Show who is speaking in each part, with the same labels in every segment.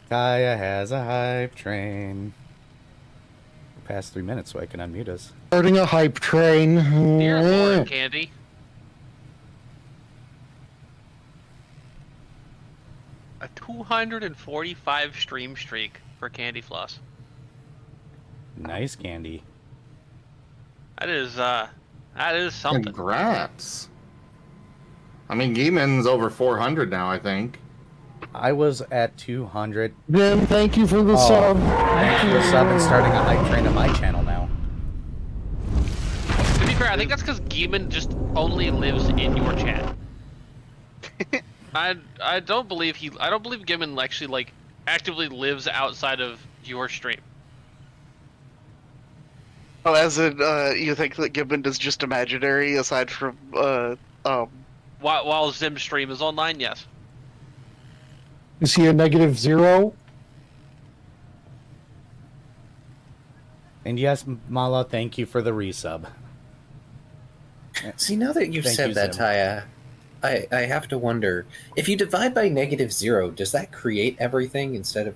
Speaker 1: Kaya has a hype train. We're past 3 minutes, so I can unmute us.
Speaker 2: Starting a hype train.
Speaker 3: Dear Lord, Candy. A 245 stream streak for Candy Floss.
Speaker 1: Nice, Candy.
Speaker 3: That is something.
Speaker 4: Congrats. I mean, Geeman's over 400 now, I think.
Speaker 1: I was at 200.
Speaker 2: Then thank you for the sub.
Speaker 1: Thanks for the sub and starting a hype train on my channel now.
Speaker 3: To be fair, I think that's because Geeman just only lives in your chat. I don't believe Geeman actually actively lives outside of your stream.
Speaker 5: Oh, as in, you think that Gibbon is just imaginary aside from,
Speaker 3: While Zim's stream is online, yes.
Speaker 2: Is he a -0?
Speaker 1: And yes, Mala, thank you for the resub.
Speaker 6: See, now that you've said that, Taya, I have to wonder, if you divide by -0, does that create everything instead of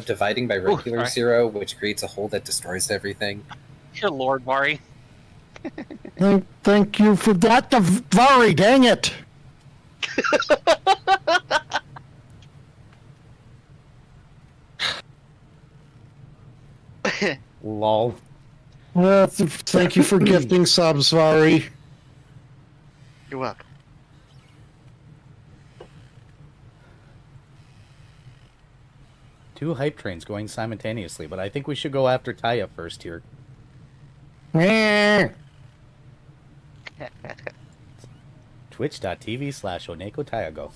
Speaker 6: dividing by regular zero, which creates a hole that destroys everything?
Speaker 3: Dear Lord, Vari.
Speaker 2: Thank you for that, Vari, dang it!
Speaker 1: Lol.
Speaker 2: Thank you for gifting subs, Vari.
Speaker 5: You're welcome.
Speaker 1: Two hype trains going simultaneously, but I think we should go after Taya first here. Twitch.tv/OnekoTayago.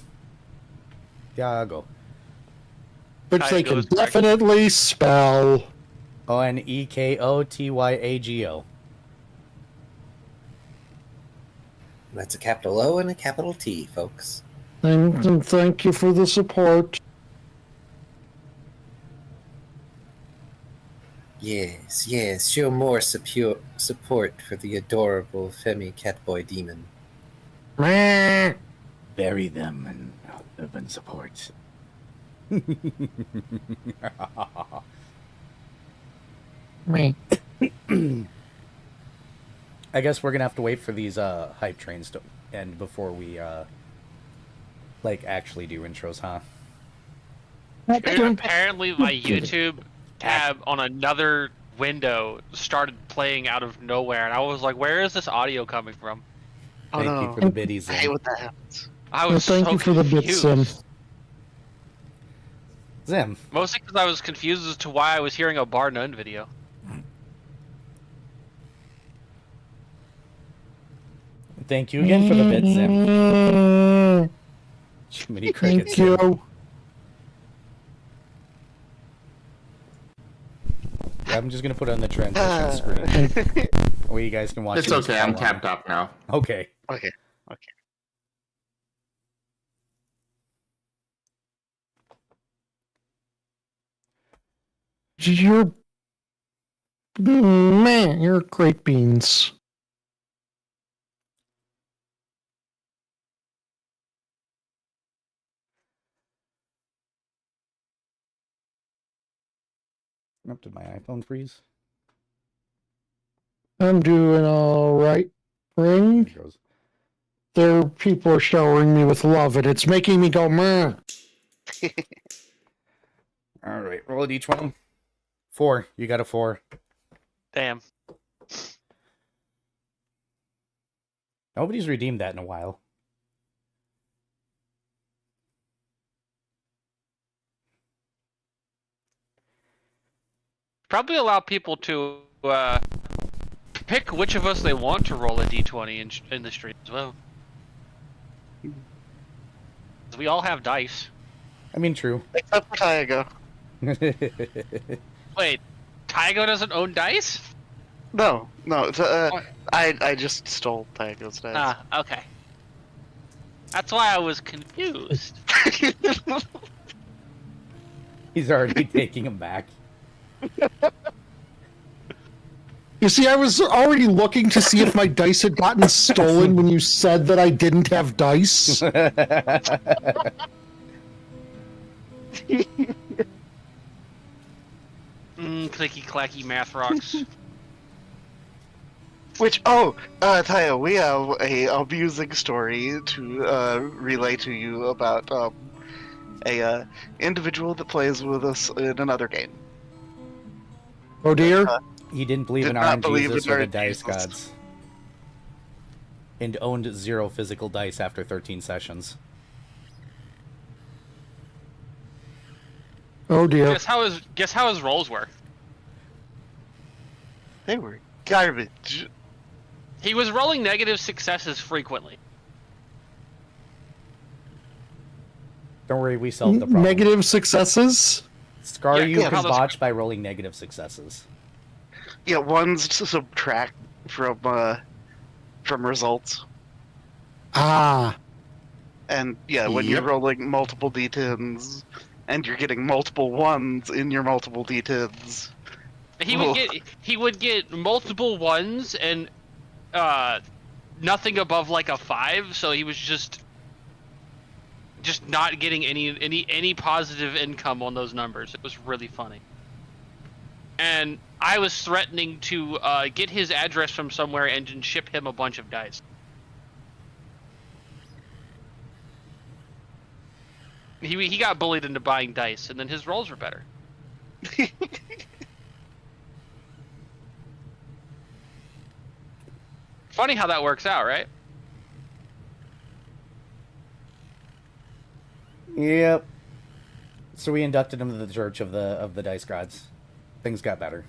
Speaker 1: Tiago.
Speaker 2: Which they can definitely spell.
Speaker 1: ONEKOTYAGO.
Speaker 6: That's a capital O and a capital T, folks.
Speaker 2: Thank you for the support.
Speaker 6: Yes, show more support for the adorable Femi Catboy Demon.
Speaker 1: Bury them and live in support.
Speaker 2: Me.
Speaker 1: I guess we're gonna have to wait for these hype trains to end before we actually do intros, huh?
Speaker 3: Apparently my YouTube tab on another window started playing out of nowhere, and I was like, where is this audio coming from?
Speaker 1: Thank you for the biddies.
Speaker 5: I hate when that happens.
Speaker 3: I was
Speaker 2: Thank
Speaker 3: so
Speaker 2: you for the bit,
Speaker 3: confused.
Speaker 2: Sim.
Speaker 1: Zim.
Speaker 3: Mostly because I was confused as to why I was hearing a Bar None video.
Speaker 1: Thank you again for the bit, Zim. Jiminy Cricket.
Speaker 2: Thank you.
Speaker 1: Yeah, I'm just gonna put it on the transition screen where you guys can watch.
Speaker 4: It's okay, I'm tapped up now.
Speaker 1: Okay.
Speaker 5: Okay.
Speaker 2: You're great beans.
Speaker 1: Did my iPhone freeze?
Speaker 2: I'm doing all right. Ring. People are showering me with love, and it's making me go meh.
Speaker 1: All right, roll it each one. 4. You got a 4.
Speaker 3: Damn.
Speaker 1: Nobody's redeemed that in a while.
Speaker 3: Probably allow people to pick which of us they want to roll a d20 in the stream as well. We all have dice.
Speaker 1: I mean, true.
Speaker 5: Except for Taigo.
Speaker 3: Wait, Taigo doesn't own dice?
Speaker 5: No. I just stole Taigo's dice.
Speaker 3: Ah, okay. That's why I was confused.
Speaker 1: He's already taking him back.
Speaker 2: You see, I was already looking to see if my dice had gotten stolen when you said that I didn't have dice.
Speaker 3: Clicky clacky math rocks.
Speaker 5: Which, Taya, we have a amusing story to relay to you about a individual that plays with us in another game.
Speaker 2: Oh dear.
Speaker 1: He didn't believe
Speaker 5: Did
Speaker 1: in
Speaker 5: not believe
Speaker 1: RNGesus
Speaker 5: in
Speaker 1: or the
Speaker 5: RNGesus.
Speaker 1: dice gods. And owned 0 physical dice after 13 sessions.
Speaker 2: Oh dear.
Speaker 3: Guess how his rolls were.
Speaker 5: They were garbage.
Speaker 3: He was rolling negative successes frequently.
Speaker 1: Don't worry, we solved the problem.
Speaker 2: Negative successes?
Speaker 1: Scar
Speaker 3: Yeah,
Speaker 1: you
Speaker 3: yeah,
Speaker 1: can
Speaker 3: how those-
Speaker 1: botch by rolling negative successes.
Speaker 5: Yeah, ones to subtract from results.
Speaker 2: Ah.
Speaker 5: And yeah, when you're
Speaker 4: Yep.
Speaker 5: rolling multiple d10s and you're getting multiple ones in your multiple d10s.
Speaker 3: He would get multiple ones and nothing above like a 5, so he was just not getting any positive income on those numbers. It was really funny. And I was threatening to get his address from somewhere and then ship him a bunch of dice. He got bullied into buying dice, and then his rolls were better. Funny how that works out, right?
Speaker 1: Yep. So we inducted him to the Church of the Dice Gods. Things got better.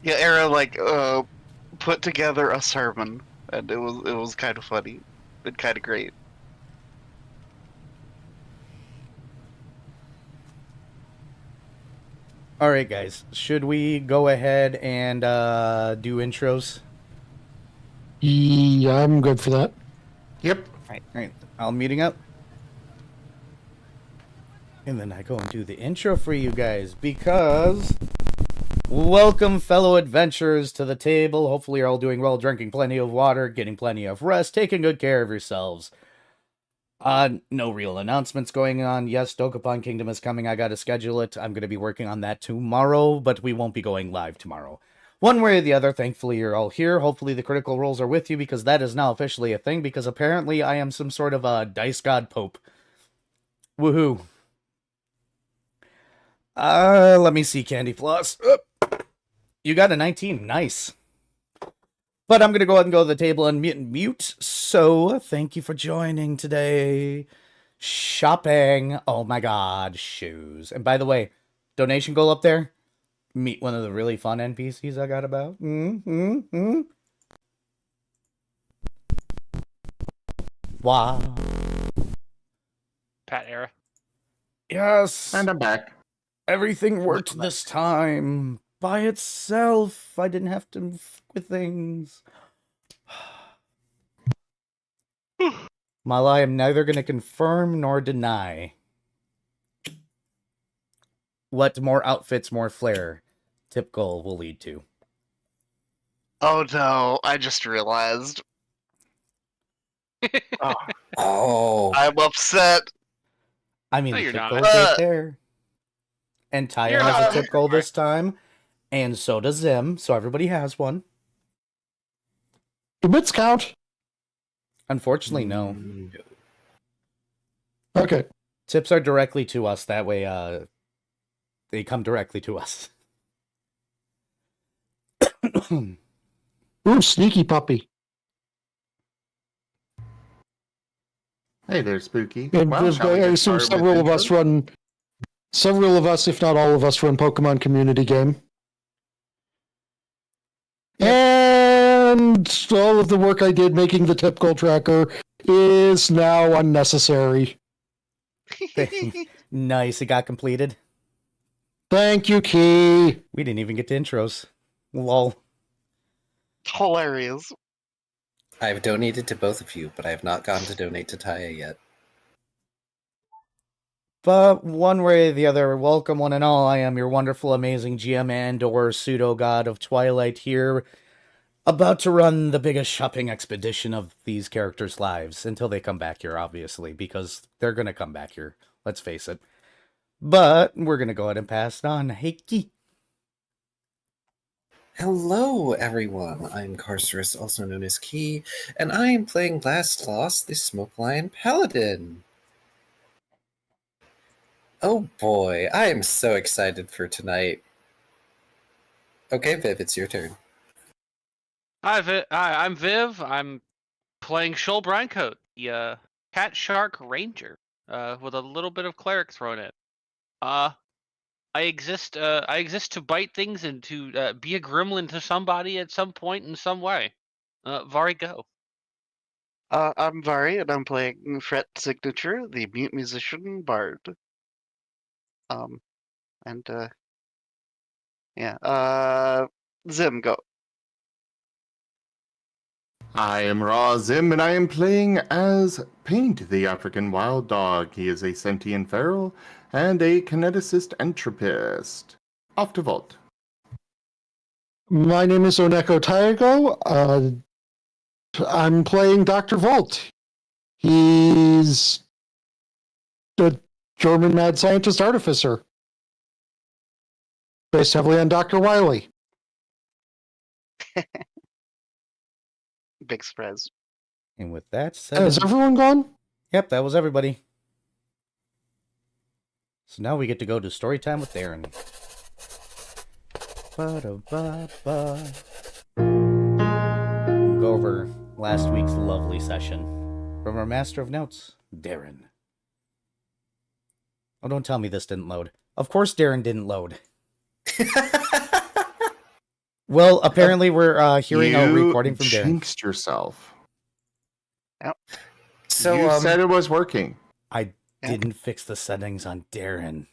Speaker 5: Yeah, Era put together a sermon, and it was kind of funny and kind of great.
Speaker 1: All right, guys. Should we go ahead and do intros?
Speaker 2: Yeah, I'm good for that.
Speaker 4: Yep.
Speaker 1: All right. I'm muting up. And then I go and do the intro for you guys because welcome, fellow adventurers, to the table. Hopefully you're all doing well, drinking plenty of water, getting plenty of rest, taking good care of yourselves. No real announcements going on. Yes, Dokapon Kingdom is coming. I gotta schedule it. I'm gonna be working on that tomorrow, but we won't be going live tomorrow. One way or the other, thankfully you're all here. Hopefully the critical roles are with you, because that is now officially a thing, because apparently I am some sort of a dice god pope. Woohoo. Let me see, Candy Floss. You got a 19. Nice. But I'm going to go ahead and go to the table and mute. So, thank you for joining today. Shopping. Oh my god, shoes. And by the way, donation goal up there. Meet one of the really fun NPCs I got about. Wow.
Speaker 3: Pat Era.
Speaker 1: Yes.
Speaker 4: And I'm back.
Speaker 1: Everything worked this time. By itself. I didn't have to f with things. Mala, I am neither going to confirm nor deny. What more outfits, more flair, tip goal will lead to.
Speaker 5: Oh no, I just realized. Oh,
Speaker 6: Oh,
Speaker 5: I'm upset.
Speaker 1: I mean,
Speaker 3: No,
Speaker 1: the
Speaker 3: you're
Speaker 1: tip
Speaker 3: not.
Speaker 1: goal's right there. And Taya
Speaker 3: You're
Speaker 1: has
Speaker 3: not.
Speaker 1: a tip goal this time. And so does Zim, so everybody has one.
Speaker 2: Do bits count?
Speaker 1: Unfortunately, no.
Speaker 2: Okay.
Speaker 1: Tips are directly to us. That way, they come directly to us.
Speaker 2: Ooh, sneaky puppy.
Speaker 4: Hey there, Spooky.
Speaker 2: And
Speaker 4: Well, shall we
Speaker 2: I
Speaker 4: get
Speaker 2: assume
Speaker 4: started with
Speaker 2: several of us, if not all of us, run Pokemon community game. And all of the work I did making the tip goal tracker is now unnecessary.
Speaker 1: Nice, it got completed.
Speaker 2: Thank you, Key.
Speaker 1: We didn't even get to intros. Lol.
Speaker 5: Hilarious.
Speaker 6: I've donated to both of you, but I have not gotten to donate to Taya yet.
Speaker 1: But one way or the other, welcome one and all. I am your wonderful, amazing GM and or pseudo god of Twilight here. about to run the biggest shopping expedition of these characters' lives until they come back here, obviously, because they're going to come back here. Let's face it. But we're going to go ahead and pass it on. Hey, Key.
Speaker 6: Hello, everyone. I'm Carcerus, also known as Key, and I am playing Last Lost, the Smoke Lion Paladin. Oh boy, I am so excited for tonight. Okay, Viv, it's your turn.
Speaker 3: Hi, I'm Viv. I'm playing Shoal Brinecoat, the Cat Shark Ranger, with a little bit of cleric thrown in. I exist to bite things and to be a gremlin to somebody at some point in some way. Vari, go.
Speaker 5: I'm Vari, and I'm playing Fret Signature, the mute musician bard. Zim, go.
Speaker 4: I am Raw Zim, and I am playing as Paint, the African wild dog. He is a sentient feral and a kineticist entropist. Off to Vault.
Speaker 2: My name is Oneko Taigo. I'm playing Dr. Volt. He's a German mad scientist artificer. Based heavily on Dr. Wily.
Speaker 5: Big surprise.
Speaker 1: And with that said...
Speaker 2: Is everyone gone?
Speaker 1: Yep, that was everybody. So now we get to go to story time with Darren. Ba-da-ba-ba. We'll go over last week's lovely session from our Master of Notes, Darren. Oh, don't tell me this didn't load. Of course Darren didn't load. Well, apparently we're hearing a recording from Darren.
Speaker 4: You jinxed yourself.
Speaker 5: Yep.
Speaker 6: So
Speaker 4: you said it was working.
Speaker 1: I didn't fix the settings on Darren.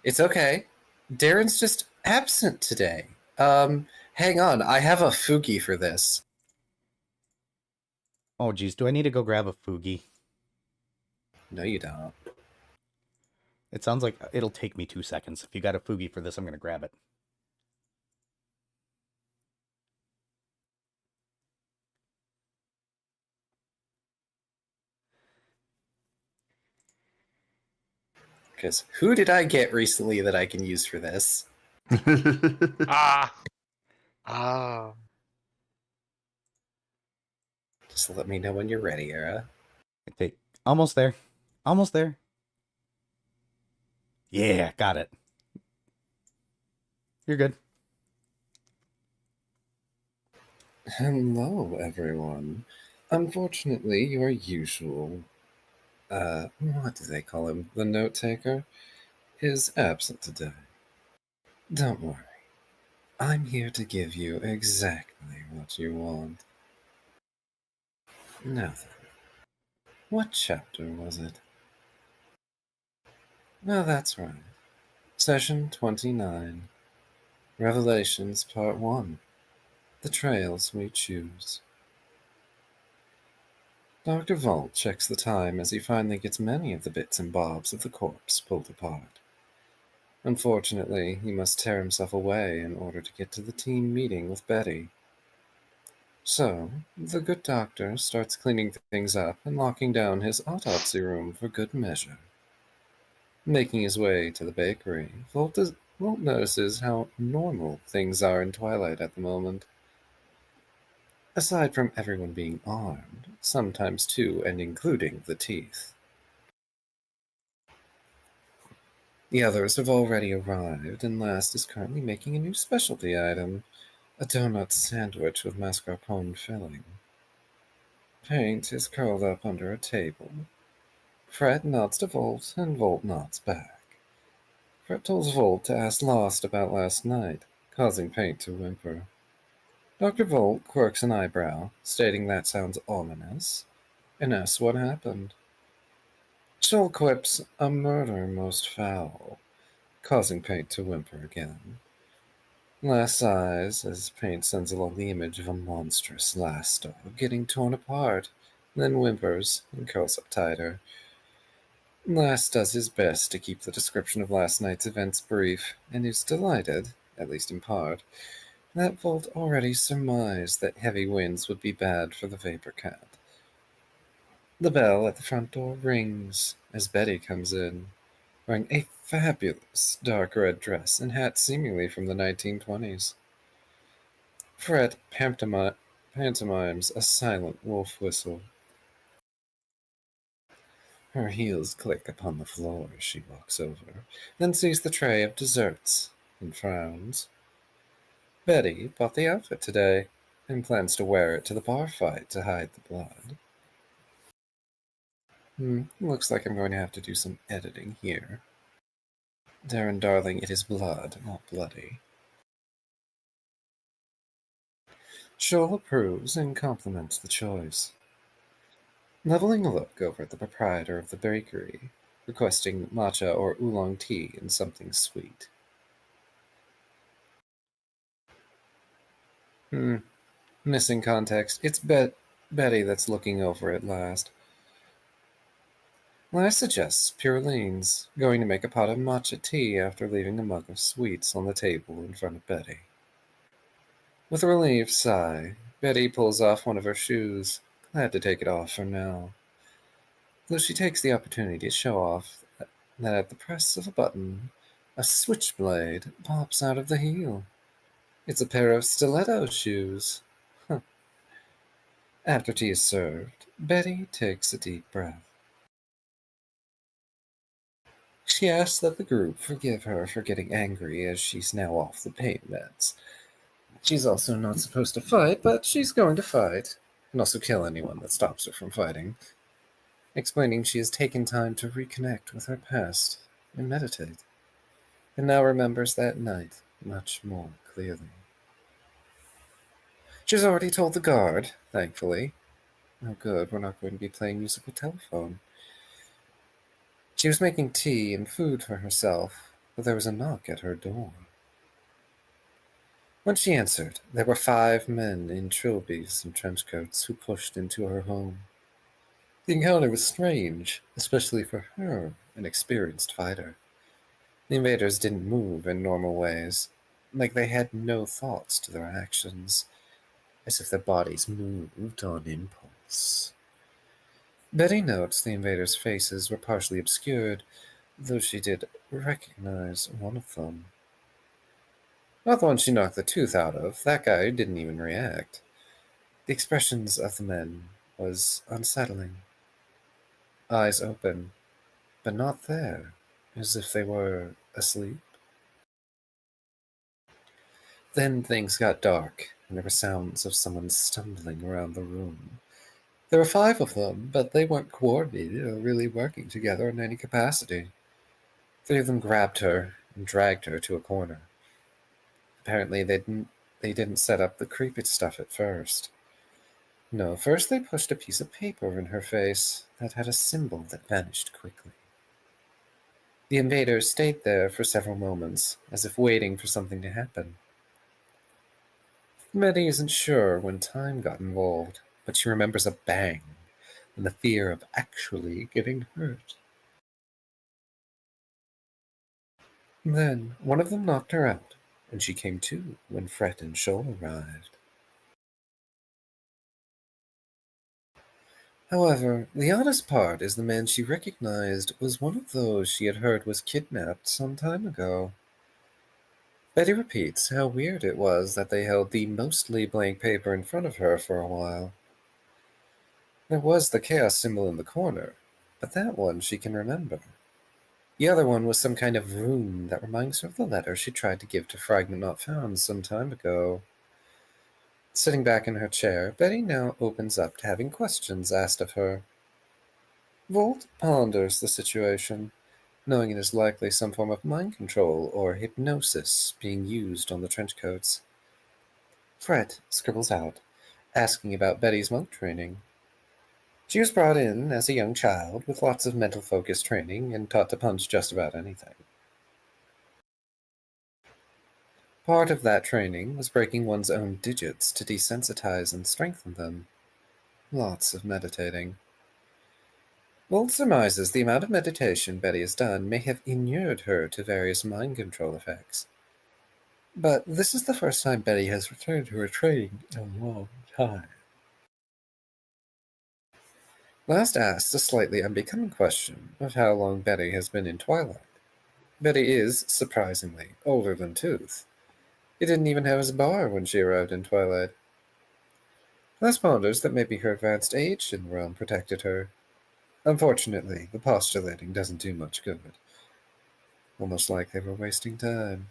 Speaker 6: It's okay. Darren's just absent today. Hang on. I have a Fugi for this.
Speaker 1: Oh, geez. Do I need to go grab a Fugi?
Speaker 6: No, you don't.
Speaker 1: It sounds like it'll take me 2 seconds. If you got a Fugi for this, I'm going to grab it.
Speaker 6: Because who did I get recently that I can use for this?
Speaker 5: Ah.
Speaker 6: Just let me know when you're ready, Era.
Speaker 1: Almost there. Almost there. Yeah, got it. You're good.
Speaker 6: Hello, everyone. Unfortunately, your usual, what do they call him? The note taker is absent today. Don't worry. I'm here to give you exactly what you want. Now then, what chapter was it? Oh, that's right. Session 29. Revelations Part 1. The Trails We Choose. Dr. Volt checks the time as he finally gets many of the bits and bobs of the corpse pulled apart. Unfortunately, he must tear himself away in order to get to the team meeting with Betty. So, the good doctor starts cleaning things up and locking down his autopsy room for good measure. Making his way to the bakery, Volt notices how normal things are in Twilight at the moment. Aside from everyone being armed, sometimes two and including the teeth. The others have already arrived, and Last is currently making a new specialty item, a donut sandwich with mascarpone filling. Paint is curled up under a table. Fred nods to Volt, and Volt nods back. Fred tells Volt to ask Lost about last night, causing Paint to whimper. Dr. Volt quirks an eyebrow, stating that sounds ominous, and asks what happened. Joel quips, a murder most foul, causing Paint to whimper again. Last sighs as Paint sends along the image of a monstrous last dog getting torn apart, then whimpers and curls up tighter. Last does his best to keep the description of last night's events brief, and is delighted, at least in part, That Volt already surmised that heavy winds would be bad for the Vapor Cat. The bell at the front door rings as Betty comes in, wearing a fabulous dark red dress and hat seemingly from the 1920s. Fred pantomimes a silent wolf whistle. Her heels click upon the floor as she walks over, then sees the tray of desserts and frowns. Betty bought the outfit today and plans to wear it to the bar fight to hide the blood. Looks like I'm going to have to do some editing here. Darren, darling, it is blood, not bloody. Shoal approves and compliments the choice. Leveling a look over at the proprietor of the bakery, requesting matcha or oolong tea and something sweet. Missing context. It's Betty that's looking over it last. Last suggests Pureline's going to make a pot of matcha tea after leaving a mug of sweets on the table in front of Betty. With a relieved sigh, Betty pulls off one of her shoes, glad to take it off for now. Though she takes the opportunity to show off that at the press of a button, a switchblade pops out of the heel. It's a pair of stiletto shoes. After tea is served, Betty takes a deep breath. She asks that the group forgive her for getting angry as she's now off the pain meds. She's also not supposed to fight, but she's going to fight, and also kill anyone that stops her from fighting, explaining she has taken time to reconnect with her past and meditate, and now remembers that night much more clearly. She's already told the guard, thankfully. Oh good, we're not going to be playing musical telephone. She was making tea and food for herself, but there was a knock at her door. When she answered, there were 5 men in trilbies and trench coats who pushed into her home. The encounter was strange, especially for her, an experienced fighter. The invaders didn't move in normal ways, like they had no thoughts to their actions, as if their bodies moved on impulse. Betty notes the invaders' faces were partially obscured, though she did recognize one of them. Not the one she knocked the tooth out of. That guy didn't even react. The expressions of the men was unsettling. Eyes open, but not there, as if they were asleep. Then things got dark, and there were sounds of someone stumbling around the room. There were 5 of them, but they weren't coordinated or really working together in any capacity. 3 of them grabbed her and dragged her to a corner. Apparently they didn't set up the creepy stuff at first. No, first they pushed a piece of paper in her face that had a symbol that vanished quickly. The invaders stayed there for several moments, as if waiting for something to happen. Betty isn't sure when time got involved, but she remembers a bang and the fear of actually getting hurt. Then one of them knocked her out, and she came to when Fred and Shoal arrived. However, the oddest part is the man she recognized was one of those she had heard was kidnapped some time ago. Betty repeats how weird it was that they held the mostly blank paper in front of her for a while. There was the chaos symbol in the corner, but that one she can remember. The other one was some kind of rune that reminds her of the letter she tried to give to Fragment Not Found some time ago. Sitting back in her chair, Betty now opens up to having questions asked of her. Volt ponders the situation, knowing it is likely some form of mind control or hypnosis being used on the trenchcoats. Fred scribbles out, asking about Betty's monk training. She was brought in as a young child with lots of mental focus training and taught to punch just about anything. Part of that training was breaking one's own digits to desensitize and strengthen them. Lots of meditating. Walt surmises the amount of meditation Betty has done may have inured her to various mind control effects. But this is the first time Betty has returned to her training in a long time. Last asked a slightly unbecoming question of how long Betty has been in Twilight. Betty is, surprisingly, older than Tooth. He didn't even have his bar when she arrived in Twilight. Last ponders that maybe her advanced age in the realm protected her. Unfortunately, the postulating doesn't do much good. Almost like they were wasting time.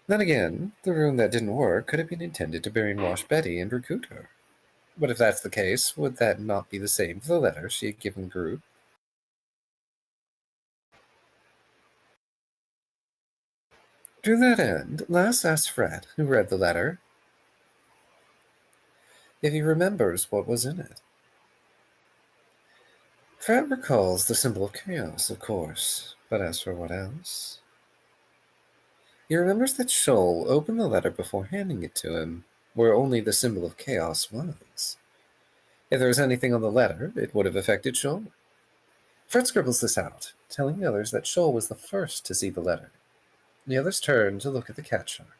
Speaker 6: Then again, the rune that didn't work could have been intended to brainwash Betty and recruit her. But if that's the case, would that not be the same for the letter she had given Group? To that end, Lass asked Fred, who read the letter, if he remembers what was in it. Fred recalls the symbol of chaos, of course, but as for what else? He remembers that Shoal opened the letter before handing it to him, where only the symbol of chaos was. If there was anything on the letter, it would have affected Shoal. Fred scribbles this out, telling the others that Shoal was the first to see the letter. The others turn to look at the cat shark.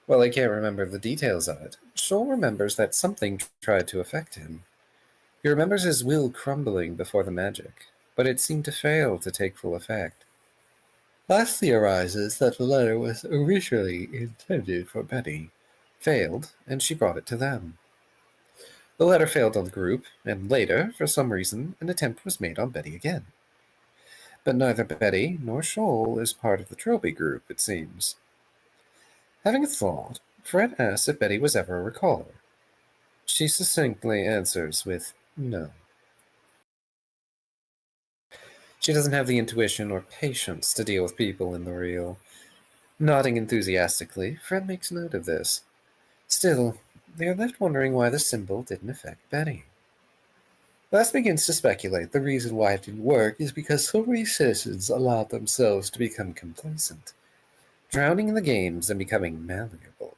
Speaker 6: While he can't remember the details of it, Shoal remembers that something tried to affect him. He remembers his will crumbling before the magic, but it seemed to fail to take full effect. Lass theorizes that the letter was originally intended for Betty, failed, and she brought it to them. The letter failed on the group, and later, for some reason, an attempt was made on Betty again. But neither Betty nor Shoal is part of the Trilby group, it seems. Having a thought, Fred asks if Betty was ever a recaller. She succinctly answers with no. She doesn't have the intuition or patience to deal with people in the real. Nodding enthusiastically, Fred makes note of this. Still, they are left wondering why the symbol didn't affect Betty. Lass begins to speculate the reason why it didn't work is because so many citizens allowed themselves to become complacent, drowning in the games and becoming malleable.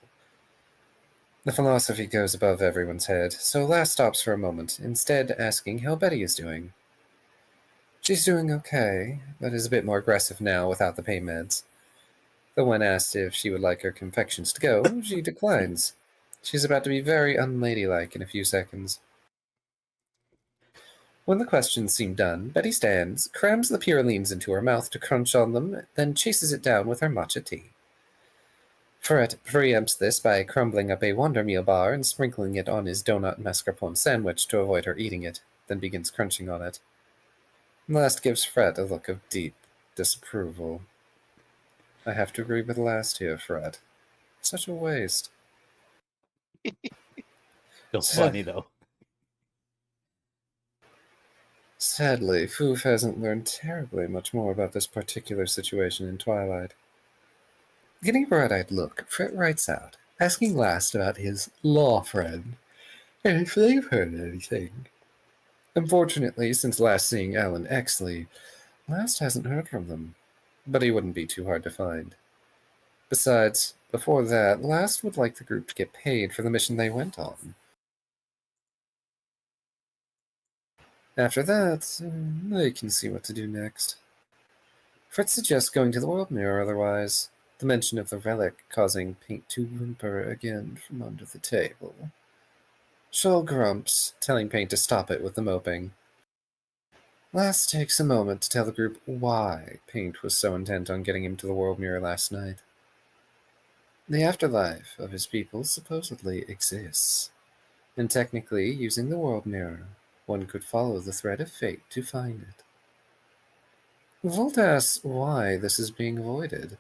Speaker 6: The philosophy goes above everyone's head, so Lass stops for a moment, instead asking how Betty is doing. She's doing okay, but is a bit more aggressive now without the pain meds. Though when asked if she would like her confections to go, she declines. She's about to be very unladylike in a few seconds. When the questions seem done, Betty stands, crams the purolines into her mouth to crunch on them, then chases it down with her matcha tea. Fred preempts this by crumbling up a Wonder Meal bar and sprinkling it on his donut mascarpone sandwich to avoid her eating it, then begins crunching on it. Last gives Fred a look of deep disapproval. I have to agree with Last here, Fred. Such a waste.
Speaker 1: Still funny, though.
Speaker 6: Sadly, Foof hasn't learned terribly much more about this particular situation in Twilight. Getting a bright-eyed look, Fred writes out, asking Last about his law friend, and if they've heard anything. Unfortunately, since last seeing Alan Exley, Last hasn't heard from them, but he wouldn't be too hard to find. Besides, before that, Last would like the group to get paid for the mission they went on. After that, they can see what to do next. Fred suggests going to the world mirror otherwise, the mention of the relic causing Paint to whimper again from under the table. Shoal grumps, telling Paint to stop it with the moping. Last takes a moment to tell the group why Paint was so intent on getting him to the world mirror last night. The afterlife of his people supposedly exists, and technically, using the world mirror, one could follow the thread of fate to find it. Volt asks why this is being avoided.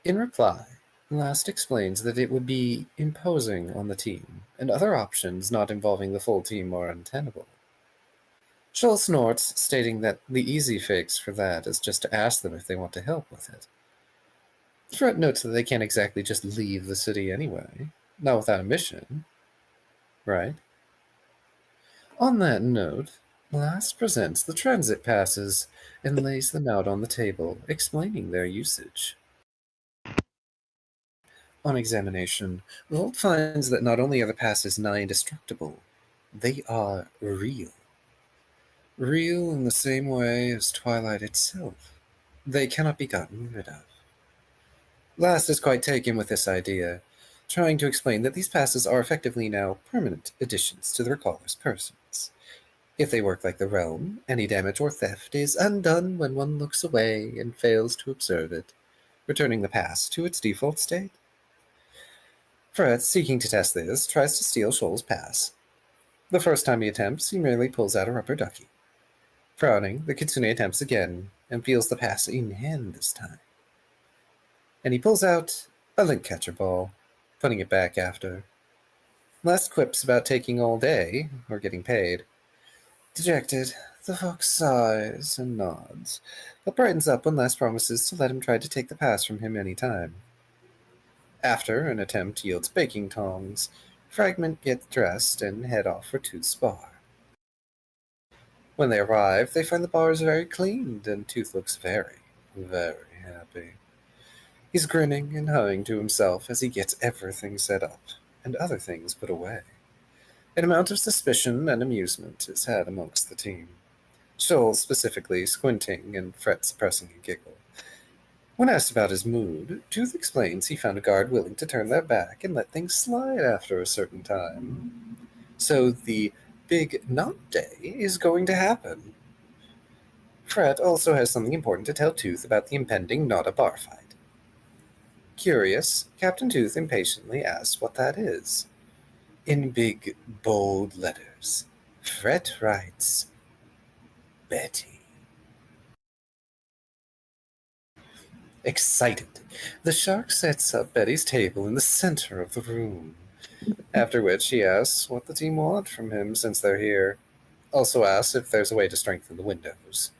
Speaker 6: In reply, Last explains that it would be imposing on the team, and other options not involving the full team are untenable. Shoal snorts, stating that the easy fix for that is just to ask them if they want to help with it. Fred notes that they can't exactly just leave the city anyway, not without a mission, right? On that note, Last presents the transit passes and lays them out on the table, explaining their usage. On examination, Volt finds that not only are the passes nigh indestructible, they are real. Real in the same way as Twilight itself. they cannot be gotten rid of. Last is quite taken with this idea, trying to explain that these passes are effectively now permanent additions to the recaller's persons. If they work like the realm, any damage or theft is undone when one looks away and fails to observe it, returning the pass to its default state. Fred, seeking to test this, tries to steal Shoal's pass. The first time he attempts, he merely pulls out a rubber ducky. Frowning, the kitsune attempts again, and feels the pass in hand this time. And he pulls out a link catcher ball, putting it back after. Last quips about taking all day, or getting paid. Dejected, the fox sighs and nods, but brightens up when Last promises to let him try to take the pass from him any time. After an attempt yields baking tongs, Fragment gets dressed and head off for Tooth's bar. When they arrive, they find the bar is very cleaned, and Tooth looks very, very happy. He's grinning and humming to himself as he gets everything set up, and other things put away. An amount of suspicion and amusement is had amongst the team, Shoal specifically squinting and Fret suppressing a giggle. When asked about his mood, Tooth explains he found a guard willing to turn their back and let things slide after a certain time. So the big not day is going to happen. Fret also has something important to tell Tooth about the impending not a bar fight. Curious, Captain Tooth impatiently asks what that is. In big, bold letters, Fret writes, Betty. Excited, the shark sets up Betty's table in the center of the room, after which he asks what the team want from him since they're here. Also asks if there's a way to strengthen the windows.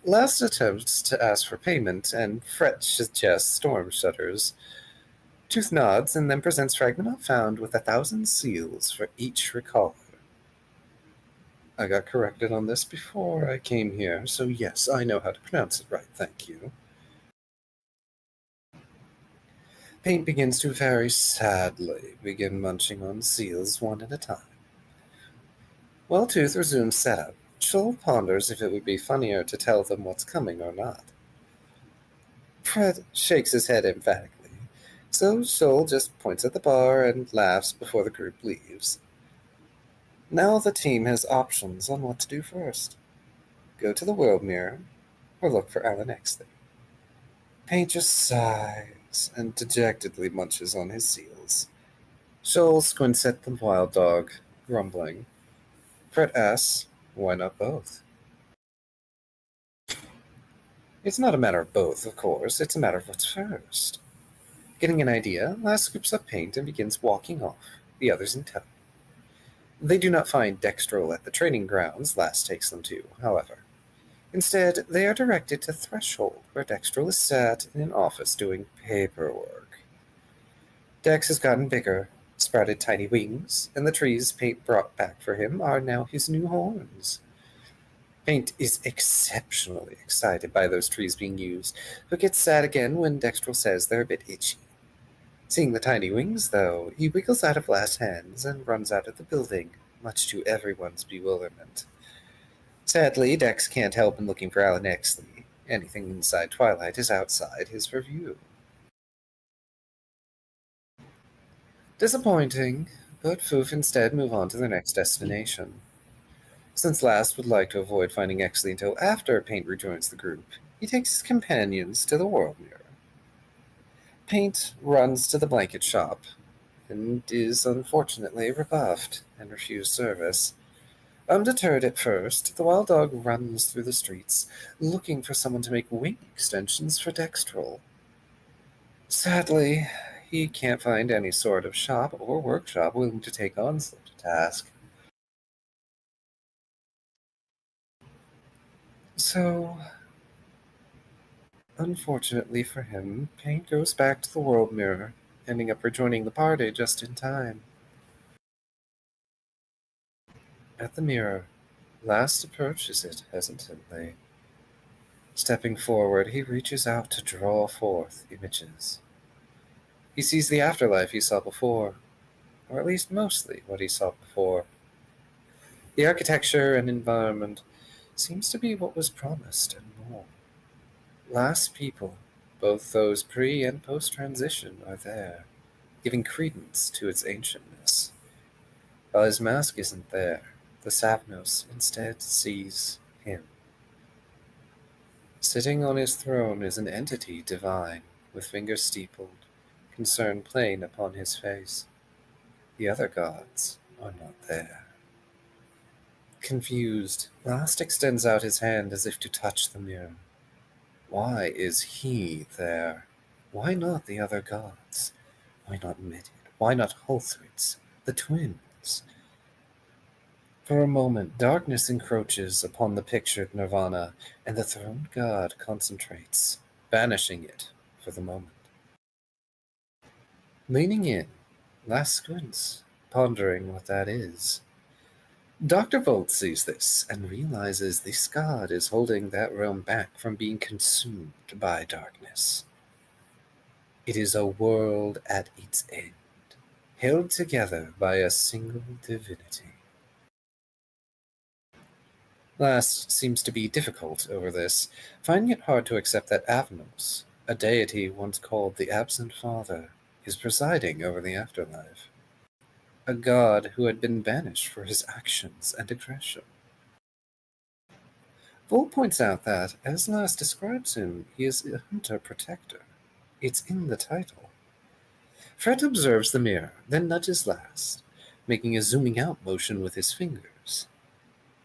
Speaker 6: Last attempts to ask for payment, and Fret suggests storm shutters. Tooth nods and then presents Fragment Not Found with 1,000 seals for each recaller. I got corrected on this before I came here, so yes, I know how to pronounce it right, thank you. Paint begins to very sadly begin munching on seals one at a time. While Tooth resumes setup, Shoal ponders if it would be funnier to tell them what's coming or not. Fred shakes his head emphatically, so Shoal just points at the bar and laughs before the group leaves. Now the team has options on what to do first. Go to the world mirror, or look for Alan Exley. Paint just sighs and dejectedly munches on his seals. Shoal squints at the wild dog, grumbling. Fred asks, why not both? It's not a matter of both, of course. It's a matter of what's first. Getting an idea, Last scoops up Paint and begins walking off, the others in tow. They do not find Dextrol at the training grounds Last takes them to, however. Instead, they are directed to Threshold, where Dextrol is sat in an office doing paperwork. Dex has gotten bigger, sprouted tiny wings, and the trees Paint brought back for him are now his new horns. Paint is exceptionally excited by those trees being used, but gets sad again when Dextrol says they're a bit itchy. Seeing the tiny wings, though, he wiggles out of Last's hands and runs out of the building, much to everyone's bewilderment. Sadly, Dex can't help in looking for Alan Exley. Anything inside Twilight is outside his purview. Disappointing, but Foof instead move on to their next destination. Since Last would like to avoid finding Exley until after Paint rejoins the group, he takes his companions to the world mirror. Paint runs to the blanket shop, and is unfortunately rebuffed and refused service. Undeterred at first, the wild dog runs through the streets, looking for someone to make wing extensions for Dextrol. Sadly, he can't find any sort of shop or workshop willing to take on such a task. So, unfortunately for him, Paint goes back to the world mirror, ending up rejoining the party just in time. At the mirror, Last approaches it hesitantly. Stepping forward, he reaches out to draw forth images. He sees the afterlife he saw before, or at least mostly what he saw before. The architecture and environment seems to be what was promised and more. last people, both those pre- and post-transition, are there, giving credence to its ancientness. While his mask isn't there, the Savnos instead sees him. Sitting on his throne is an entity divine, with fingers steepled, concern plain upon his face. The other gods are not there. Confused, Last extends out his hand as if to touch the mirror. Why is he there? Why not the other gods? Why not Medid? Why not Hulthrids, the twins? For a moment, darkness encroaches upon the pictured nirvana, and the throned god concentrates, banishing it for the moment. Leaning in, Last squints, pondering what that is. Dr. Volt sees this and realizes this god is holding that realm back from being consumed by darkness. It is a world at its end, held together by a single divinity. Last seems to be difficult over this, finding it hard to accept that Avnos, a deity once called the Absent Father, is presiding over the afterlife. A god who had been banished for his actions and aggression. Vol points out that, as Last describes him, he is a hunter-protector. It's in the title. Fred observes the mirror, then nudges Last, making a zooming out motion with his fingers.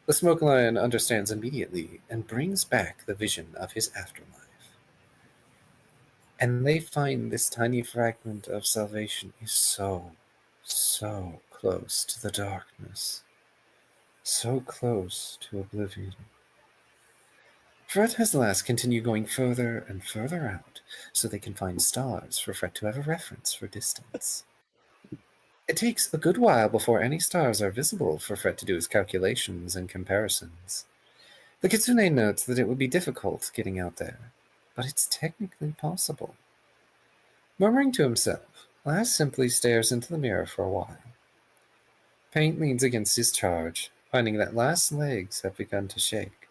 Speaker 6: The Smoke Lion understands immediately and brings back the vision of his afterlife. And they find this tiny fragment of salvation is so close to the darkness. So close to oblivion. Fred has Last continue going further and further out so they can find stars for Fred to have a reference for distance. It takes a good while before any stars are visible for Fred to do his calculations and comparisons. The Kitsune notes that it would be difficult getting out there, but it's technically possible. Murmuring to himself, Last simply stares into the mirror for a while. Paint leans against his charge, finding that Last's legs have begun to shake.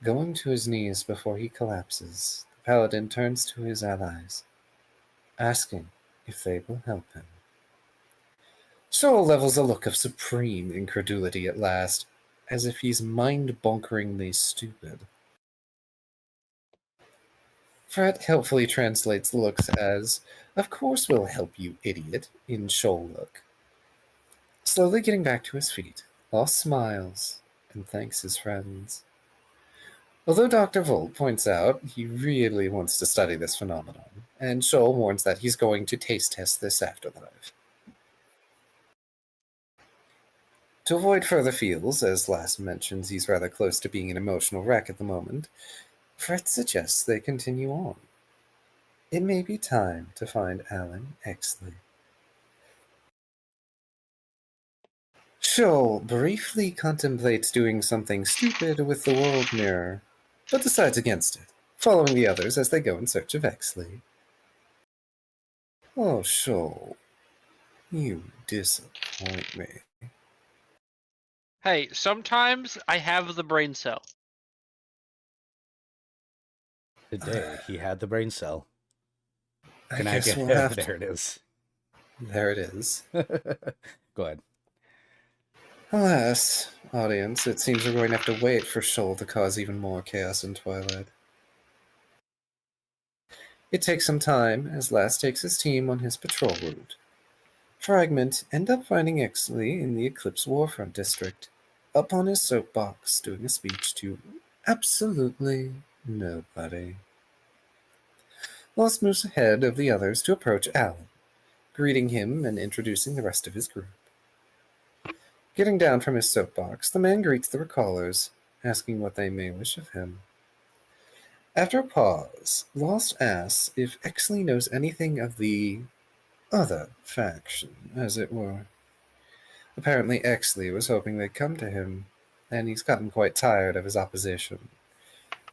Speaker 6: Going to his knees before he collapses, the paladin turns to his allies, asking if they will help him. Sol levels a look of supreme incredulity at Last, as if he's mind-bonkeringly stupid. Fred helpfully translates the looks as, "Of course we'll help you, idiot," in Shoal look. Slowly getting back to his feet, Lost smiles and thanks his friends. Although Dr. Volt points out he really wants to study this phenomenon, and Shoal warns that he's going to taste test this afterlife. To avoid further feels, as Last mentions he's rather close to being an emotional wreck at the moment, Fred suggests they continue on. It may be time to find Alan Exley. Shoal briefly contemplates doing something stupid with the world mirror, but decides against it, following the others as they go in search of Exley. Oh, Shoal, you disappoint me.
Speaker 3: Hey, sometimes I have the brain cell.
Speaker 1: Today, he had the brain cell.
Speaker 6: Can I guess we'll have
Speaker 1: There it is.
Speaker 6: There it is.
Speaker 1: Go ahead.
Speaker 6: Alas, audience, it seems we're going to have to wait for Shoal to cause even more chaos in Twilight. It takes some time, as Last takes his team on his patrol route. Fragment end up finding Exley in the Eclipse Warfront district, up on his soapbox doing a speech to absolutely nobody. Lost moves ahead of the others to approach Alan, greeting him and introducing the rest of his group. Getting down from his soapbox, the man greets the recallers, asking what they may wish of him. After a pause, Lost asks if Exley knows anything of the other faction, as it were. Apparently Exley was hoping they'd come to him, and he's gotten quite tired of his opposition.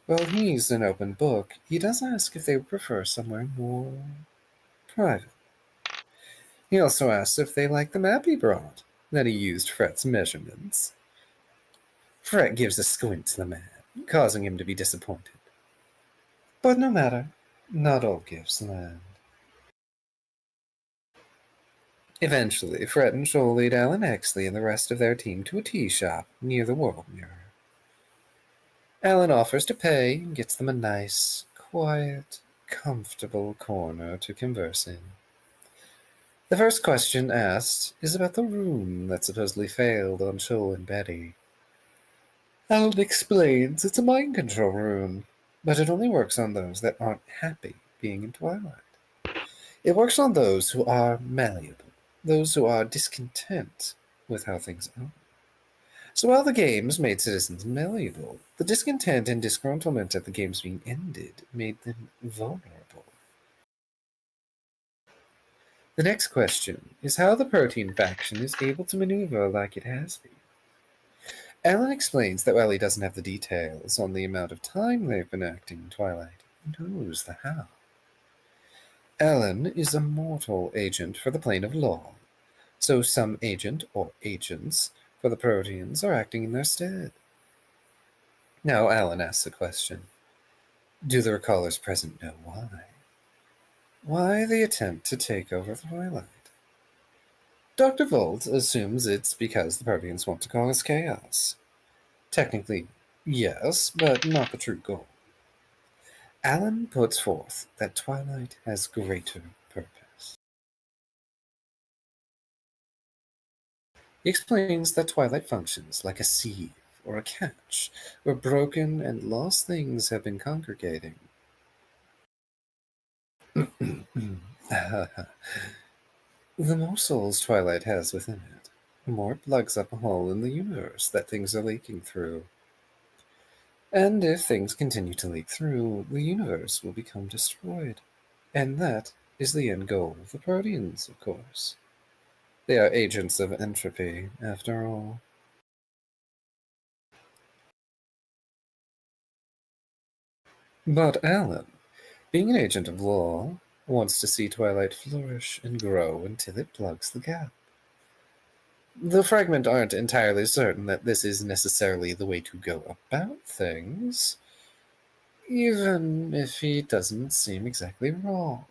Speaker 6: While he's an open book, he does ask if they would prefer somewhere more private. He also asks if they like the map he brought, that he used Fret's measurements. Fret gives a squint to the man, causing him to be disappointed. But no matter, not all gifts land. Eventually, Fred and Joel lead Alan Exley and the rest of their team to a tea shop near the World Mirror. Alan offers to pay and gets them a nice, quiet, comfortable corner to converse in. The first question asked is about the room that supposedly failed on Joel and Betty. Alan explains it's a mind control room, but it only works on those that aren't happy being in Twilight. It works on those who are malleable, those who are discontent with how things are. So while the games made citizens malleable, the discontent and disgruntlement at the games being ended made them vulnerable. The next question is how the Protean faction is able to maneuver like it has been. Alan explains that while he doesn't have the details on the amount of time they've been acting in Twilight, he knows the how. Alan is a mortal agent for the plane of law, so some agent or agents for the Proteans are acting in their stead. Now Alan asks a question. Do the recallers present know why? Why the attempt to take over Twilight? Dr. Volt assumes it's because the Proteans want to cause chaos. Technically, yes, but not the true goal. Alan puts forth that Twilight has greater purpose. He explains that Twilight functions like a sieve or a catch, where broken and lost things have been congregating. The more souls Twilight has within it, the more it plugs up a hole in the universe that things are leaking through. And if things continue to leak through, the universe will become destroyed. And that is the end goal of the Proteans, of course. They are agents of entropy, after all. But Alan, being an agent of law, wants to see Twilight flourish and grow until it plugs the gap. The Fragment aren't entirely certain that this is necessarily the way to go about things, even if he doesn't seem exactly wrong.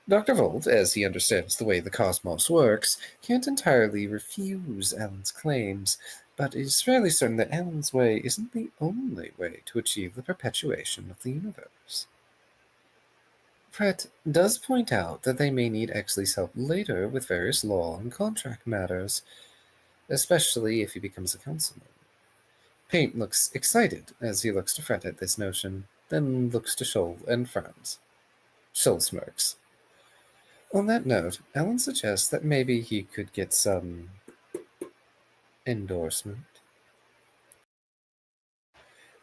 Speaker 6: Dr. Volt, as he understands the way the cosmos works, can't entirely refuse Alan's claims, but is fairly certain that Alan's way isn't the only way to achieve the perpetuation of the universe. Pratt does point out that they may need Exley's help later with various law and contract matters, especially if he becomes a councilman. Paint looks excited as he looks to Fred at this notion, then looks to Shoal and frowns. Shoal smirks. On that note, Alan suggests that maybe he could get some endorsement.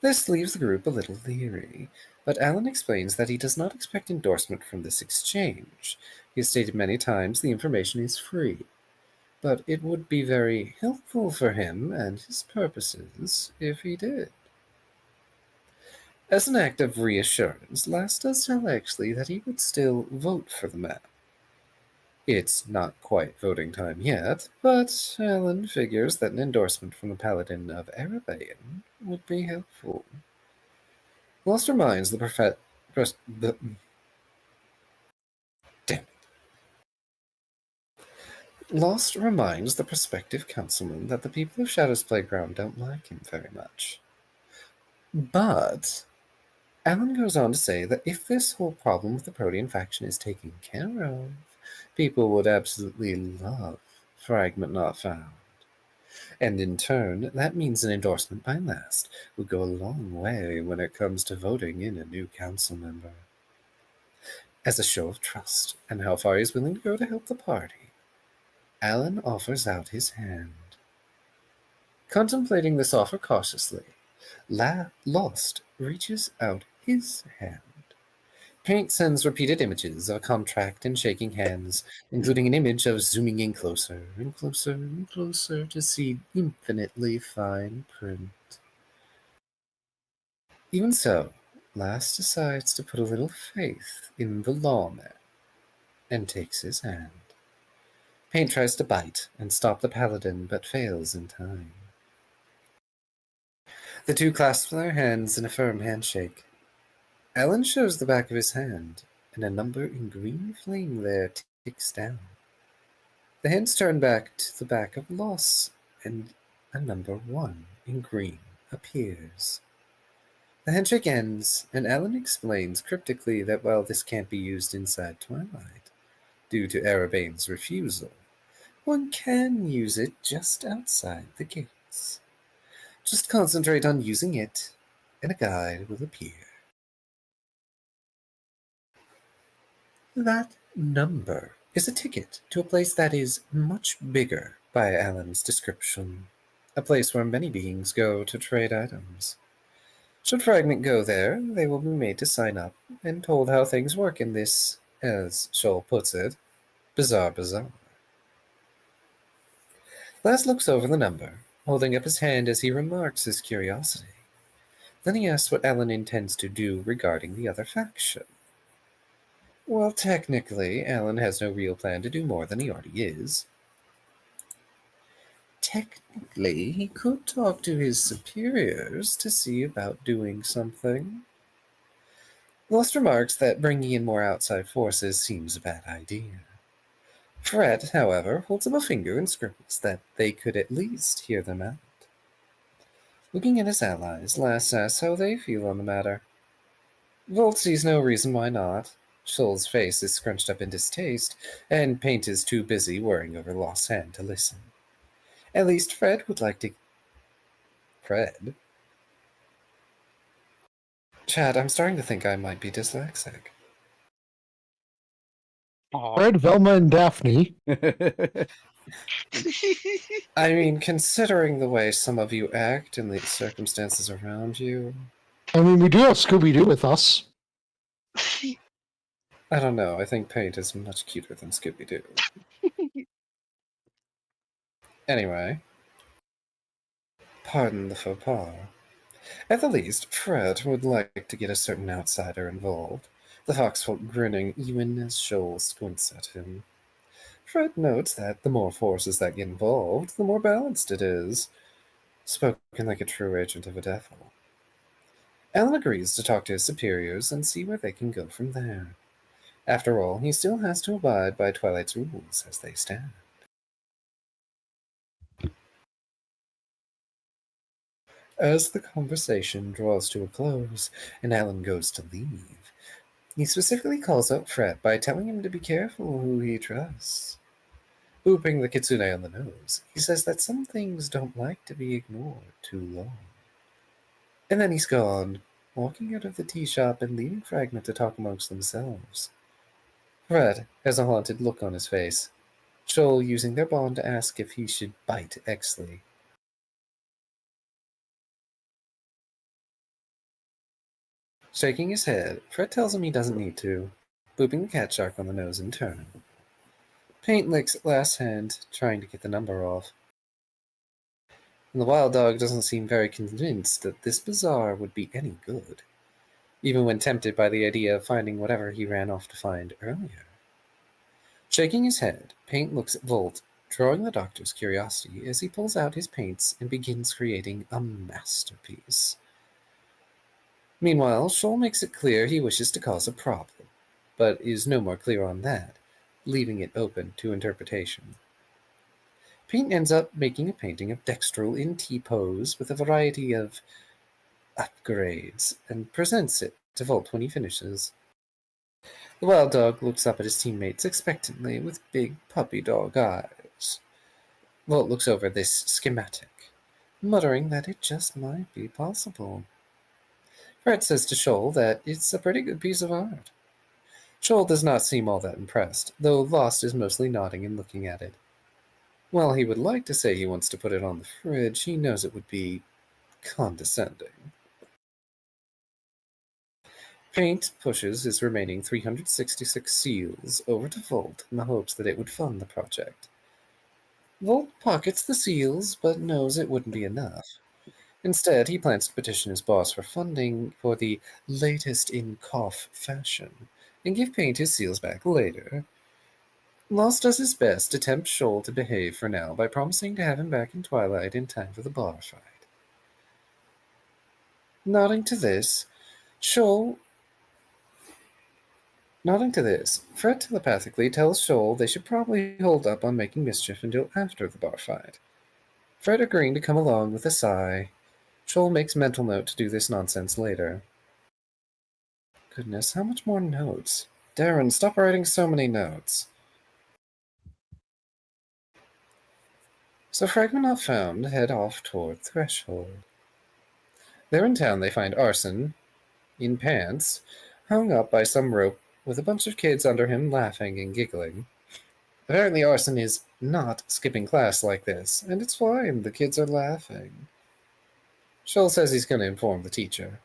Speaker 6: This leaves the group a little leery, but Alan explains that he does not expect endorsement from this exchange. He has stated many times the information is free, but it would be very helpful for him and his purposes if he did. As an act of reassurance, Lass does tell Exley that he would still vote for the man. It's not quite voting time yet, but Alan figures that an endorsement from the Paladin of Erebane would be helpful. Lost reminds the Lost reminds the prospective councilman that the people of Shadow's Playground don't like him very much. But Alan goes on to say that if this whole problem with the Protean faction is taken care of, people would absolutely love Fragment Not Found. And in turn, that means an endorsement by Last would go a long way when it comes to voting in a new council member. As a show of trust and how far he's willing to go to help the party, Alan offers out his hand. Contemplating this offer cautiously, Lost reaches out his hand. Paint sends repeated images of a contract and shaking hands, including an image of zooming in closer and closer and closer to see infinitely fine print. Even so, Lass decides to put a little faith in the lawman and takes his hand. Paint tries to bite and stop the paladin, but fails in time. The two clasp their hands in a firm handshake. Alan shows the back of his hand, and a number in green flame there ticks down. The hands turn back to the back of Loss, and a number 1 in green appears. The handshake ends, and Alan explains cryptically that while this can't be used inside Twilight, due to Arabane's refusal, one can use it just outside the gates. Just concentrate on using it, and a guide will appear. That number is a ticket to a place that is much bigger by Alan's description. A place where many beings go to trade items. Should Fragment go there, they will be made to sign up and told how things work in this, as Shoal puts it, bizarre bazaar. Last looks over the number, holding up his hand as he remarks his curiosity. Then he asks what Alan intends to do regarding the other faction. Well, technically, Alan has no real plan to do more than he already is. Technically, he could talk to his superiors to see about doing something. Lost remarks that bringing in more outside forces seems a bad idea. Fred, however, holds up a finger and scribbles that they could at least hear them out. Looking at his allies, Lass asks how they feel on the matter. Volt sees no reason why not. Shoal's face is scrunched up in distaste, and Paint is too busy worrying over Lost's hand to listen. At least Fred would like to... Fred? Chad, I'm starting to think I might be dyslexic.
Speaker 2: Fred, Velma, and Daphne.
Speaker 6: I mean, considering the way some of you act and the circumstances around you...
Speaker 2: I mean, we do have Scooby-Doo with us.
Speaker 6: I don't know, I think Paint is much cuter than Scooby-Doo. Anyway. Pardon the faux pas. At the least, Fred would like to get a certain outsider involved, the foxfolk grinning even as Shoal squints at him. Fred notes that the more forces that get involved, the more balanced it is. Spoken like a true agent of a devil. Alan agrees to talk to his superiors and see where they can go from there. After all, he still has to abide by Twilight's rules as they stand. As the conversation draws to a close and Alan goes to leave, he specifically calls out Fred by telling him to be careful who he trusts. Booping the kitsune on the nose, he says that some things don't like to be ignored too long. And then he's gone, walking out of the tea shop and leaving Fragment to talk amongst themselves. Fred has a haunted look on his face, Shoal using their bond to ask if he should bite Exley. Shaking his head, Fred tells him he doesn't need to, booping the cat shark on the nose in turn. Paint licks at last hand, trying to get the number off. And the wild dog doesn't seem very convinced that this bazaar would be any good, even when tempted by the idea of finding whatever he ran off to find earlier. Shaking his head, Paint looks at Volt, drawing the doctor's curiosity as he pulls out his paints and begins creating a masterpiece. Meanwhile, Shoal makes it clear he wishes to cause a problem, but is no more clear on that, leaving it open to interpretation. Paint ends up making a painting of Dextrol in T-pose with a variety of upgrades, and presents it to Volt when he finishes. The wild dog looks up at his teammates expectantly with big puppy dog eyes. Volt looks over this schematic, muttering that it just might be possible. Fred says to Shoal that it's a pretty good piece of art. Shoal does not seem all that impressed, though Lost is mostly nodding and looking at it. While he would like to say he wants to put it on the fridge, he knows it would be condescending. Paint pushes his remaining 366 seals over to Volt in the hopes that it would fund the project. Volt pockets the seals, but knows it wouldn't be enough. Instead, he plans to petition his boss for funding for the latest in cough fashion, and give Paint his seals back later. Lost does his best to tempt Shoal to behave for now by promising to have him back in Twilight in time for the bar fight. Nodding to this, Shoal Nodding to this, Fred telepathically tells Shoal they should probably hold up on making mischief until after the bar fight. Fred agreeing to come along with a sigh. Shoal makes mental note to do this nonsense later. Goodness, how much more notes? Darren, stop writing so many notes. So Fragment Not Found head off toward Threshold. There in town they find Arson, in pants, hung up by some rope with a bunch of kids under him laughing and giggling. Apparently Arson is not skipping class like this, and it's fine, the kids are laughing. Shoal says he's going to inform the teacher.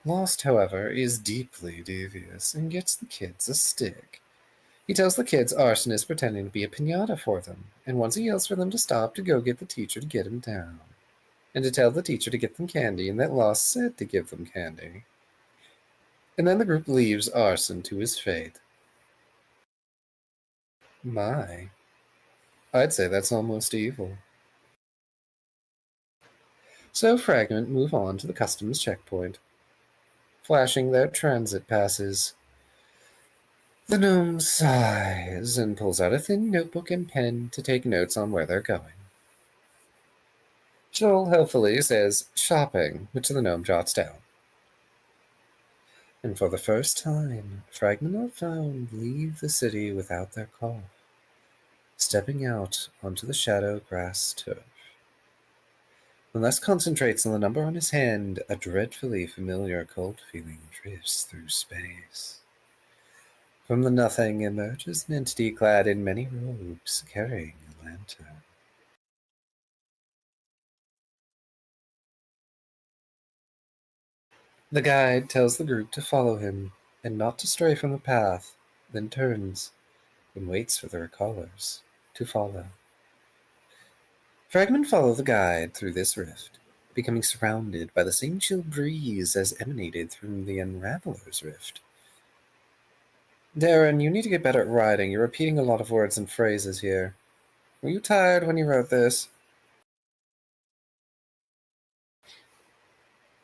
Speaker 6: Lost, however, is deeply devious and gets the kids a stick. He tells the kids Arson is pretending to be a piñata for them, and once he yells for them to stop to go get the teacher to get him down, and to tell the teacher to get them candy, and that Lost said to give them candy. And then the group leaves Arson to his fate. My, I'd say that's almost evil. So Fragment move on to the customs checkpoint, flashing their transit passes. The gnome sighs and pulls out a thin notebook and pen to take notes on where they're going. Joel helpfully says shopping, which the gnome jots down. And for the first time, Fragment Not Found leave the city without their call, stepping out onto the shadow grass turf. When Les concentrates on the number on his hand, a dreadfully familiar cold feeling drifts through space. From the nothing emerges an entity clad in many robes, carrying a lantern. The guide tells the group to follow him, and not to stray from the path, then turns and waits for the recallers to follow. Fragment follow the guide through this rift, becoming surrounded by the same chill breeze as emanated from the Unraveler's rift. Darren, you need to get better at writing. You're repeating a lot of words and phrases here. Were you tired when you wrote this?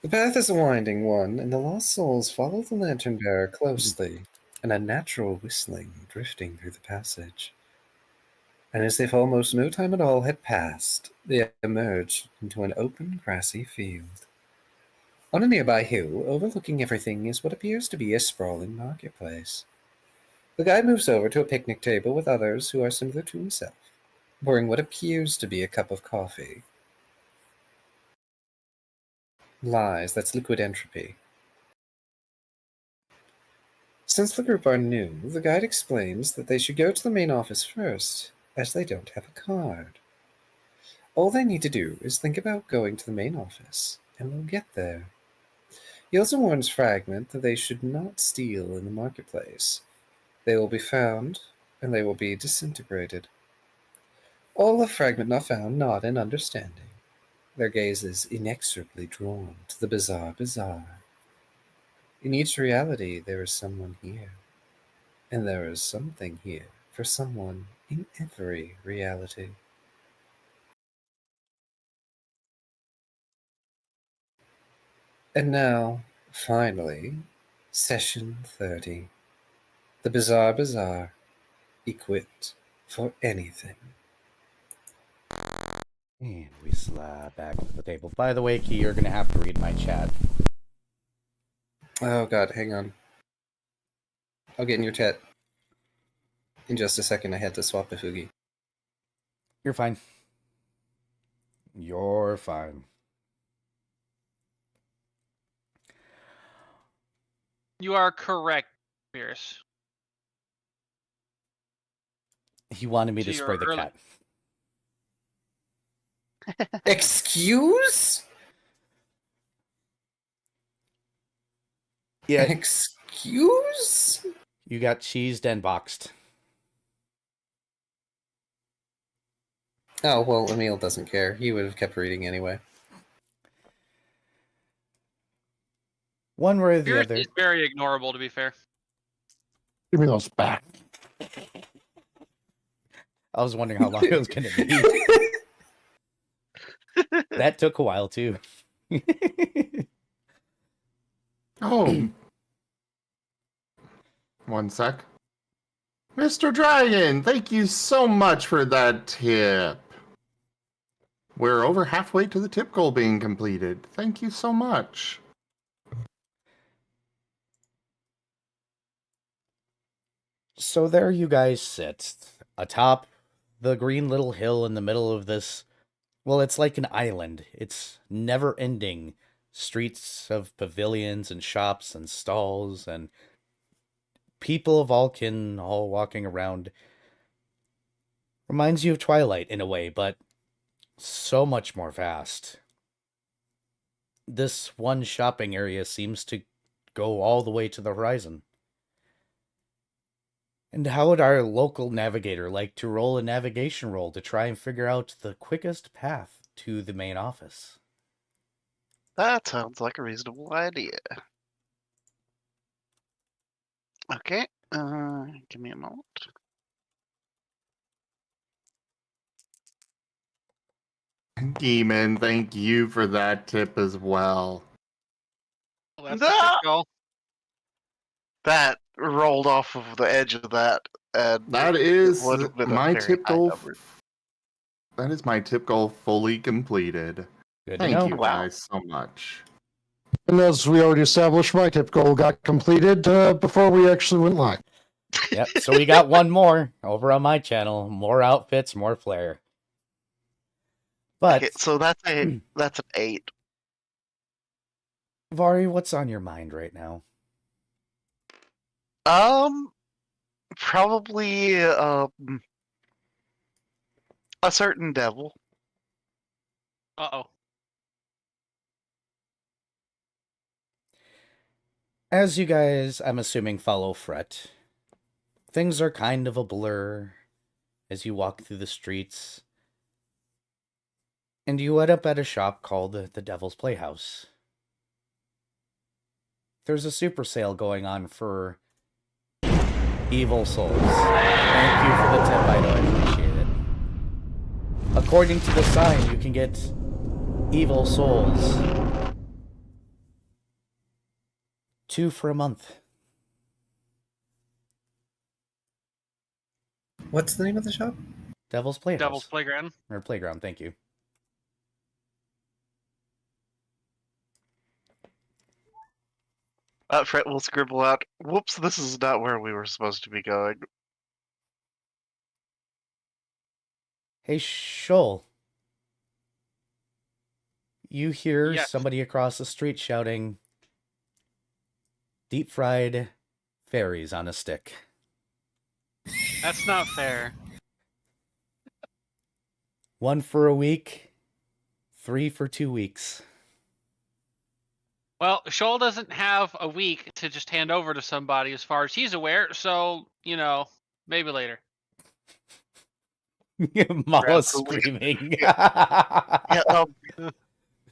Speaker 6: The path is a winding one, and the lost souls follow the lantern bearer closely, an unnatural whistling drifting through the passage. And as if almost no time at all had passed, they emerged into an open, grassy field. On a nearby hill, overlooking everything, is what appears to be a sprawling marketplace. The guide moves over to a picnic table with others who are similar to himself, pouring what appears to be a cup of coffee. Lies, that's liquid entropy. Since the group are new, the guide explains that they should go to the main office first, as they don't have a card. All they need to do is think about going to the main office, and they'll get there. He also warns Fragment that they should not steal in the marketplace. They will be found, and they will be disintegrated. All of Fragment Not Found nod in understanding, their gazes inexorably drawn to the bizarre bazaar. In each reality there is someone here, and there is something here for someone in every reality. And now, finally, Session 30. The Bizarre Bazaar, equipped for anything.
Speaker 1: And we slide back to the table. By the way, Key, you're going to have to read my chat.
Speaker 6: Oh god, hang on. I'll get in your chat in just a second. I had to swap the Fugi.
Speaker 1: You're fine. You're fine.
Speaker 3: You are correct, Pierce.
Speaker 1: He wanted me to
Speaker 3: To
Speaker 1: spray
Speaker 3: your
Speaker 1: the cat.
Speaker 6: Excuse?
Speaker 1: Yeah,
Speaker 6: Excuse?
Speaker 1: you got cheesed and boxed.
Speaker 6: Oh, well, Emil doesn't care. He would have kept reading anyway.
Speaker 1: One way or the
Speaker 3: Pierce
Speaker 1: other.
Speaker 3: is very ignorable, to be fair.
Speaker 2: Give me those back.
Speaker 1: I was wondering how long it was going to be. That took a while, too.
Speaker 4: Oh. 1 sec. Mr. Dragon, thank you so much for that tip. We're over halfway to the tip goal being completed. Thank you so much.
Speaker 1: So there you guys sit, atop the green little hill in the middle of this. Well, it's like an island. It's never-ending streets of pavilions and shops and stalls and people of all kin all walking around. Reminds you of Twilight in a way, but so much more vast. This one shopping area seems to go all the way to the horizon. And how would our local navigator like to roll a navigation roll to try and figure out the quickest path to the main office?
Speaker 5: That sounds like a reasonable idea. Okay, give me a moment.
Speaker 4: Demon, thank you for that tip as well.
Speaker 3: Well, that's
Speaker 5: No!
Speaker 3: the tip goal.
Speaker 5: That rolled off of the edge of that. And
Speaker 4: That
Speaker 5: it
Speaker 4: is
Speaker 5: would have been a
Speaker 4: my
Speaker 5: very
Speaker 4: tip
Speaker 5: high
Speaker 4: goal.
Speaker 5: number.
Speaker 4: That is my tip goal fully completed.
Speaker 1: Good to
Speaker 4: Thank
Speaker 1: know.
Speaker 4: you
Speaker 5: Wow.
Speaker 4: guys so much.
Speaker 2: And as we already established, my tip goal got completed before we actually went live.
Speaker 1: Yep, so we got one more over on my channel. More outfits, more flair. But,
Speaker 5: Okay, so that's an 8.
Speaker 1: Vari, what's on your mind right now?
Speaker 5: Probably a certain devil.
Speaker 3: Uh-oh.
Speaker 1: As you guys, I'm assuming, follow Fret, things are kind of a blur as you walk through the streets. And you end up at a shop called the Devil's Playhouse. There's a super sale going on for evil souls. Thank you for the tip, I appreciate it. According to the sign, you can get evil souls 2 for a month.
Speaker 6: What's the name of the shop?
Speaker 1: Devil's Playhouse.
Speaker 3: Devil's Playground.
Speaker 1: Or Playground, thank you.
Speaker 5: Fred will scribble out, whoops, this is not where we were supposed to be going.
Speaker 1: Hey, Shoal. You hear
Speaker 3: Yes.
Speaker 1: somebody across the street shouting, "Deep fried fairies on a stick."
Speaker 3: That's not fair.
Speaker 1: 1 for a week, 3 for 2 weeks.
Speaker 3: Well, Shoal doesn't have a week to just hand over to somebody as far as he's aware, so, maybe later.
Speaker 1: Mala
Speaker 5: Absolutely.
Speaker 1: screaming.
Speaker 5: Yeah,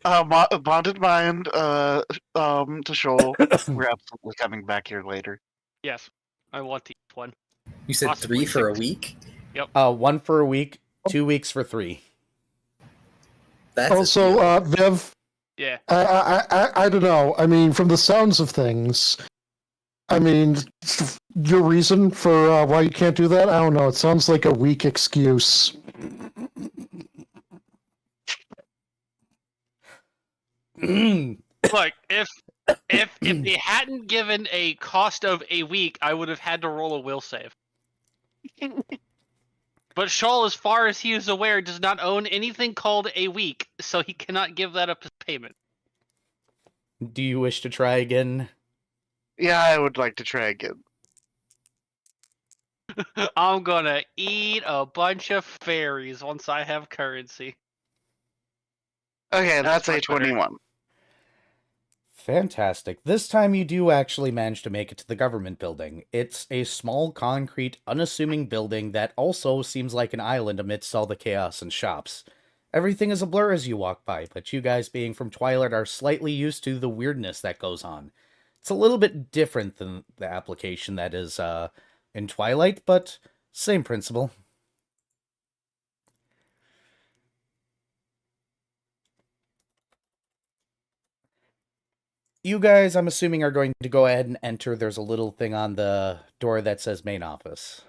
Speaker 5: bonded mind, to Shoal. We're absolutely coming back here later.
Speaker 3: Yes, I want to eat one.
Speaker 6: You said
Speaker 3: Possibly
Speaker 6: 3 for a
Speaker 3: 6.
Speaker 6: week?
Speaker 1: 1 for a week, 2 weeks for 3.
Speaker 6: That's
Speaker 2: Also, Viv,
Speaker 3: Yeah.
Speaker 2: I don't know. I mean, from the sounds of things, I mean, your reason for why you can't do that, I don't know. It sounds like a weak excuse.
Speaker 3: Look, if they hadn't given a cost of a week, I would have had to roll a will save. But Shoal, as far as he is aware, does not own anything called a week, so he cannot give that up as payment.
Speaker 1: Do you wish to try again?
Speaker 5: Yeah, I would like to try again.
Speaker 3: I'm gonna eat a bunch of fairies once I have currency.
Speaker 5: Okay, that's a
Speaker 3: much better.
Speaker 5: 21.
Speaker 1: Fantastic. This time you do actually manage to make it to the government building. It's a small, concrete, unassuming building that also seems like an island amidst all the chaos and shops. Everything is a blur as you walk by, but you guys being from Twilight are slightly used to the weirdness that goes on. It's a little bit different than the application that is in Twilight, but same principle. You guys, I'm assuming, are going to go ahead and enter. There's a little thing on the door that says main office.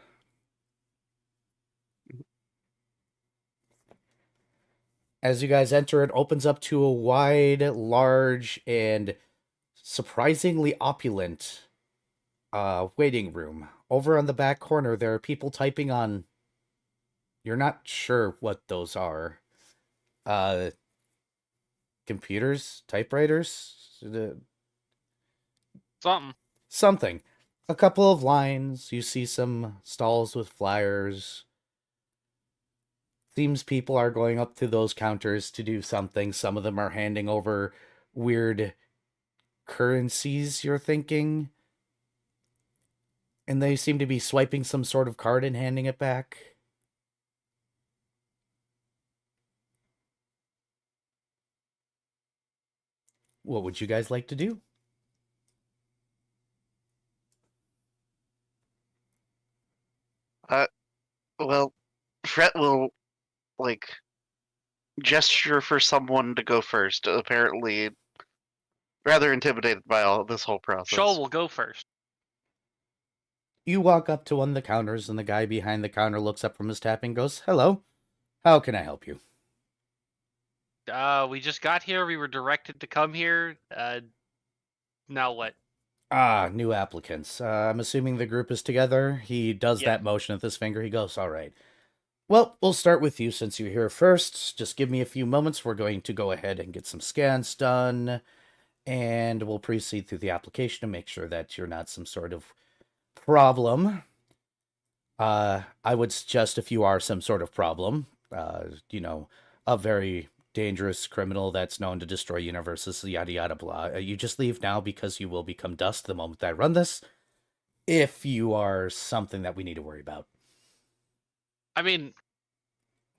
Speaker 1: As you guys enter, it opens up to a wide, large, and surprisingly opulent waiting room. Over on the back corner, there are people typing on... You're not sure what those are. Computers? Typewriters? Something. A couple of lines. You see some stalls with flyers. Seems people are going up to those counters to do something. Some of them are handing over weird currencies, you're thinking. And they seem to be swiping some sort of card and handing it back. What would you guys like to do?
Speaker 5: Well, Fret will, like, gesture for someone to go first, apparently rather intimidated by all this whole process.
Speaker 3: Shoal will go first.
Speaker 1: You walk up to one of the counters, and the guy behind the counter looks up from his tapping and goes, "Hello, how can I help you?"
Speaker 3: We just got here. We were directed to come here. Now what?
Speaker 1: New applicants. I'm assuming the group is together. He does
Speaker 3: Yeah.
Speaker 1: that motion with his finger. He goes, "All right. Well, we'll start with you since you're here first. Just give me a few moments. We're going to go ahead and get some scans done, and we'll proceed through the application to make sure that you're not some sort of problem. I would suggest if you are some sort of problem, a very dangerous criminal that's known to destroy universes, yada yada blah, you just leave now because you will become dust the moment I run this, if you are something that we need to worry about."
Speaker 3: I mean,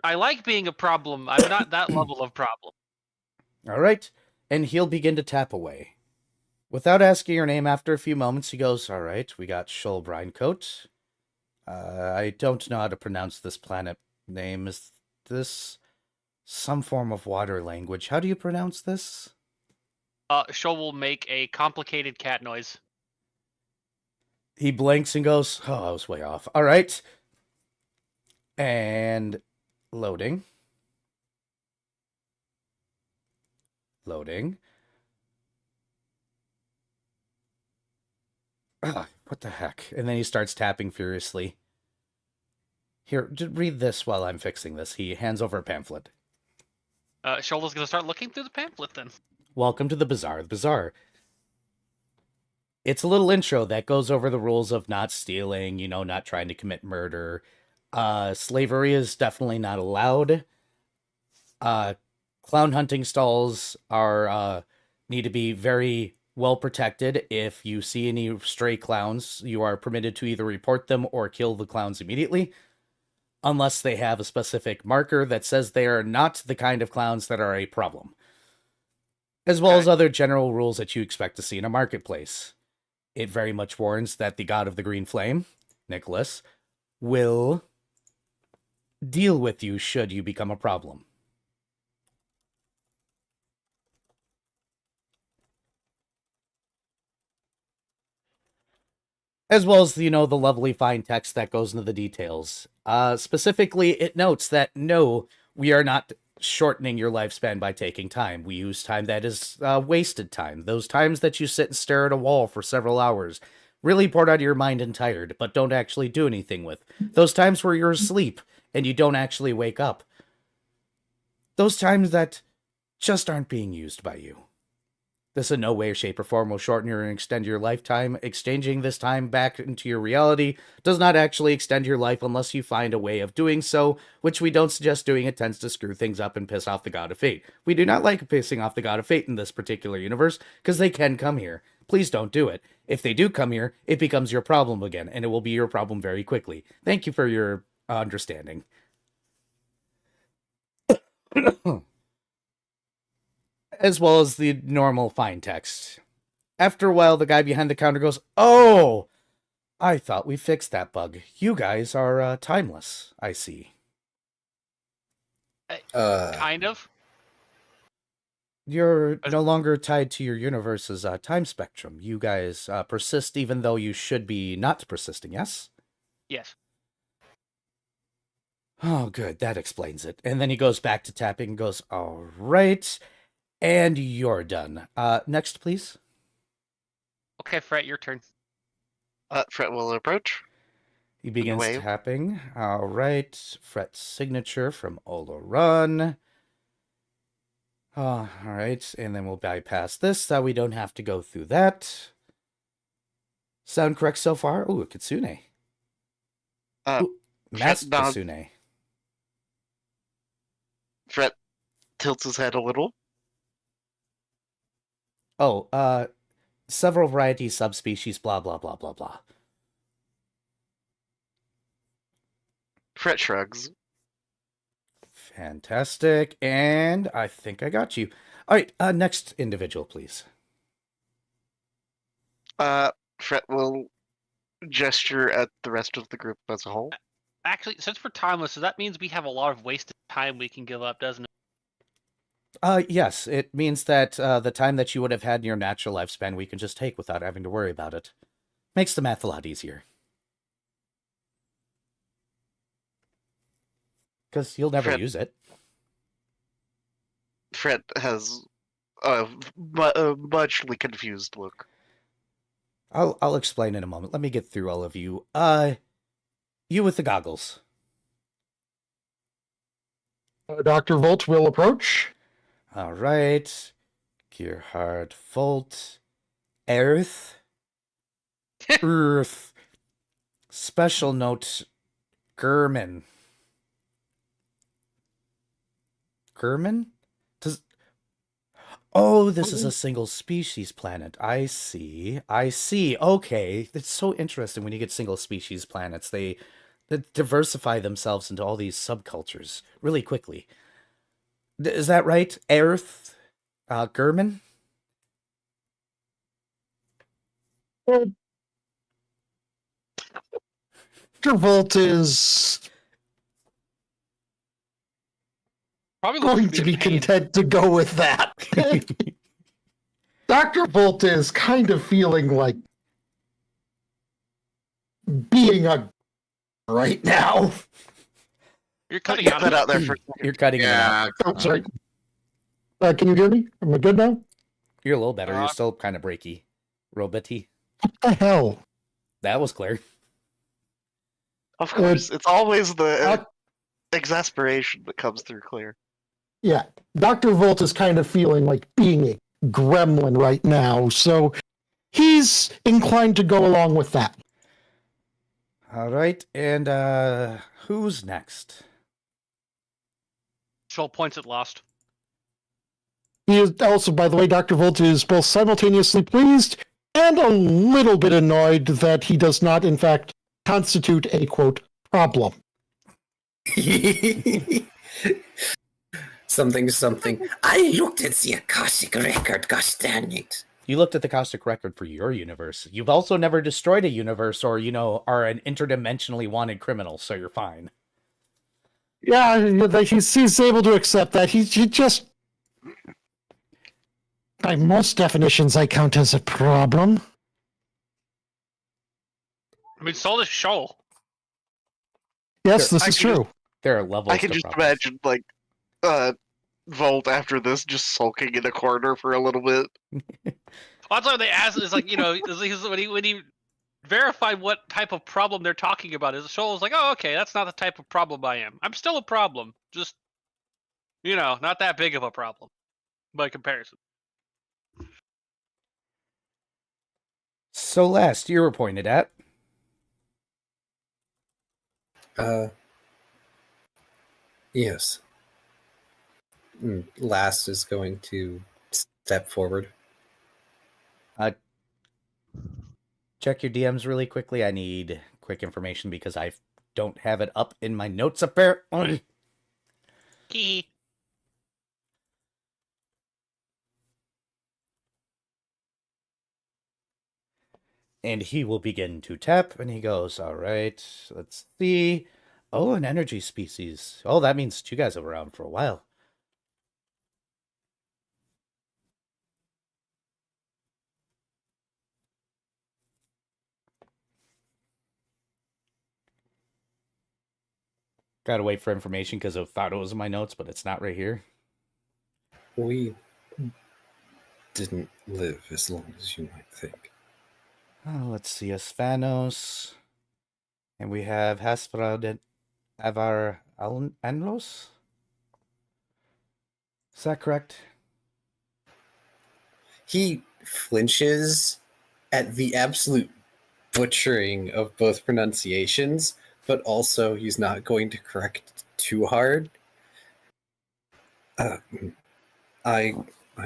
Speaker 3: I like being a problem. I'm not that level of problem.
Speaker 1: All right, and he'll begin to tap away. Without asking your name, after a few moments, he goes, "All right, we got Shoal Brinecoat. I don't know how to pronounce this planet name. Is this some form of water language? How do you pronounce this?"
Speaker 3: Shoal will make a complicated cat noise.
Speaker 1: He blinks and goes, "Oh, I was way off. All right." And loading. Loading. What the heck? And then he starts tapping furiously. "Here, just read this while I'm fixing this." He hands over a pamphlet.
Speaker 3: Shoal is going to start looking through the pamphlet then.
Speaker 1: "Welcome to the Bazaar. The Bazaar. It's a little intro that goes over the rules of not stealing, not trying to commit murder. Slavery is definitely not allowed. Clown hunting stalls are need to be very well protected. If you see any stray clowns, you are permitted to either report them or kill the clowns immediately, unless they have a specific marker that says they are not the kind of clowns that are a problem, as well as other general rules that you expect to see in a marketplace. It very much warns that the god of the green flame, Nicholas, will deal with you should you become a problem. As well as, the lovely fine text that goes into the details. Specifically, it notes that no, we are not shortening your lifespan by taking time. We use time that is wasted time. Those times that you sit and stare at a wall for several hours, really bored out of your mind and tired, but don't actually do anything with. Those times where you're asleep and you don't actually wake up. Those times that just aren't being used by you. This in no way, shape, or form will shorten or extend your lifetime. Exchanging this time back into your reality does not actually extend your life unless you find a way of doing so, which we don't suggest doing. It tends to screw things up and piss off the God of Fate. We do not like pissing off the God of Fate in this particular universe, because they can come here. Please don't do it. If they do come here, it becomes your problem again, and it will be your problem very quickly. Thank you for your understanding. As well as the normal fine text. After a while, the guy behind the counter goes, "Oh, I thought we fixed that bug. You guys are timeless, I see."
Speaker 3: Kind of.
Speaker 1: You're no longer tied to your universe's time spectrum. You guys persist even though you should be not persisting, yes?
Speaker 3: Yes.
Speaker 1: Oh, good. That explains it. And then he goes back to tapping and goes, all right. And you're done. Next, please.
Speaker 3: Okay, Fret, your turn.
Speaker 5: Fret will approach.
Speaker 1: He begins
Speaker 5: Wave.
Speaker 1: tapping. All right. Fret signature from Oloran. All right. And then we'll bypass this so we don't have to go through that. Sound correct so far? Ooh, a Kitsune. Masked
Speaker 5: Fret
Speaker 1: Kitsune.
Speaker 5: Fret tilts his head a little.
Speaker 1: Oh, several varieties, subspecies, blah, blah, blah, blah, blah.
Speaker 5: Fret shrugs.
Speaker 1: Fantastic. And I think I got you. All right, next individual, please.
Speaker 5: Fret will gesture at the rest of the group as a whole.
Speaker 3: Actually, since we're timeless, so that means we have a lot of wasted time we can give up, doesn't it?
Speaker 1: Yes, it means that the time that you would have had in your natural lifespan, we can just take without having to worry about it. Makes the math a lot easier. Because you'll never use it.
Speaker 5: Fret has a muchly confused look.
Speaker 1: I'll explain in a moment. Let me get through all of you. You with the goggles.
Speaker 2: Dr. Volt will approach.
Speaker 1: All right. Gerhard Volt. Earth. Earth. Special note. German. German? Oh, this is a single species planet. I see. Okay. It's so interesting when you get single species planets. They diversify themselves into all these subcultures really quickly. Is that right? Earth? German?
Speaker 2: Dr. Volt is
Speaker 3: Probably
Speaker 2: going to be content to go with that. Dr. Volt is kind of feeling like being a right now.
Speaker 3: You're cutting
Speaker 5: Get that out there for.
Speaker 1: You're cutting it out.
Speaker 2: Oh, sorry. Can you hear me? Am I good now?
Speaker 1: You're a little better. You're still kind of breaky. Robotty.
Speaker 2: What the hell?
Speaker 1: That was clear.
Speaker 5: Of course, it's always the exasperation that comes through clear.
Speaker 2: Yeah, Dr. Volt is kind of feeling like being a gremlin right now, so he's inclined to go along with that.
Speaker 1: All right, and who's next?
Speaker 3: Shoal points at Lost.
Speaker 2: He is also, by the way, Dr. Volt is both simultaneously pleased and a little bit annoyed that he does not, in fact, constitute a, quote, problem.
Speaker 6: Something. I looked at the Akashic record, gosh dang it.
Speaker 1: You looked at the Caustic record for your universe. You've also never destroyed a universe or, are an interdimensionally wanted criminal, so you're fine.
Speaker 2: Yeah, he's able to accept that. He just... By most definitions, I count as a problem.
Speaker 3: I mean, so does Shoal.
Speaker 2: Yes, this is true.
Speaker 1: There are levels.
Speaker 5: I can just imagine, Volt after this just sulking in a corner for a little bit.
Speaker 3: That's why they asked is like, when he verified what type of problem they're talking about, his Shoal was like, oh, okay, that's not the type of problem I am. I'm still a problem. Just, not that big of a problem by comparison.
Speaker 1: So last you were pointed at.
Speaker 6: Yes. Last is going to step forward.
Speaker 1: Check your DMs really quickly. I need quick information because I don't have it up in my notes apparently.
Speaker 3: Hee.
Speaker 1: And he will begin to tap, and he goes, all right, let's see. Oh, an energy species. Oh, that means you guys have been around for a while. Gotta wait for information because I thought it was in my notes, but it's not right here.
Speaker 6: We didn't live as long as you might think.
Speaker 1: Let's see, Asfanos. And we have Hasparad Avar Anros? Is that correct?
Speaker 6: He flinches at the absolute butchering of both pronunciations, but also he's not going to correct too hard. I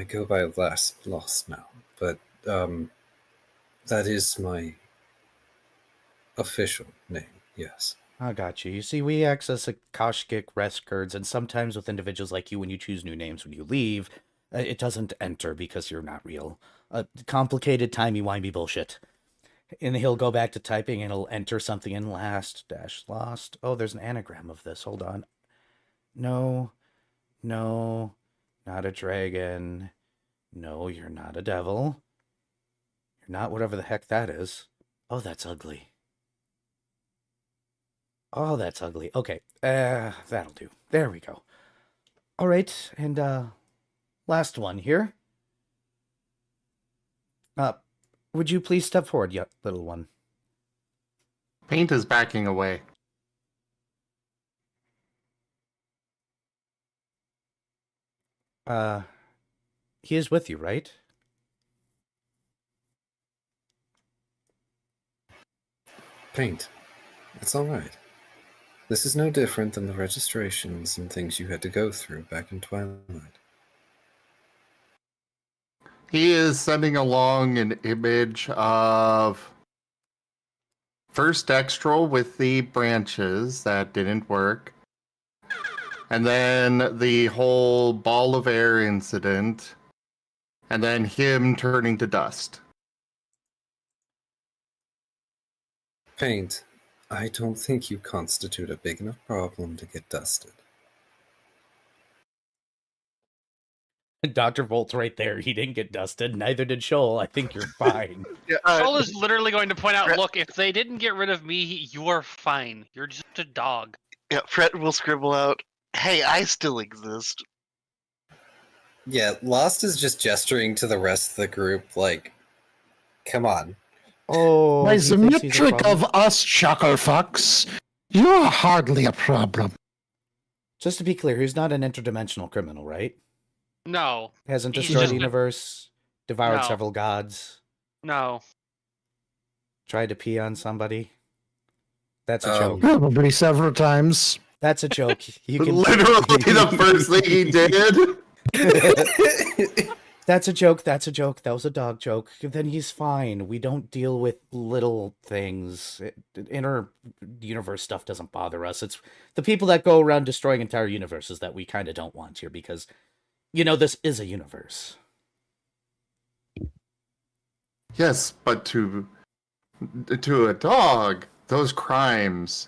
Speaker 6: go by Lost now, but that is my official name, yes.
Speaker 1: I got you. You see, we access Akashic records, and sometimes with individuals like you, when you choose new names when you leave, it doesn't enter because you're not real. Complicated, timey-wimey bullshit. And he'll go back to typing, and he'll enter something in /lost. Oh, there's an anagram of this. Hold on. No, not a dragon. No, you're not a devil. You're not whatever the heck that is. Oh, that's ugly. Oh, that's ugly. Okay, that'll do. There we go. All right, and last one here. Would you please step forward, little one?
Speaker 4: Paint is backing away.
Speaker 1: He is with you, right?
Speaker 6: Paint. It's all right. This is no different than the registrations and things you had to go through back in Twilight.
Speaker 4: He is sending along an image of first Dextrol with the branches that didn't work, and then the whole ball of air incident, and then him turning to dust.
Speaker 6: Paint. I don't think you constitute a big enough problem to get dusted.
Speaker 1: Dr. Volt's right there. He didn't get dusted. Neither did Shoal. I think you're fine.
Speaker 5: Yeah,
Speaker 3: Joel is literally going to point out, look, if they didn't get rid of me, you're fine. You're just a dog.
Speaker 5: yeah, Fred will scribble out, "Hey, I still exist."
Speaker 6: Yeah, Lost is just gesturing to the rest of the group like, come on.
Speaker 1: Oh,
Speaker 2: By
Speaker 1: he
Speaker 2: the
Speaker 1: thinks he's a
Speaker 2: metric
Speaker 1: problem.
Speaker 2: of us chucklefucks, you're hardly a problem.
Speaker 1: Just to be clear, he's not an interdimensional criminal, right?
Speaker 3: No,
Speaker 1: Hasn't
Speaker 3: He's
Speaker 1: destroyed
Speaker 3: just
Speaker 1: the
Speaker 3: a-
Speaker 1: universe, devoured
Speaker 3: No.
Speaker 1: several gods,
Speaker 3: no.
Speaker 1: tried to pee on somebody. That's a
Speaker 6: Um,
Speaker 1: joke.
Speaker 2: Probably several times.
Speaker 1: That's a joke. You can
Speaker 4: Literally the first thing he did.
Speaker 1: That's a joke. That's a joke. That was a dog joke. Then he's fine. We don't deal with little things. Inner universe stuff doesn't bother us. It's the people that go around destroying entire universes that we kind of don't want here because, you know, this is a universe.
Speaker 4: Yes, but to a dog, those crimes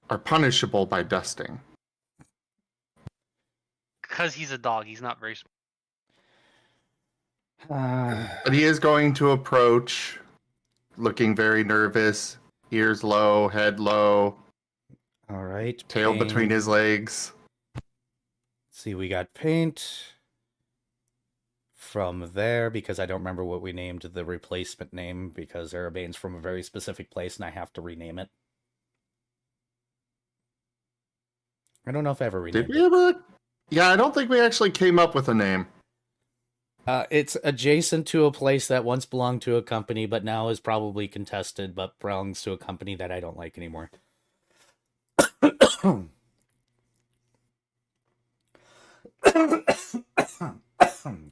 Speaker 4: are punishable by dusting.
Speaker 3: Because he's a dog, he's not very smart.
Speaker 4: But he is going to approach, looking very nervous, ears low, head low,
Speaker 1: All right.
Speaker 4: tail
Speaker 1: paint.
Speaker 4: between his legs.
Speaker 1: Let's see, we got paint from there because I don't remember what we named the replacement name because Arabane's from a very specific place and I have to rename it. I don't know if I ever renamed
Speaker 4: Did we ever? Yeah, I don't think we actually came up with a name.
Speaker 1: It's adjacent to a place that once belonged to a company, but now is probably contested, but belongs to a company that I don't like anymore.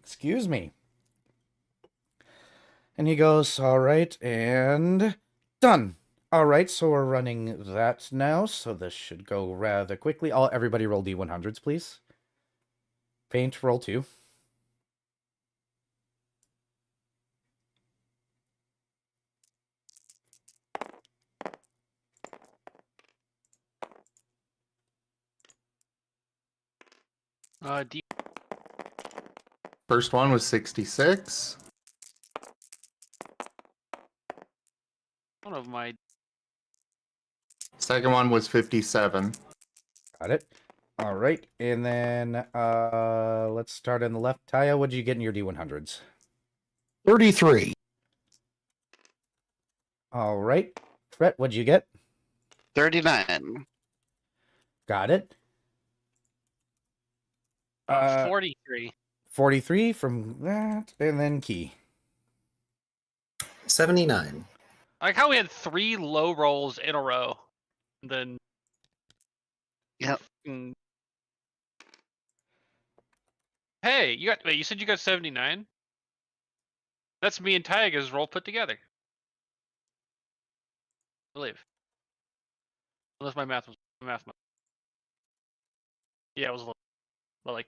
Speaker 1: Excuse me. And he goes, all right, and done. All right, so we're running that now, so this should go rather quickly. Everybody roll D100s, please. Paint, roll 2.
Speaker 4: First one was 66.
Speaker 3: One of my
Speaker 4: Second one was 57.
Speaker 1: Got it. All right, and then let's start on the left. Taya, what did you get in your D100s?
Speaker 2: 33.
Speaker 1: All right. Fret, what'd you get?
Speaker 5: 39.
Speaker 1: Got it.
Speaker 3: 43.
Speaker 1: 43 from that, and then Key.
Speaker 6: 79.
Speaker 3: I like how we had 3 low rolls in a row. And then.
Speaker 5: Yep.
Speaker 3: Hey, you said you got 79? That's me and Tyga's roll put together. I believe. Unless my math. Yeah, it was a little. But like.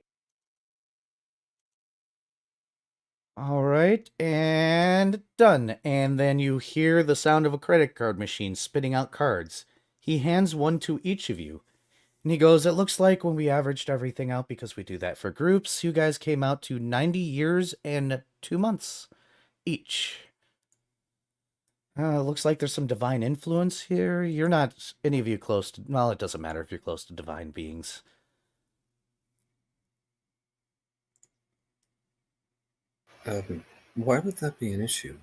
Speaker 1: All right, and done. And then you hear the sound of a credit card machine spitting out cards. He hands one to each of you. And he goes, it looks like when we averaged everything out, because we do that for groups, you guys came out to 90 years and 2 months each. Looks like there's some divine influence here. You're not, any of you, close to, well, it doesn't matter if you're close to divine beings.
Speaker 6: Why would that be an issue?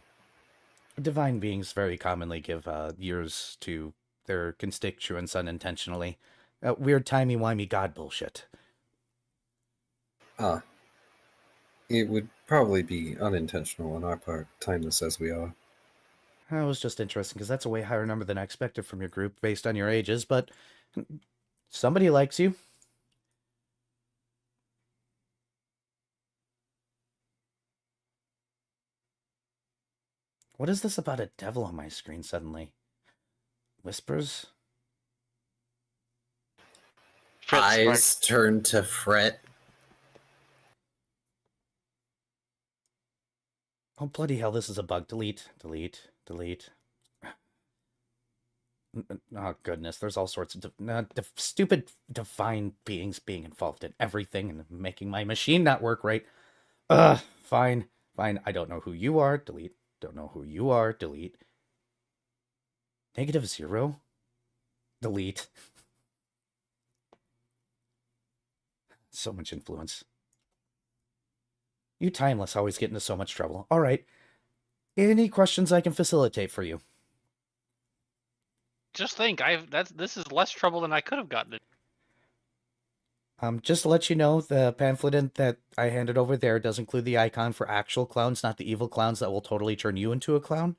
Speaker 1: Divine beings very commonly give years to their constituents unintentionally. Weird timey-wimey god bullshit.
Speaker 6: It would probably be unintentional on our part, timeless as we are.
Speaker 1: That was just interesting, because that's a way higher number than I expected from your group based on your ages, but somebody likes you. What is this about a devil on my screen suddenly? Whispers?
Speaker 6: Eyes turn to fret.
Speaker 1: Oh, bloody hell, this is a bug. Delete, delete, delete. Oh, goodness, there's all sorts of stupid divine beings being involved in everything and making my machine not work right. Fine, fine. I don't know who you are. Delete. Don't know who you are. Delete. -0. Delete. So much influence. You timeless always get into so much trouble. All right. Any questions I can facilitate for you?
Speaker 3: Just think, this is less trouble than I could have gotten.
Speaker 1: Just to let you know, the pamphlet that I handed over there does include the icon for actual clowns, not the evil clowns that will totally turn you into a clown.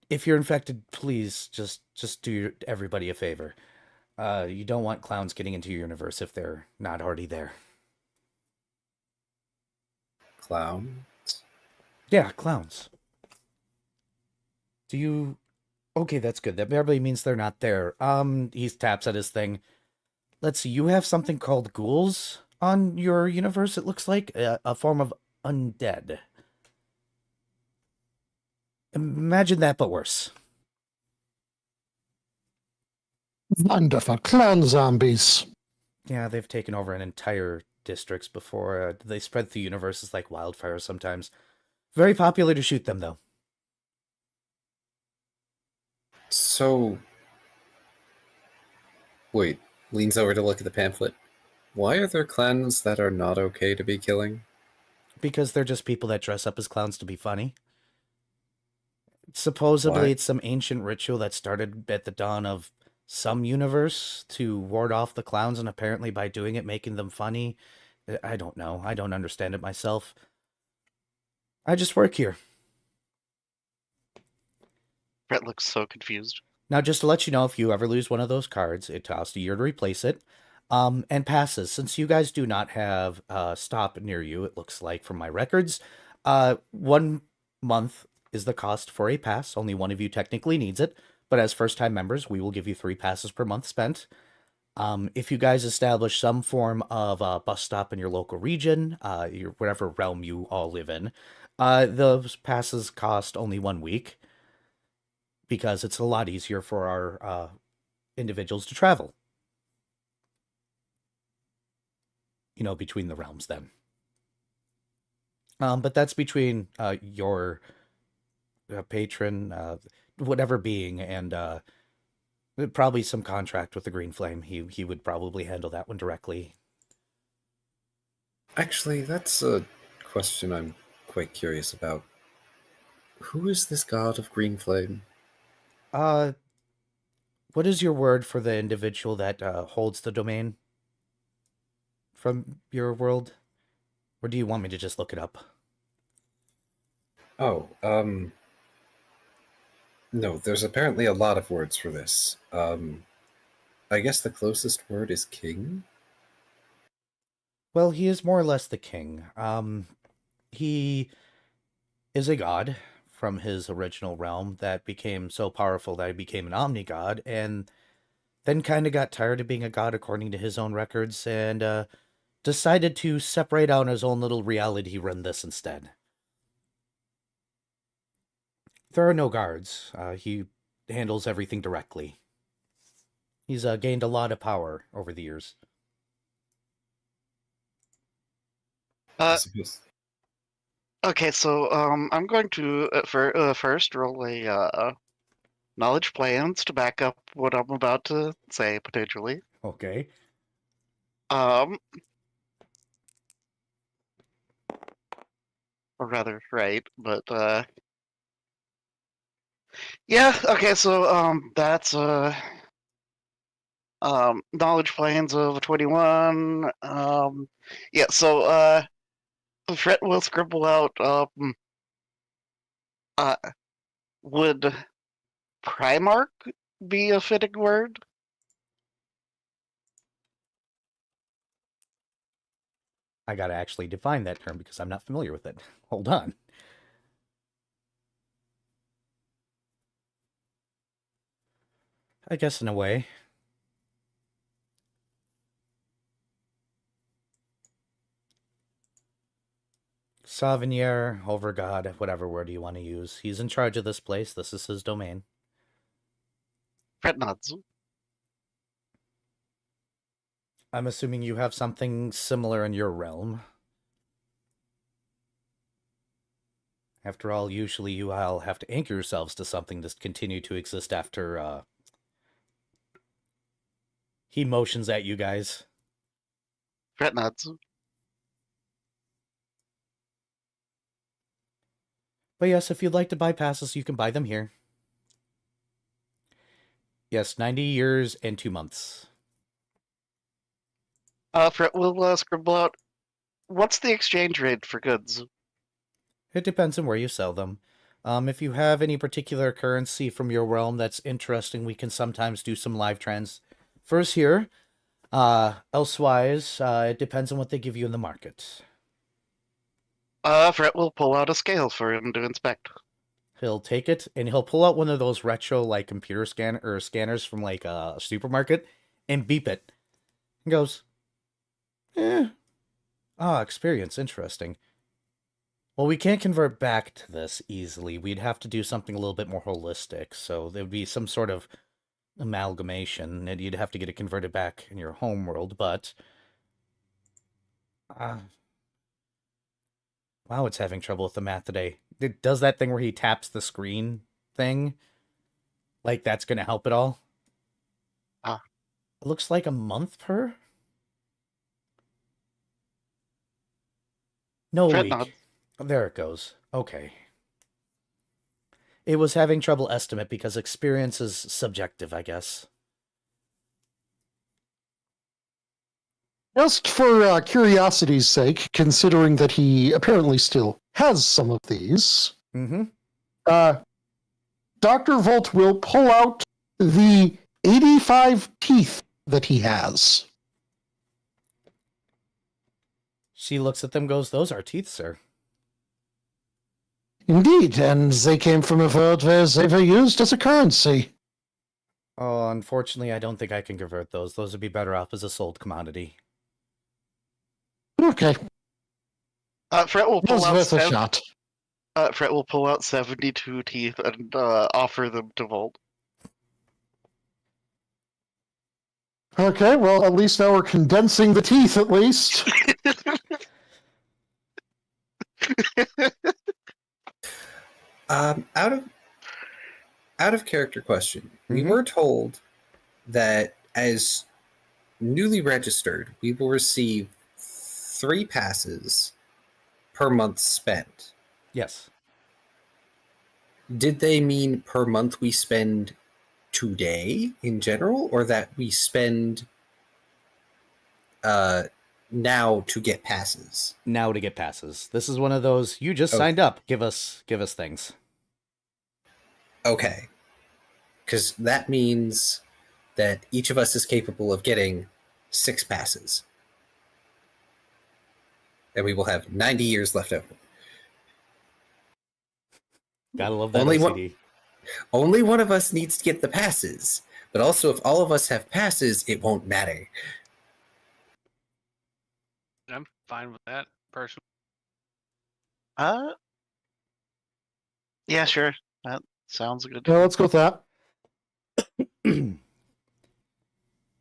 Speaker 1: If you're infected, please just do everybody a favor. You don't want clowns getting into your universe if they're not already there.
Speaker 6: Clowns?
Speaker 1: Yeah, clowns. Do you... Okay, that's good. That probably means they're not there. He taps at his thing. Let's see, you have something called ghouls on your universe, it looks like. A form of undead. Imagine that, but worse.
Speaker 2: Wonderful. Clown zombies.
Speaker 1: Yeah, they've taken over an entire districts before. They spread through universes like wildfire sometimes. Very popular to shoot them, though.
Speaker 6: So... Wait, leans over to look at the pamphlet. Why are there clowns that are not okay to be killing?
Speaker 1: Because they're just people that dress up as clowns to be funny. Supposedly, it's some ancient ritual that started at the dawn of some universe to ward off the clowns, and apparently by doing it, making them funny. I don't know. I don't understand it myself. I just work here.
Speaker 5: Brett looks so confused.
Speaker 1: Now, just to let you know, if you ever lose one of those cards, it costs a year to replace it. And passes. Since you guys do not have stop near you, it looks like from my records, 1 month is the cost for a pass. Only one of you technically needs it. But as first-time members, we will give you 3 passes per month spent. If you guys establish some form of bus stop in your local region, whatever realm you all live in, those passes cost only 1 week. Because it's a lot easier for our individuals to travel. You know, between the realms then. But that's between your patron, whatever being, and Probably some contract with the Green Flame. He would probably handle that one directly.
Speaker 6: Actually, that's a question I'm quite curious about. Who is this god of Green Flame?
Speaker 1: What is your word for the individual that holds the domain from your world? Or do you want me to just look it up?
Speaker 6: Oh, no, there's apparently a lot of words for this. I guess the closest word is king?
Speaker 1: Well, he is more or less the king. He is a god from his original realm that became so powerful that he became an omni-god, and then kind of got tired of being a god according to his own records, and decided to separate out his own little reality run this instead. There are no guards. He handles everything directly. He's gained a lot of power over the years.
Speaker 6: I suppose.
Speaker 5: Okay, so I'm going to first roll a knowledge plans to back up what I'm about to say potentially.
Speaker 1: Okay.
Speaker 5: Or rather, right, but yeah. Okay, so that's knowledge plans of 21. Yeah, so Fred will scribble out would Primarch be a fitting word?
Speaker 1: I gotta actually define that term because I'm not familiar with it. Hold on. I guess in a way. Sauvignier, Overgod, whatever word you want to use. He's in charge of this place. This is his domain.
Speaker 5: Fred nods.
Speaker 1: I'm assuming you have something similar in your realm. After all, usually you all have to anchor yourselves to something to continue to exist after, He motions at you guys.
Speaker 5: Fred nods.
Speaker 1: But yes, if you'd like to buy passes, you can buy them here. Yes, 90 years and 2 months.
Speaker 5: Fred will scribble out, what's the exchange rate for goods?
Speaker 1: It depends on where you sell them. If you have any particular currency from your realm that's interesting, we can sometimes do some live transfers here. Elsewise, it depends on what they give you in the market.
Speaker 5: Fred will pull out a scale for him to inspect.
Speaker 1: He'll take it, and he'll pull out one of those retro, like, computer scanners from, like, a supermarket, and beep it. He goes, experience, interesting. Well, we can't convert back to this easily. We'd have to do something a little bit more holistic, so there would be some sort of amalgamation, and you'd have to get it converted back in your home world, but... wow, it's having trouble with the math today. It does that thing where he taps the screen thing. Like, that's gonna help it all. It looks like a month per? No,
Speaker 5: Fred
Speaker 1: week.
Speaker 5: nods.
Speaker 1: There it goes. Okay. It was having trouble estimate because experience is subjective, I guess.
Speaker 2: Just for curiosity's sake, considering that he apparently still has some of these, Dr. Volt will pull out the 85 teeth that he has.
Speaker 1: She looks at them, goes, "Those are teeth, sir."
Speaker 2: Indeed, and they came from a world where they were used as a currency.
Speaker 1: Oh, unfortunately, I don't think I can convert those. Those would be better off as a sold commodity.
Speaker 2: Okay.
Speaker 5: Fred will pull out
Speaker 2: worth a shot.
Speaker 5: Fred will pull out 72 teeth and offer them to Volt.
Speaker 2: Okay, well, at least now we're condensing the teeth, at least.
Speaker 6: Out of character question. We were told that as newly registered, we will receive 3 passes per month spent.
Speaker 1: Yes.
Speaker 6: Did they mean per month we spend today in general, or that we spend now to get passes?
Speaker 1: Now to get passes. This is one of those, you just signed up. Give us things.
Speaker 6: Okay. Because that means that each of us is capable of getting 6 passes. And we will have 90 years left over.
Speaker 1: Gotta love that OCD.
Speaker 6: Only one of us needs to get the passes. But also, if all of us have passes, it won't matter.
Speaker 3: I'm fine with that, personally.
Speaker 5: Yeah, sure. That sounds good.
Speaker 2: Yeah, let's go with that.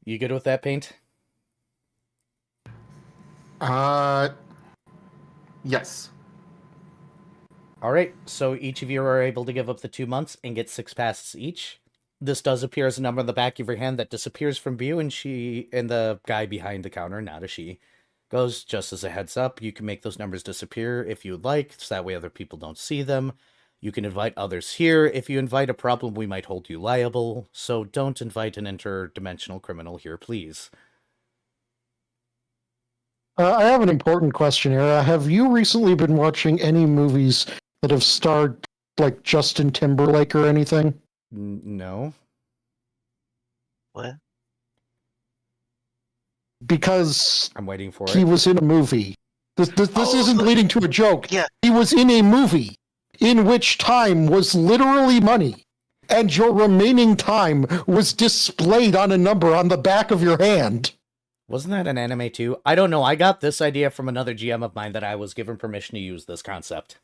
Speaker 1: You good with that, Paint?
Speaker 4: Yes.
Speaker 1: All right, so each of you are able to give up the 2 months and get 6 passes each. This does appear as a number on the back of your hand that disappears from view, and the guy behind the counter, not a she, goes, just as a heads up, you can make those numbers disappear if you would like, so that way other people don't see them. You can invite others here. If you invite a problem, we might hold you liable, so don't invite an interdimensional criminal here, please.
Speaker 2: I have an important question here. Have you recently been watching any movies that have starred like Justin Timberlake or anything?
Speaker 1: No.
Speaker 5: What?
Speaker 2: Because
Speaker 1: I'm waiting for
Speaker 2: he
Speaker 1: it.
Speaker 2: was in a movie. This isn't leading to a joke.
Speaker 5: Yeah.
Speaker 2: He was in a movie in which time was literally money, and your remaining time was displayed on a number on the back of your hand.
Speaker 1: Wasn't that an anime too? I don't know. I got this idea from another GM of mine that I was given permission to use this concept.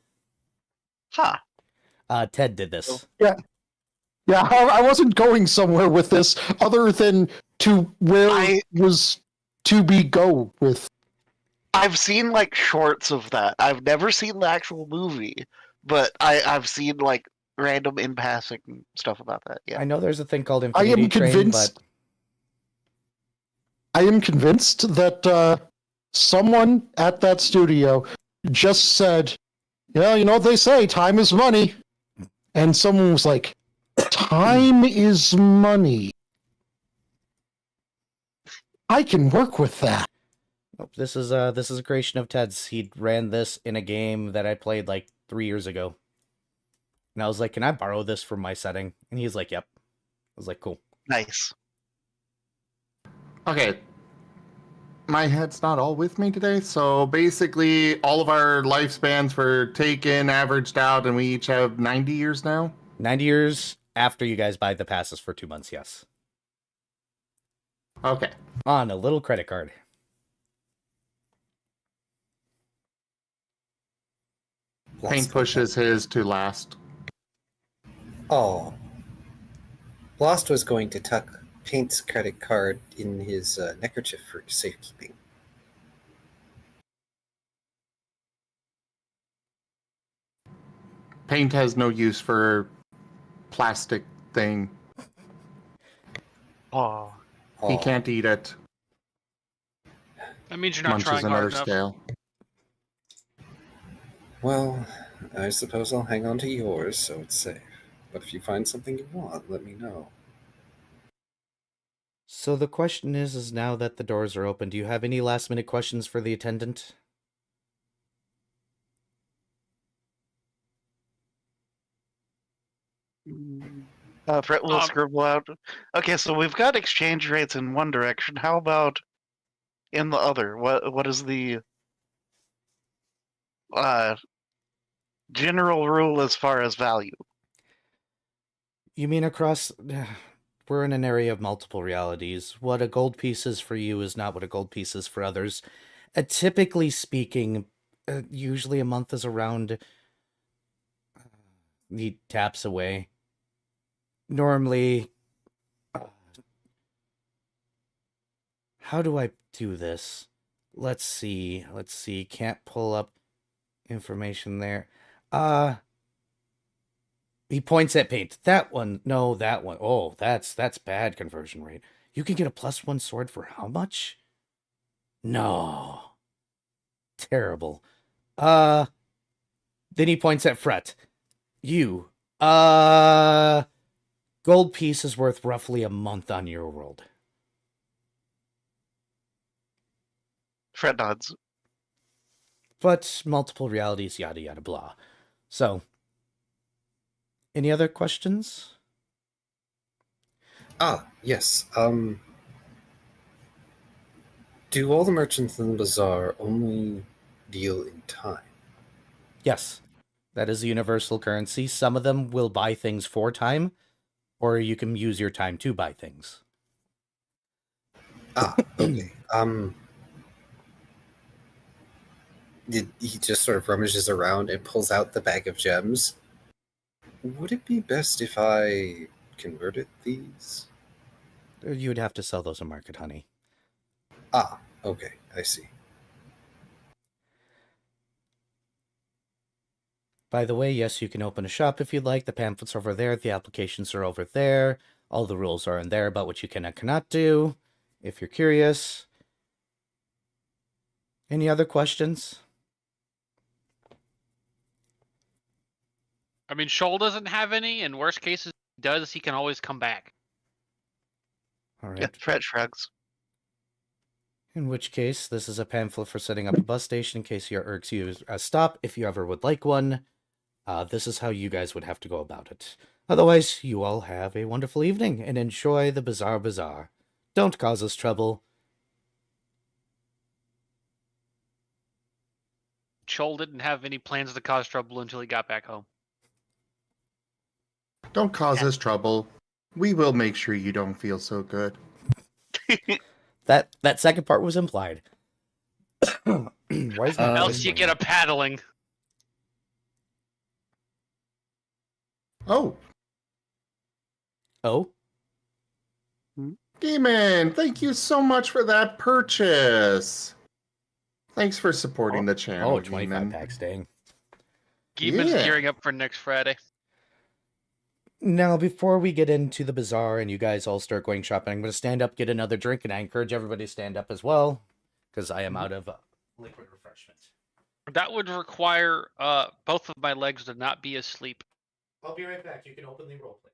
Speaker 5: Huh.
Speaker 1: Ted did this.
Speaker 2: Yeah, I wasn't going somewhere with this other than to where it was to be go with.
Speaker 5: I've seen like shorts of that. I've never seen the actual movie, but I've seen like random in passing stuff about that. Yeah.
Speaker 1: I know there's a thing called
Speaker 2: I
Speaker 1: Infinity
Speaker 2: am
Speaker 1: Train,
Speaker 2: convinced.
Speaker 1: but
Speaker 2: I am convinced that someone at that studio just said, "Yeah, you know what they say, time is money," and someone was like, "Time is money. I can work with that."
Speaker 1: nope, this is a creation of Ted's. He ran this in a game that I played like 3 years ago. And I was like, "Can I borrow this for my setting?" And he's like, "Yep." I was like, "Cool."
Speaker 5: Nice.
Speaker 4: Okay. My head's not all with me today, so basically all of our lifespans were taken, averaged out, and we each have 90 years now?
Speaker 1: 90 years after you guys buy the passes for 2 months, yes.
Speaker 4: Okay.
Speaker 1: On a little credit card.
Speaker 4: Paint pushes his to last.
Speaker 6: Oh. Lost was going to tuck Paint's credit card in his neckerchief for safekeeping.
Speaker 4: Paint has no use for plastic thing.
Speaker 5: Oh.
Speaker 4: He can't eat it.
Speaker 3: That means you're not
Speaker 4: Munches
Speaker 3: trying
Speaker 4: another
Speaker 3: hard enough.
Speaker 4: scale.
Speaker 6: Well, I suppose I'll hang on to yours so it's safe. But if you find something you want, let me know.
Speaker 1: So the question is now that the doors are open, do you have any last minute questions for the attendant?
Speaker 5: Brett will scribble out. Okay, so we've got exchange rates in one direction. How about in the other? What is the general rule as far as value?
Speaker 1: You mean across... We're in an area of multiple realities. What a gold piece is for you is not what a gold piece is for others. Typically speaking, usually a month is around... He taps away. Normally... how do I do this? Let's see. Can't pull up information there. He points at paint. That one. No, that one. Oh, that's bad conversion rate. You can get a +1 sword for how much? No. Terrible. Then he points at Fret. You. Gold piece is worth roughly a month on your world.
Speaker 5: Fred nods.
Speaker 1: But multiple realities, yada yada blah. So, any other questions?
Speaker 6: Yes. Do all the merchants in the bazaar only deal in time?
Speaker 1: Yes. That is a universal currency. Some of them will buy things for time, or you can use your time to buy things.
Speaker 6: Okay. He just sort of rummages around and pulls out the bag of gems. Would it be best if I converted these?
Speaker 1: You would have to sell those in market, honey.
Speaker 6: Okay, I see.
Speaker 1: By the way, yes, you can open a shop if you'd like. The pamphlets are over there. The applications are over there. All the rules are in there about what you can and cannot do, if you're curious. Any other questions?
Speaker 3: I mean, Shoal doesn't have any, and worst cases, he does, he can always come back.
Speaker 1: All right.
Speaker 5: Yeah, Fred shrugs.
Speaker 1: In which case, this is a pamphlet for setting up a bus station in case your irks use a stop, if you ever would like one. This is how you guys would have to go about it. Otherwise, you all have a wonderful evening and enjoy the Bizarre Bazaar. Don't cause us trouble.
Speaker 3: Shoal didn't have any plans to cause trouble until he got back home.
Speaker 4: Don't cause us trouble. We will make sure you don't feel so good.
Speaker 1: That second part was implied. Why is my
Speaker 3: Else
Speaker 1: voice
Speaker 3: you
Speaker 1: going
Speaker 3: get a
Speaker 1: up?
Speaker 3: paddling.
Speaker 4: Oh,
Speaker 1: Oh?
Speaker 4: Demon, thank you so much for that purchase. Thanks for supporting the channel,
Speaker 1: Oh, 25
Speaker 4: Demon.
Speaker 1: packs, dang.
Speaker 3: Geeman's
Speaker 4: Yeah.
Speaker 3: gearing up for next Friday.
Speaker 1: Now, before we get into the bazaar and you guys all start going shopping, I'm going to stand up, get another drink, and I encourage everybody to stand up as well, because I am out of liquid refreshment.
Speaker 3: That would require both of my legs to not be asleep.
Speaker 1: I'll be right back. You can open the roleplay.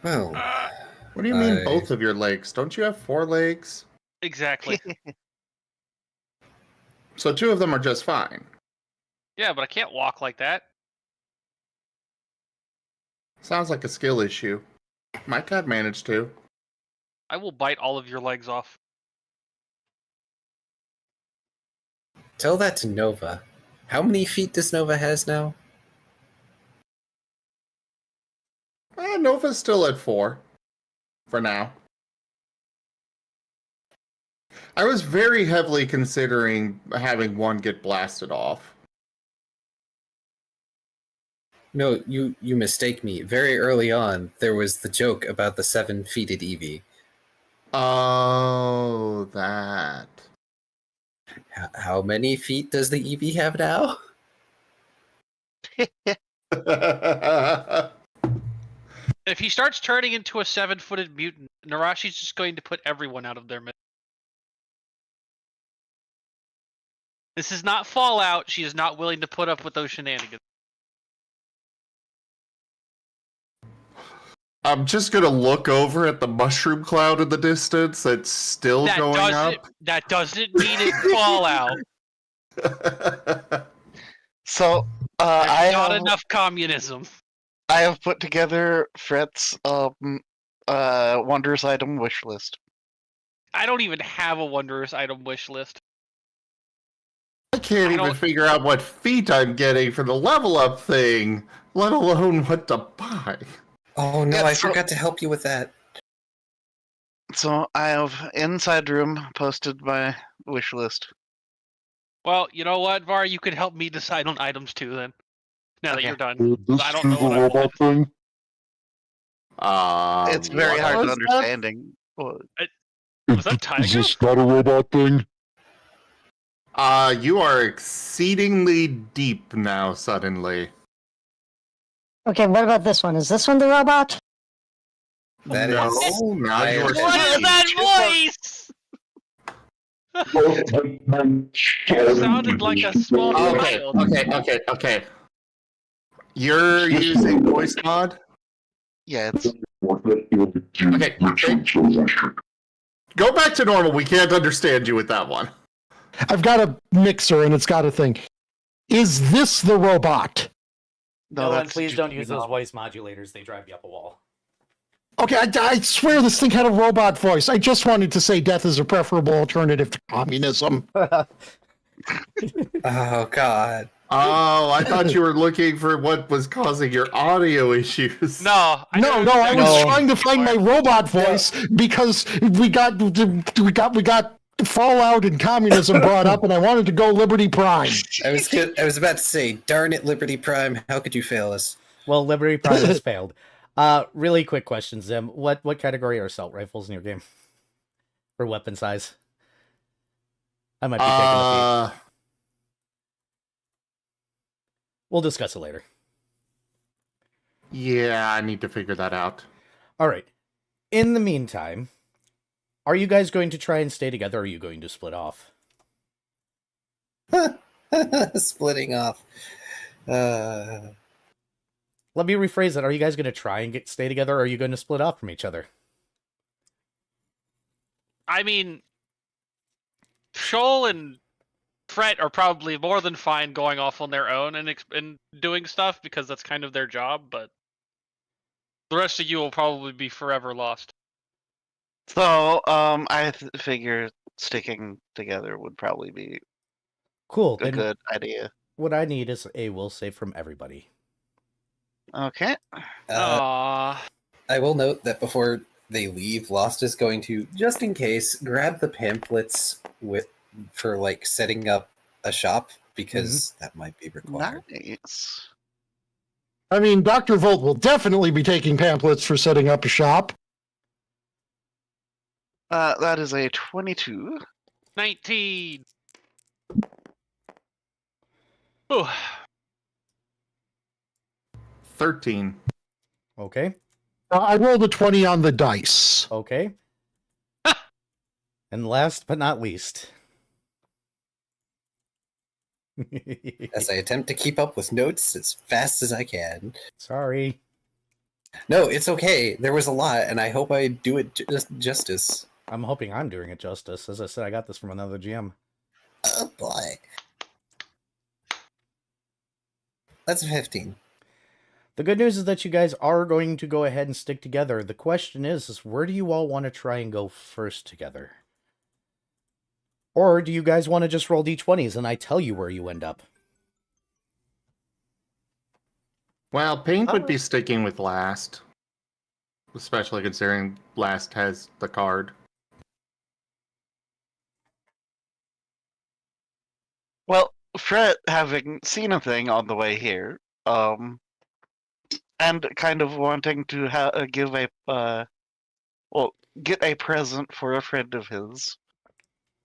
Speaker 6: Well,
Speaker 4: What do you mean
Speaker 6: I-
Speaker 4: both of your legs? Don't you have 4 legs?
Speaker 3: Exactly.
Speaker 4: So 2 of them are just fine.
Speaker 3: Yeah, but I can't walk like that.
Speaker 4: Sounds like a skill issue. My cat managed to.
Speaker 3: I will bite all of your legs off.
Speaker 6: tell that to Nova. How many feet does Nova has now?
Speaker 4: Nova's still at 4. For now. I was very heavily considering having one get blasted off.
Speaker 6: No, you mistake me. Very early on, there was the joke about the 7-feeted Eevee.
Speaker 4: Oh, that.
Speaker 6: How many feet does the Eevee have now?
Speaker 3: If he starts turning into a 7-footed mutant, Narashi's just going to put everyone out of their misery. This is not Fallout. She is not willing to put up with those shenanigans.
Speaker 4: I'm just gonna look over at the mushroom cloud in the distance that's still going up.
Speaker 3: That doesn't mean it's Fallout.
Speaker 5: So
Speaker 3: There's not enough communism.
Speaker 5: I have put together Fret's wondrous item wish list.
Speaker 3: I don't even have a wondrous item wish list.
Speaker 4: I can't
Speaker 3: I
Speaker 4: even
Speaker 3: don't-
Speaker 4: figure out what feat I'm getting for the level up thing, let alone what to buy.
Speaker 6: Oh no,
Speaker 5: Yeah,
Speaker 6: I
Speaker 5: so-
Speaker 6: forgot to help you with that.
Speaker 5: So I have inside room posted my wish list.
Speaker 3: Well, you know what, Var? You could help me decide on items too then. Now that
Speaker 5: Okay.
Speaker 3: you're done.
Speaker 2: This
Speaker 3: I
Speaker 2: is
Speaker 3: don't know
Speaker 2: the
Speaker 3: what I
Speaker 2: robot
Speaker 3: want.
Speaker 2: thing.
Speaker 5: It's very
Speaker 4: what
Speaker 5: hard to
Speaker 4: was that?
Speaker 5: understanding. Well,
Speaker 3: Was that Tiger?
Speaker 2: Is this not a robot thing?
Speaker 4: You are exceedingly deep now, suddenly.
Speaker 7: Okay, what about this one? Is this one the robot?
Speaker 6: That
Speaker 4: no,
Speaker 6: is-
Speaker 4: now
Speaker 6: I
Speaker 4: you are
Speaker 6: am-
Speaker 3: What is that voice? You sounded like a small
Speaker 4: Okay,
Speaker 3: child.
Speaker 4: okay. You're using voice mod?
Speaker 5: Yeah, it's
Speaker 4: Okay, go back to normal. We can't understand you with that one.
Speaker 2: I've got a mixer and it's got a thing. Is this the robot?
Speaker 1: No, and
Speaker 5: that's
Speaker 1: please
Speaker 5: just
Speaker 1: don't use those
Speaker 5: novel.
Speaker 1: voice modulators. They drive you up a wall.
Speaker 2: Okay, I swear this thing had a robot voice. I just wanted to say death is a preferable alternative to communism.
Speaker 6: Oh God.
Speaker 4: Oh, I thought you were looking for what was causing your audio issues.
Speaker 3: No,
Speaker 2: I was
Speaker 1: No.
Speaker 2: trying to find my robot voice because we got Fallout and communism brought up, and I wanted to go Liberty Prime.
Speaker 6: I was about to say, darn it, Liberty Prime, how could you fail us?
Speaker 1: Well, Liberty Prime has failed. Really quick question, Zim. What category are assault rifles in your game? For weapon size? I might be taking a feat. We'll discuss it later.
Speaker 4: Yeah, I need to figure that out.
Speaker 1: All right. In the meantime, are you guys going to try and stay together, or are you going to split off?
Speaker 6: Splitting off.
Speaker 1: Let me rephrase that. Are you guys going to try and stay together, or are you going to split off from each other?
Speaker 3: I mean, Shoal and Fret are probably more than fine going off on their own and doing stuff because that's kind of their job, but the rest of you will probably be forever lost.
Speaker 5: So, I figure sticking together would probably be
Speaker 1: Cool.
Speaker 5: a
Speaker 1: Then
Speaker 5: good idea.
Speaker 1: what I need is a will save from everybody.
Speaker 5: Okay.
Speaker 3: Aww.
Speaker 6: I will note that before they leave, Lost is going to, just in case, grab the pamphlets for like setting up a shop because that might be required.
Speaker 5: Nice.
Speaker 2: I mean, Dr. Volt will definitely be taking pamphlets for setting up a shop.
Speaker 5: That is a 22.
Speaker 3: 19. Ooh.
Speaker 4: 13.
Speaker 1: Okay.
Speaker 2: I rolled a 20 on the dice.
Speaker 1: Okay. And last but not least.
Speaker 6: As I attempt to keep up with notes as fast as I can.
Speaker 1: Sorry.
Speaker 6: No, it's okay. There was a lot, and I hope I do it justice.
Speaker 1: I'm hoping I'm doing it justice. As I said, I got this from another GM.
Speaker 6: Oh boy. That's a 15.
Speaker 1: The good news is that you guys are going to go ahead and stick together. The question is where do you all want to try and go first together? Or do you guys want to just roll d20s and I tell you where you end up?
Speaker 4: Well, Paint would be sticking with last. Especially considering last has the card.
Speaker 5: Well, Fred, having seen a thing on the way here, and kind of wanting to give get a present for a friend of his,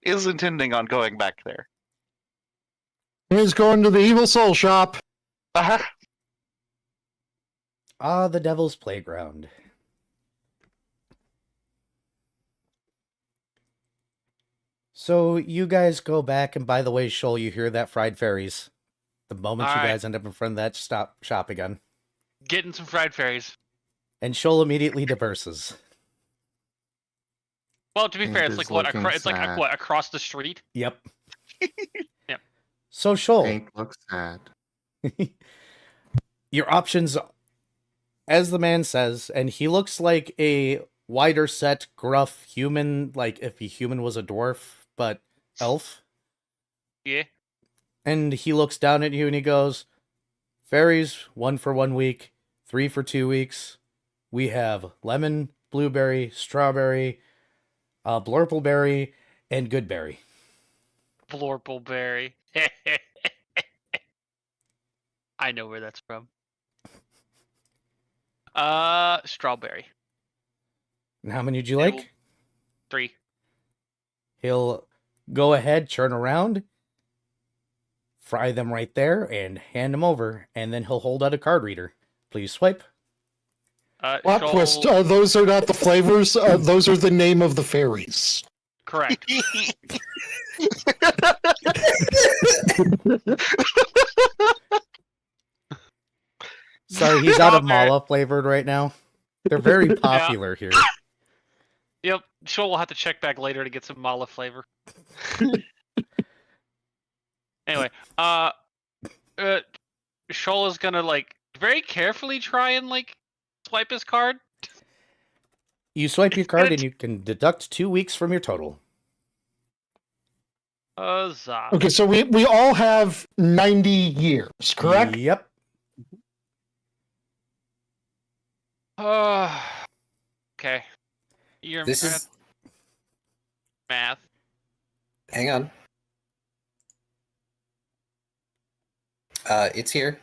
Speaker 5: is intending on going back there.
Speaker 2: He's going to the Evil Soul Shop.
Speaker 5: Uh-huh.
Speaker 1: Ah, the Devil's Playground. So you guys go back, and by the way, Shoal, you hear that fried fairies. The moment
Speaker 3: All
Speaker 1: you
Speaker 3: right.
Speaker 1: guys end up in front of that shop again.
Speaker 3: Getting some fried fairies.
Speaker 1: And Shoal immediately diverses.
Speaker 3: Well, to be
Speaker 4: Paint
Speaker 3: fair, it's
Speaker 4: is
Speaker 3: like what?
Speaker 4: looking
Speaker 3: It's like
Speaker 4: sad.
Speaker 3: what? Across the street?
Speaker 1: Yep.
Speaker 3: Yep.
Speaker 1: So Shoal,
Speaker 4: Paint looks sad.
Speaker 1: your options, as the man says, and he looks like a wider set, gruff human, like if a human was a dwarf, but elf.
Speaker 3: Yeah.
Speaker 1: And he looks down at you and he goes, fairies, 1 for 1 week, 3 for 2 weeks. We have lemon, blueberry, strawberry, blurpleberry, and goodberry.
Speaker 3: Blorpleberry. I know where that's from. Strawberry.
Speaker 1: And how many would you like?
Speaker 3: 3.
Speaker 1: He'll go ahead, turn around, fry them right there and hand them over, and then he'll hold out a card reader. Please swipe.
Speaker 2: Plot twist, those are not the flavors, those are the name of the fairies.
Speaker 3: Correct.
Speaker 1: Sorry, he's out of mala flavored right now. They're very popular here.
Speaker 3: Yep. Shoal will have to check back later to get some mala flavor. Anyway, Shoal is gonna like very carefully try and like swipe his card.
Speaker 1: You swipe your card and you can deduct 2 weeks from your total.
Speaker 3: Huzzah.
Speaker 2: Okay, so we all have 90 years, correct?
Speaker 1: Yep.
Speaker 3: Okay. Your
Speaker 6: This is.
Speaker 3: math.
Speaker 6: Hang on. It's here.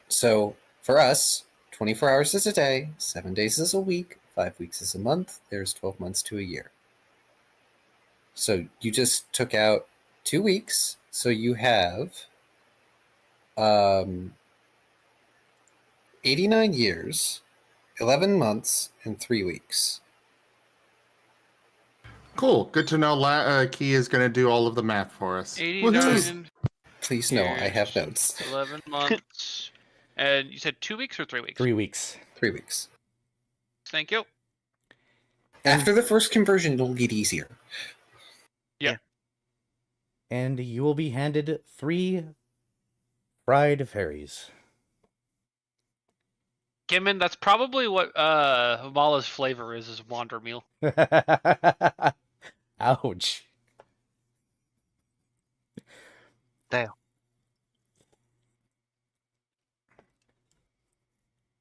Speaker 6: So for us, 24 hours is a day, 7 days is a week, 5 weeks is a month. There's 12 months to a year. So you just took out 2 weeks. So you have 89 years, 11 months, and 3 weeks.
Speaker 4: Cool. Good to know. Key is going to do all of the math for us.
Speaker 3: 89
Speaker 6: Please no, I have notes.
Speaker 3: 11 months. And you said 2 weeks or 3 weeks?
Speaker 1: 3 weeks.
Speaker 6: 3 weeks.
Speaker 3: Thank you.
Speaker 6: After the first conversion, it'll get easier.
Speaker 3: Yeah.
Speaker 1: And you will be handed 3 fried fairies.
Speaker 3: Gimmon, that's probably what Mala's flavor is wander meal.
Speaker 1: Ouch.
Speaker 5: Damn.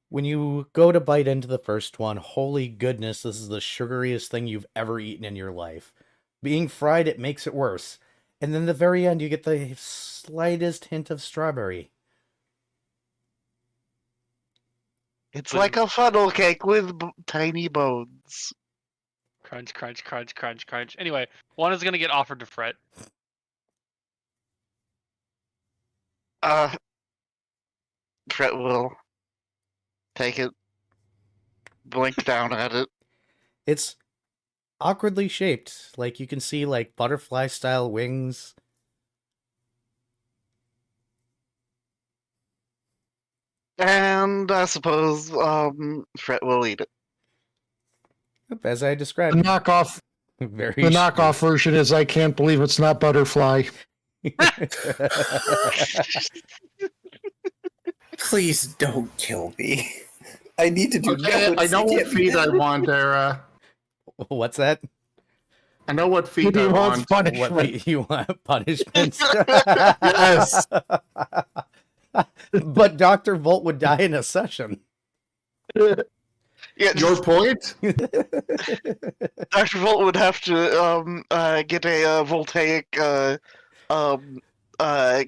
Speaker 1: When you go to bite into the first one, holy goodness, this is the sugariest thing you've ever eaten in your life. Being fried, it makes it worse. And then the very end, you get the slightest hint of strawberry.
Speaker 5: It's like a funnel cake with tiny bones.
Speaker 3: Crunch, crunch, crunch, crunch, crunch. Anyway, one is going to get offered to Fret.
Speaker 5: Fret will take it, blink down at it.
Speaker 1: It's awkwardly shaped. Like, you can see, like, butterfly-style wings.
Speaker 5: And I suppose Fret will eat it.
Speaker 1: Yep, as I
Speaker 2: The
Speaker 1: described.
Speaker 2: knockoff,
Speaker 1: Very
Speaker 2: the knockoff version is I can't believe it's not butterfly.
Speaker 6: Please don't kill me. I need to do
Speaker 4: Okay,
Speaker 6: notes.
Speaker 4: I know
Speaker 6: You
Speaker 4: what
Speaker 6: can't-
Speaker 4: feed I want, Era.
Speaker 1: What's that?
Speaker 4: I know what feed
Speaker 2: He
Speaker 4: I
Speaker 2: wants
Speaker 4: want.
Speaker 2: punishment.
Speaker 1: What you want? Punishments?
Speaker 4: Yes.
Speaker 1: But Dr. Volt would die in a session.
Speaker 5: Yeah,
Speaker 4: Your point?
Speaker 5: Dr. Volt would have to get a voltaic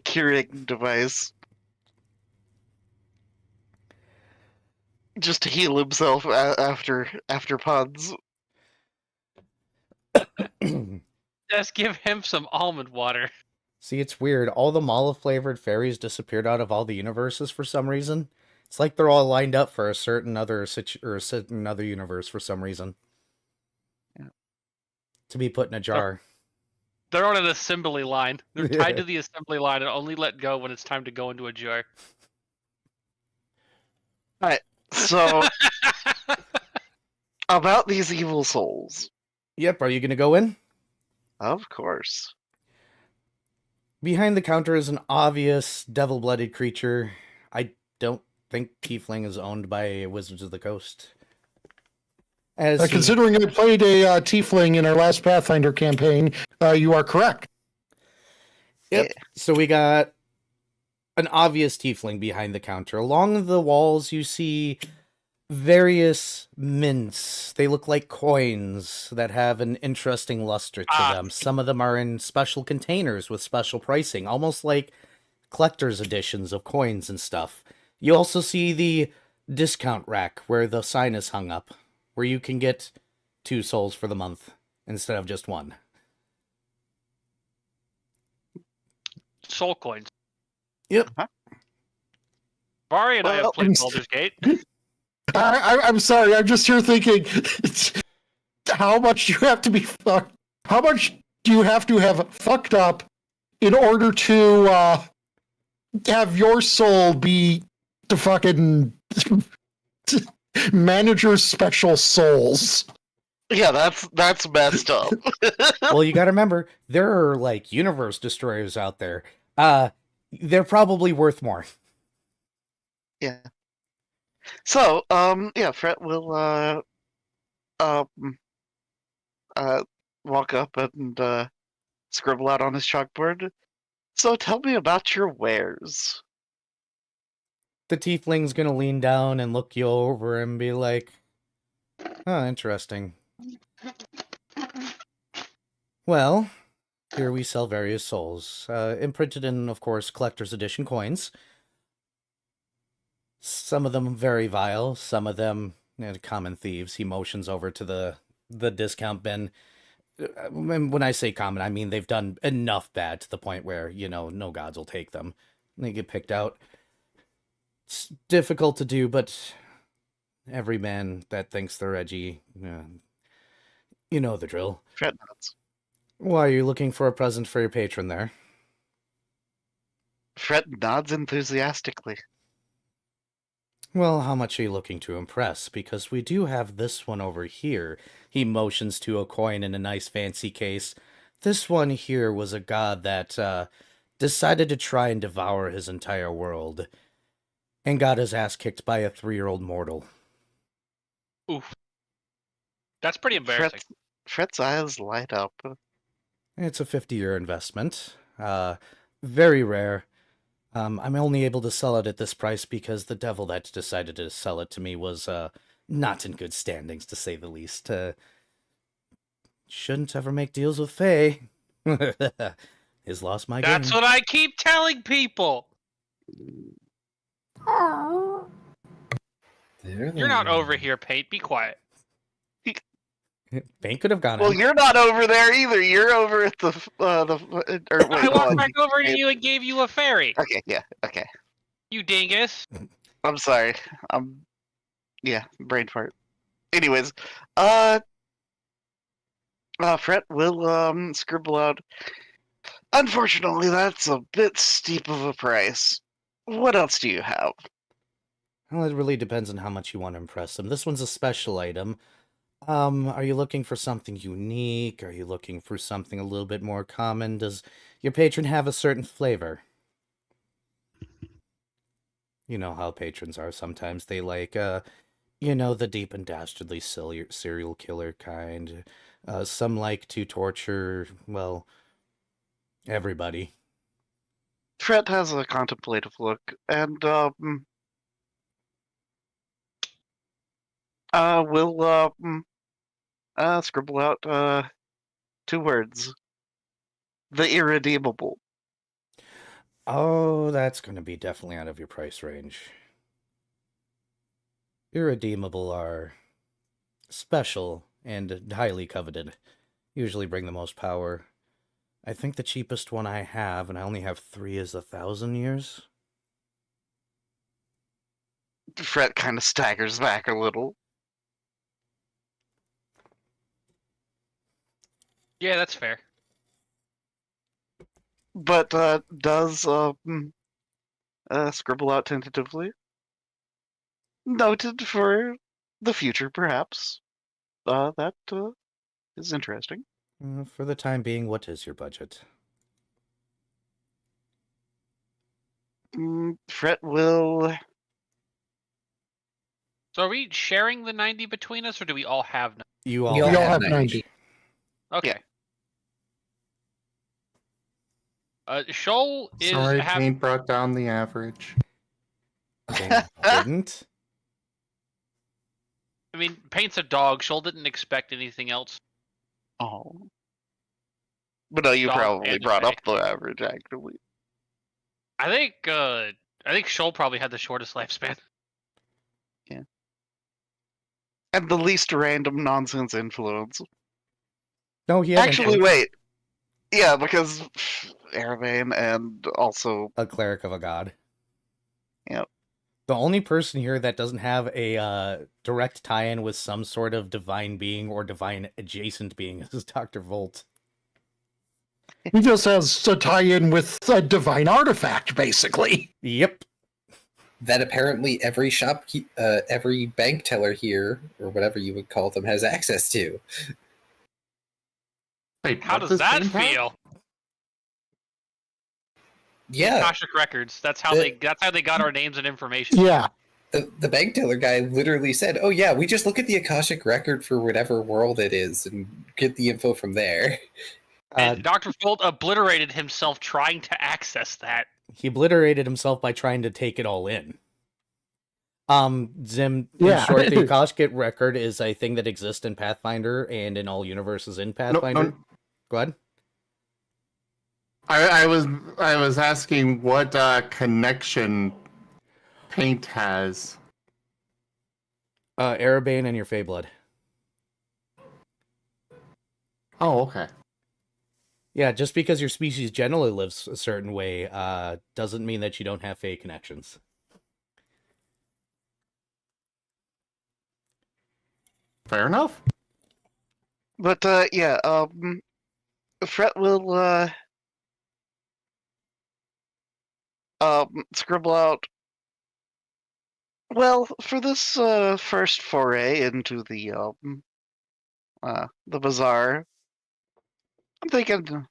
Speaker 5: curing device. Just to heal himself after puns.
Speaker 3: Just give him some almond water.
Speaker 1: See, it's weird. All the mala-flavored fairies disappeared out of all the universes for some reason. It's like they're all lined up for a certain other universe for some reason.
Speaker 5: Yeah.
Speaker 1: To be put in a jar.
Speaker 3: They're on an assembly line. They're tied to the assembly line and only let go when it's time to go into a jar.
Speaker 5: So, about these evil souls.
Speaker 1: Yep, are you going to go in?
Speaker 5: Of course.
Speaker 1: Behind the counter is an obvious devil-blooded creature. I don't think Tiefling is owned by Wizards of the Coast.
Speaker 2: Considering I played a tiefling in our last Pathfinder campaign, you are correct.
Speaker 1: Yep. So we got an obvious tiefling behind the counter. Along the walls, you see various mints. They look like coins that have an interesting luster to them. Some of them are in special containers with special pricing, almost like collector's editions of coins and stuff. You also see the discount rack where the sign is hung up, where you can get 2 souls for the month instead of just 1.
Speaker 3: soul coins.
Speaker 1: Yep.
Speaker 3: Bari and I
Speaker 2: Well,
Speaker 3: have played Baldur's Gate.
Speaker 2: I'm sorry. I'm just here thinking, how much do you have to be fucked? How much do you have to have fucked up in order to have your soul be the fucking manager's special souls?
Speaker 5: Yeah, that's messed up.
Speaker 1: Well, you got to remember there are like universe destroyers out there. They're probably worth more.
Speaker 5: Yeah. So, yeah, Fred will walk up and scribble out on his chalkboard. So tell me about your wares.
Speaker 1: The tiefling's gonna lean down and look you over and be like, "Oh, interesting. Well, here we sell various souls, imprinted in, of course, collector's edition coins. Some of them very vile, some of them common thieves." He motions over to the discount bin. When I say common, I mean they've done enough bad to the point where, no gods will take them. They get picked out. It's difficult to do, but every man that thinks they're edgy, you know the drill.
Speaker 5: Fred nods.
Speaker 1: Why, are you looking for a present for your patron there?
Speaker 5: Fred nods enthusiastically.
Speaker 1: Well, how much are you looking to impress? Because we do have this one over here. He motions to a coin in a nice fancy case. This one here was a god that decided to try and devour his entire world, and got his ass kicked by a 3-year-old mortal.
Speaker 3: Oof. That's pretty embarrassing.
Speaker 5: Fred's eyes light up.
Speaker 1: It's a 50-year investment. Very rare. I'm only able to sell it at this price because the devil that decided to sell it to me was not in good standings, to say the least. Shouldn't ever make deals with Faye. He's lost my game.
Speaker 3: That's what I keep telling people. You're not over here, Pate. Be quiet.
Speaker 1: Paint could have gone
Speaker 5: Well,
Speaker 1: in.
Speaker 5: you're not over there either. You're over at the or wait,
Speaker 3: I walked
Speaker 5: hold
Speaker 3: back over to you and gave you a fairy.
Speaker 5: on. Okay, yeah, okay.
Speaker 3: You dingus.
Speaker 5: I'm sorry. Yeah, brain fart. Anyways, Fred will scribble out. Unfortunately, that's a bit steep of a price. What else do you have?
Speaker 1: Well, it really depends on how much you want to impress them. This one's a special item. Are you looking for something unique? Are you looking for something a little bit more common? Does your patron have a certain flavor? You know how patrons are sometimes. They like, the deep and dastardly serial killer kind. Some like to torture, well, everybody.
Speaker 5: Fred has a contemplative look, and will scribble out 2 words. The irredeemable.
Speaker 1: Oh, that's going to be definitely out of your price range. Irredeemable are special and highly coveted. Usually bring the most power. I think the cheapest one I have, and I only have 3, is 1,000 years.
Speaker 5: Fred kind of staggers back a little.
Speaker 3: Yeah, that's fair.
Speaker 5: But does scribble out tentatively. Noted for the future, perhaps. That is interesting.
Speaker 1: For the time being, what is your budget?
Speaker 5: Fred will.
Speaker 3: So are we sharing the 90 between us, or do we all have 90?
Speaker 1: You all,
Speaker 6: We all
Speaker 2: We all
Speaker 6: have
Speaker 2: have
Speaker 6: 90.
Speaker 3: Okay. Shoal is
Speaker 4: Sorry,
Speaker 3: half.
Speaker 4: Paint brought down the average.
Speaker 1: didn't.
Speaker 3: I mean, Paint's a dog. Shoal didn't expect anything else.
Speaker 5: Oh. But no, you
Speaker 3: Dog
Speaker 5: probably
Speaker 3: and
Speaker 5: brought
Speaker 3: Faye.
Speaker 5: up the average, actually.
Speaker 3: I think Shoal probably had the shortest lifespan.
Speaker 5: And the least random nonsense influence.
Speaker 1: No, he had
Speaker 5: Actually, wait. Yeah, because Erebane and also
Speaker 1: A cleric of a god.
Speaker 5: Yep.
Speaker 1: The only person here that doesn't have a direct tie-in with some sort of divine being or divine adjacent being is Dr. Volt.
Speaker 2: He just has a tie-in with a divine artifact, basically.
Speaker 1: Yep.
Speaker 6: That apparently every every bank teller here, or whatever you would call them, has access to.
Speaker 4: Wait,
Speaker 3: How
Speaker 4: what
Speaker 3: does that
Speaker 4: Bane have?
Speaker 3: feel?
Speaker 6: Yeah,
Speaker 3: Akashic records. That's how
Speaker 6: The-
Speaker 3: they got our names and information.
Speaker 2: Yeah.
Speaker 6: the bank teller guy literally said, "Oh yeah, we just look at the Akashic record for whatever world it is and get the info from there."
Speaker 3: And Dr. Volt obliterated himself trying to access that.
Speaker 1: He obliterated himself by trying to take it all in. Zim,
Speaker 2: Yeah.
Speaker 1: in short, the Akashic record is a thing that exists in Pathfinder and in all universes in Pathfinder.
Speaker 4: No.
Speaker 1: Go ahead.
Speaker 4: I was asking what connection Paint has.
Speaker 1: Erebane and your Feyblood.
Speaker 4: Oh, okay.
Speaker 1: Yeah, just because your species generally lives a certain way doesn't mean that you don't have Fey connections.
Speaker 4: Fair enough.
Speaker 5: But Fret will scribble out. Well, for this first foray into the bazaar, I'm thinking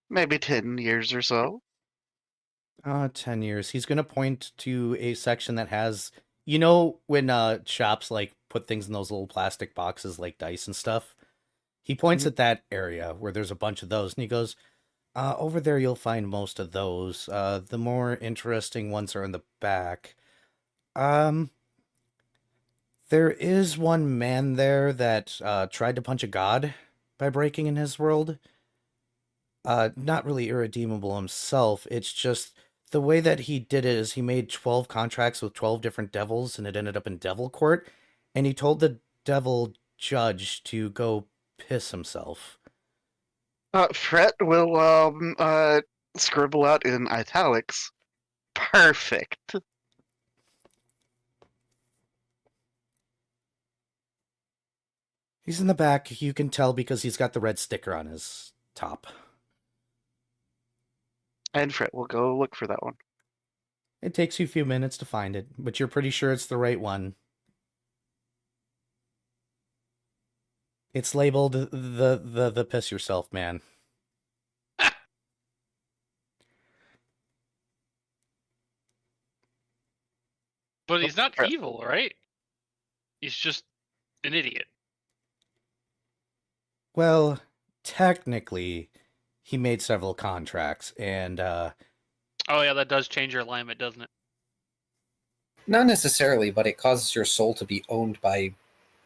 Speaker 5: maybe 10 years or so.
Speaker 1: 10 years. He's going to point to a section that has, you know, when shops like put things in those little plastic boxes like dice and stuff. He points at that area where there's a bunch of those, and he goes, over there you'll find most of those. The more interesting ones are in the back. There is one man there that tried to punch a god by breaking in his world. Not really irredeemable himself. It's just the way that he did it is he made 12 contracts with 12 different devils, and it ended up in devil court. And he told the devil judge to go piss himself.
Speaker 5: Fret will scribble out in italics. Perfect.
Speaker 1: He's in the back. You can tell because he's got the red sticker on his top.
Speaker 5: And Fret will go look for that one.
Speaker 1: It takes you a few minutes to find it, but you're pretty sure it's the right one. It's labeled the piss yourself man.
Speaker 3: But he's not evil, right? He's just an idiot.
Speaker 1: Well, technically, he made several contracts, and
Speaker 3: Oh yeah, that does change your alignment, doesn't it?
Speaker 6: Not necessarily, but it causes your soul to be owned by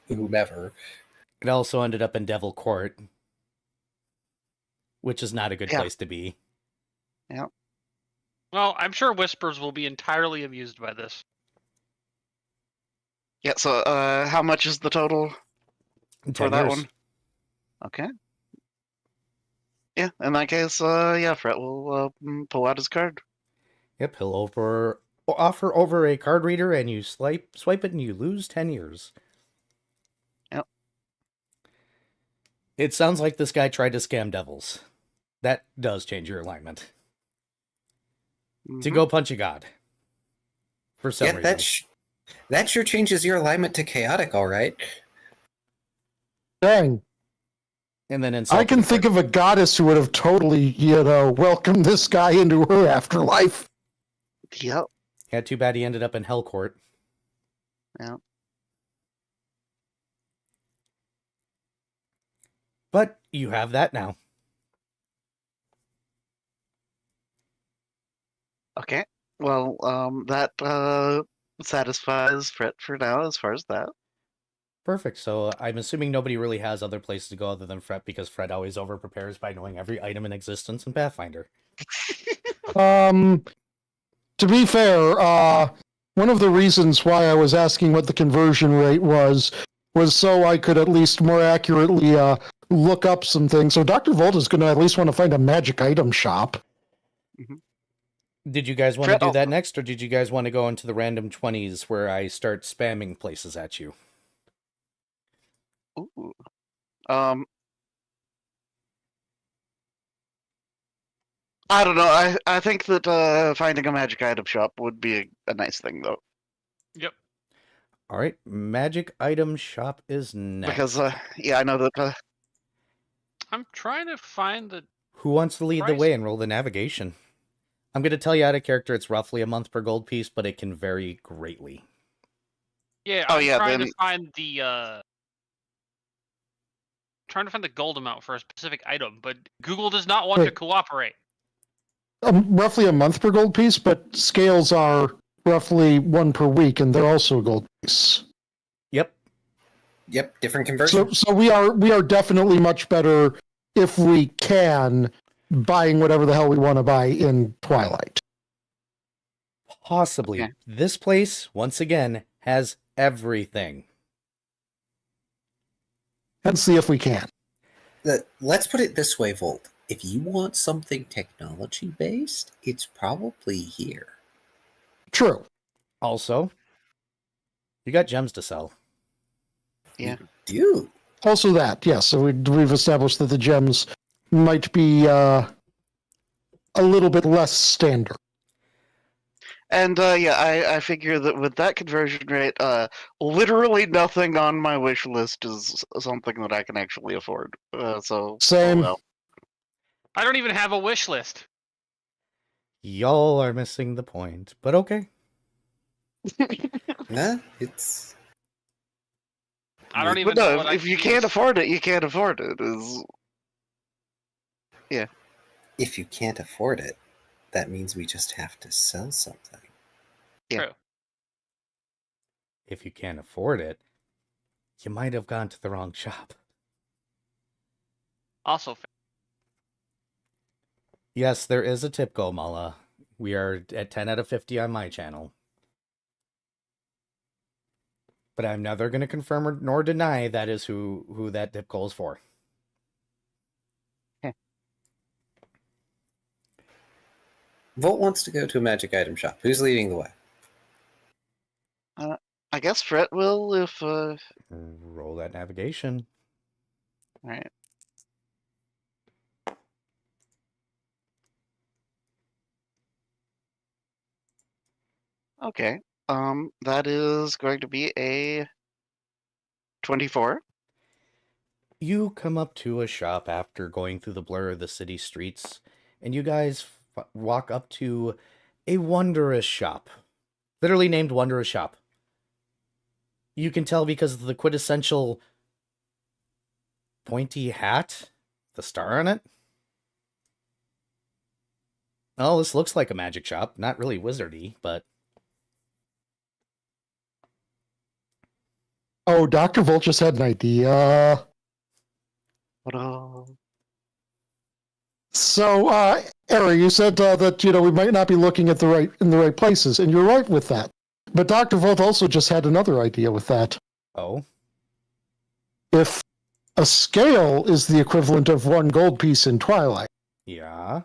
Speaker 6: whomever.
Speaker 1: it also ended up in Devil Court, which is not a good place to be.
Speaker 5: Yeah.
Speaker 3: Well, I'm sure Whispers will be entirely amused by this.
Speaker 5: Yeah, so how much is the total for
Speaker 1: 10
Speaker 5: that
Speaker 1: years.
Speaker 5: one? Okay. Yeah, in that case, yeah, Fret will pull out his card.
Speaker 1: Yep, he'll offer over a card reader, and you swipe it, and you lose 10 years.
Speaker 5: Yep.
Speaker 1: It sounds like this guy tried to scam devils. That does change your alignment. To go punch a god. For some reason.
Speaker 6: That sure changes your alignment to chaotic, all right.
Speaker 2: Dang.
Speaker 1: And then
Speaker 2: I can think of a goddess who would have totally, welcomed this guy into her afterlife.
Speaker 5: Yep.
Speaker 1: Yeah, too bad he ended up in Hell Court.
Speaker 5: Yeah.
Speaker 1: But you have that now.
Speaker 5: Okay. Well, that satisfies Fret for now as far as that.
Speaker 1: Perfect. So I'm assuming nobody really has other places to go other than Fret, because Fret always over-prepares by knowing every item in existence in Pathfinder.
Speaker 2: To be fair, one of the reasons why I was asking what the conversion rate was was so I could at least more accurately look up some things. So Dr. Volt is going to at least want to find a magic item shop.
Speaker 1: Did you guys want to do
Speaker 5: Oh.
Speaker 1: that next, or did you guys want to go into the random 20s where I start spamming places at you?
Speaker 5: Ooh. I don't know. I think that finding a magic item shop would be a nice thing, though.
Speaker 3: Yep.
Speaker 1: All right, magic item shop is next.
Speaker 5: Because, I know that...
Speaker 3: I'm trying to find the.
Speaker 1: Who wants to lead the
Speaker 3: price.
Speaker 1: way and roll the navigation? I'm going to tell you out of character it's roughly a month per gold piece, but it can vary greatly.
Speaker 3: Yeah.
Speaker 5: Oh,
Speaker 3: I'm
Speaker 5: yeah,
Speaker 3: trying
Speaker 5: then-
Speaker 3: to find the. Trying to find the gold amount for a specific item, but Google does not want to
Speaker 2: Wait.
Speaker 3: cooperate.
Speaker 2: Roughly a month per gold piece, but scales are roughly 1 per week, and they're also a gold piece.
Speaker 1: Yep.
Speaker 6: Yep, different conversion.
Speaker 2: So we are definitely much better if we can buying whatever the hell we want to buy in Twilight.
Speaker 1: Possibly.
Speaker 5: Okay.
Speaker 1: This place, once again, has everything.
Speaker 2: Let's see if we can.
Speaker 6: Let's put it this way, Volt. If you want something technology-based, it's probably here.
Speaker 2: True.
Speaker 1: Also, you got gems to sell.
Speaker 5: Yeah.
Speaker 6: Dude.
Speaker 2: Also that, yes. So we've established that the gems might be a little bit less standard.
Speaker 5: And I figure that with that conversion rate, literally nothing on my wish list is something that I can actually afford. So
Speaker 2: Same.
Speaker 5: oh well.
Speaker 3: I don't even have a wish list.
Speaker 1: Y'all are missing the point, but okay.
Speaker 6: Nah, it's...
Speaker 3: I don't even
Speaker 5: But
Speaker 3: know
Speaker 5: no,
Speaker 3: what I
Speaker 5: if you
Speaker 3: can
Speaker 5: can't
Speaker 3: use.
Speaker 5: afford it, you can't afford it.
Speaker 6: If you can't afford it, that means we just have to sell something.
Speaker 5: Yeah.
Speaker 3: True.
Speaker 1: If you can't afford it, you might have gone to the wrong shop.
Speaker 3: Also,
Speaker 1: Yes, there is a tip goal, Mala. We are at 10 out of 50 on my channel. But I'm neither going to confirm or nor deny that is who that tip goal is for.
Speaker 6: Volt wants to go to a magic item shop. Who's leading the way?
Speaker 5: I guess Fret will if.
Speaker 1: Roll that navigation.
Speaker 5: Right. Okay. That is going to be a 24.
Speaker 1: You come up to a shop after going through the blur of the city streets, and you guys walk up to a wondrous shop. Literally named Wondrous Shop. You can tell because of the quintessential pointy hat, the star on it. Oh, this looks like a magic shop. Not really wizardy, but...
Speaker 2: Oh, Dr. Volt just had an idea. So, Ari, you said that we might not be looking at in the right places, and you're right with that. But Dr. Volt also just had another idea with that.
Speaker 1: Oh?
Speaker 2: If a scale is the equivalent of 1 gold piece in Twilight,
Speaker 1: Yeah?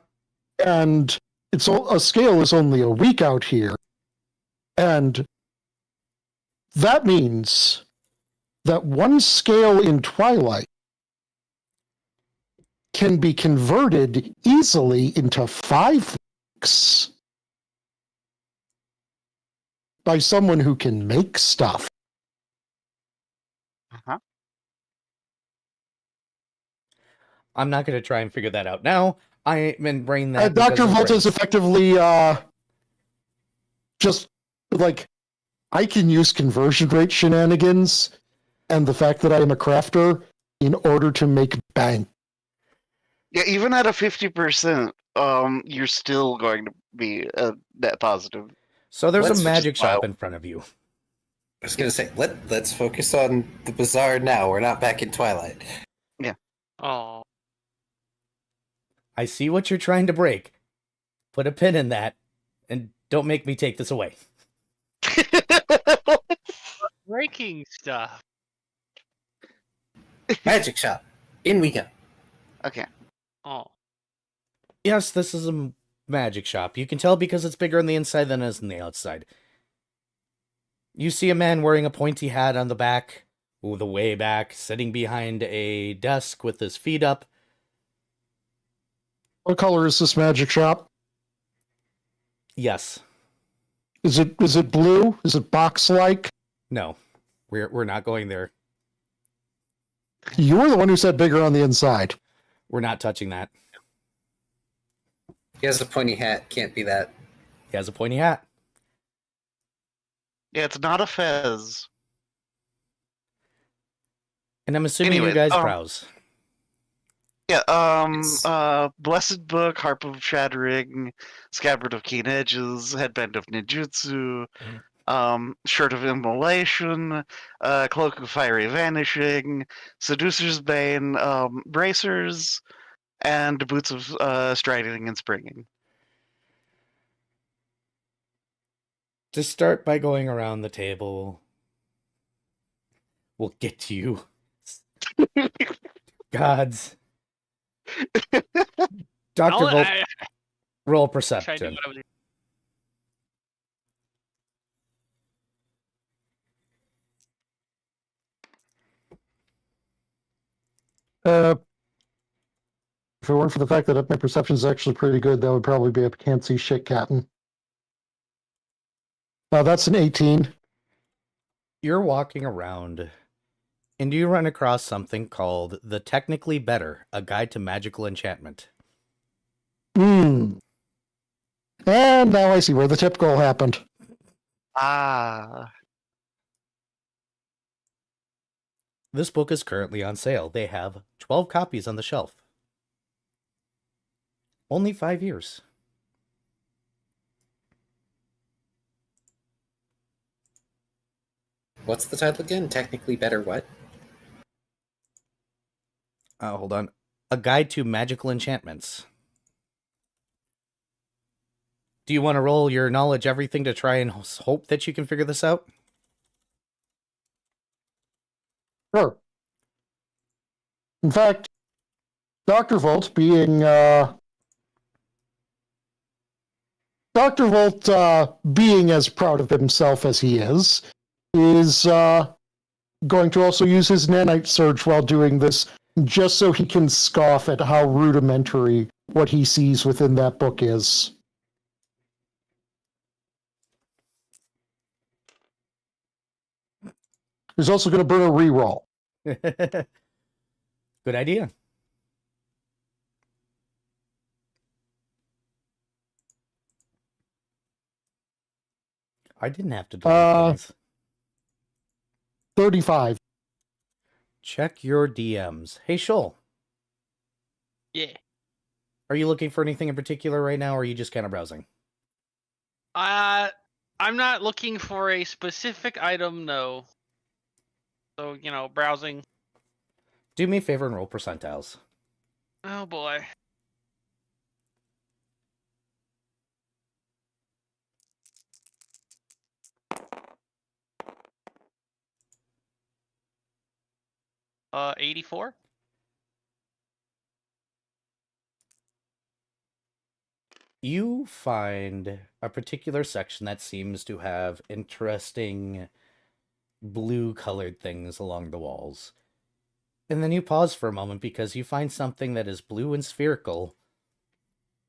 Speaker 2: and a scale is only a week out here, and that means that 1 scale in Twilight can be converted easily into 5 weeks by someone who can make stuff.
Speaker 5: Uh-huh.
Speaker 2: I'm
Speaker 1: not going to try and figure that out now. I'm in brain that.
Speaker 2: Dr. Volt is effectively just like, I can use conversion rate shenanigans and the fact that I am a crafter in order to make bank.
Speaker 5: Yeah, even at a 50%, you're still going to be a net positive.
Speaker 1: So there's
Speaker 6: Let's
Speaker 1: a magic
Speaker 5: just
Speaker 1: shop
Speaker 5: file.
Speaker 1: in front of you.
Speaker 6: I was going to say, let's focus on the bazaar now. We're not back in Twilight.
Speaker 3: oh,
Speaker 1: I see what you're trying to break. Put a pin in that, and don't make me take this away.
Speaker 3: breaking stuff.
Speaker 6: Magic shop. In we go.
Speaker 5: Okay.
Speaker 3: Oh.
Speaker 1: Yes, this is a magic shop. You can tell because it's bigger on the inside than it is on the outside. You see a man wearing a pointy hat on the back, the way back, sitting behind a desk with his feet up.
Speaker 2: What color is this magic shop?
Speaker 1: Yes.
Speaker 2: Is it blue? Is it box-like?
Speaker 1: No. We're not going there.
Speaker 2: You were the one who said bigger on the inside.
Speaker 1: We're not touching that.
Speaker 6: He has a pointy hat. Can't be that.
Speaker 1: He has a pointy hat.
Speaker 5: Yeah, it's not a fez.
Speaker 1: And I'm assuming
Speaker 5: Anyway,
Speaker 1: you guys browse.
Speaker 5: Yeah,
Speaker 6: It's-
Speaker 5: Blessed Book, Harp of Shattering, Scabbard of Keen Edges, Headband of Ninjutsu, Shirt of Immolation, Cloak of Fiery Vanishing, Seducer's Bane, Bracers, and Boots of Striding and Springing.
Speaker 1: To start by going around the table, we'll get to you. Gods. Dr. Volt, roll
Speaker 3: Try to do
Speaker 1: perception.
Speaker 3: what I was-
Speaker 2: If it weren't for the fact that my perception is actually pretty good, that would probably be a can't see shit captain. That's an 18.
Speaker 1: You're walking around, and you run across something called The Technically Better, A Guide to Magical Enchantment.
Speaker 2: And now I see where the tip goal happened.
Speaker 5: Ah.
Speaker 1: This book is currently on sale. They have 12 copies on the shelf. Only 5 years.
Speaker 6: What's the title again? Technically better what?
Speaker 1: Hold on. A Guide to Magical Enchantments. Do you want to roll your knowledge everything to try and hope that you can figure this out?
Speaker 2: Sure. In fact, Dr. Volt being as proud of himself as he is going to also use his nanite surge while doing this, just so he can scoff at how rudimentary what he sees within that book is. He's also going to burn a reroll.
Speaker 1: Good idea. I didn't have to do things.
Speaker 2: 35.
Speaker 1: Check your DMs. Hey, Shoal.
Speaker 3: Yeah.
Speaker 1: Are you looking for anything in particular right now, or are you just kind of browsing?
Speaker 3: I'm not looking for a specific item, no. So, browsing.
Speaker 1: Do me a favor and roll percentiles.
Speaker 3: Oh boy. Uh, 84?
Speaker 1: You find a particular section that seems to have interesting blue-colored things along the walls. And then you pause for a moment because you find something that is blue and spherical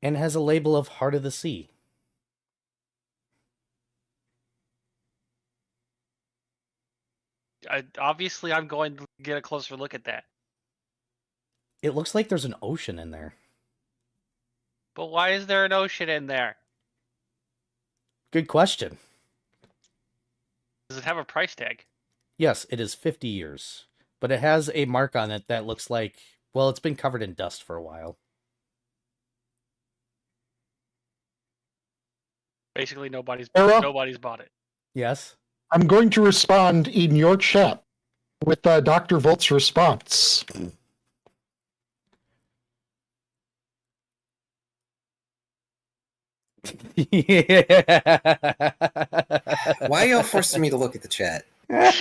Speaker 1: and has a label of Heart of the Sea.
Speaker 3: Obviously, I'm going to get a closer look at that.
Speaker 1: It looks like there's an ocean in there.
Speaker 3: But why is there an ocean in there?
Speaker 1: Good question.
Speaker 3: Does it have a price tag?
Speaker 1: Yes, it is 50 years. But it has a mark on it that looks like, well, it's been covered in dust for a while.
Speaker 3: Basically, nobody's
Speaker 2: Era?
Speaker 3: bought it.
Speaker 1: Yes?
Speaker 2: I'm going to respond in your chat with Dr. Volt's response.
Speaker 6: Why are y'all forcing me to look at the chat?
Speaker 5: It's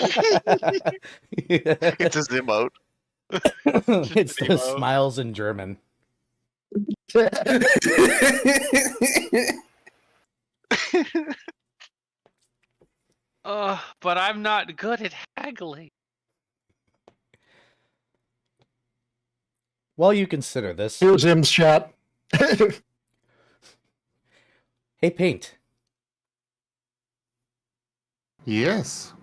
Speaker 5: his emote.
Speaker 1: It's the
Speaker 3: emo.
Speaker 1: smiles in German.
Speaker 3: But I'm not good at haggling.
Speaker 1: While you consider this,
Speaker 2: Here's Im's chat.
Speaker 1: hey, Paint,
Speaker 4: Yes.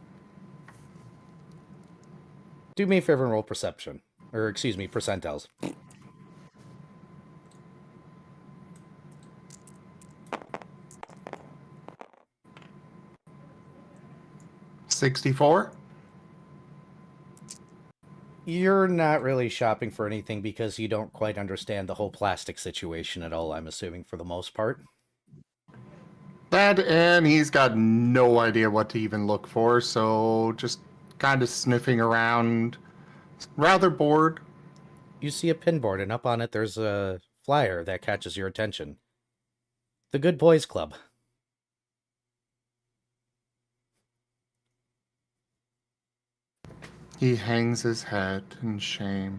Speaker 1: do me a favor and roll perception. Or, excuse me, percentiles.
Speaker 4: $64.
Speaker 1: You're not really shopping for anything because you don't quite understand the whole plastic situation at all, I'm assuming, for the most part.
Speaker 4: That, and he's got no idea what to even look for, so just kind of sniffing around, rather bored.
Speaker 1: You see a pinboard, and up on it there's a flyer that catches your attention. The Good Boys Club.
Speaker 4: He hangs his head in shame.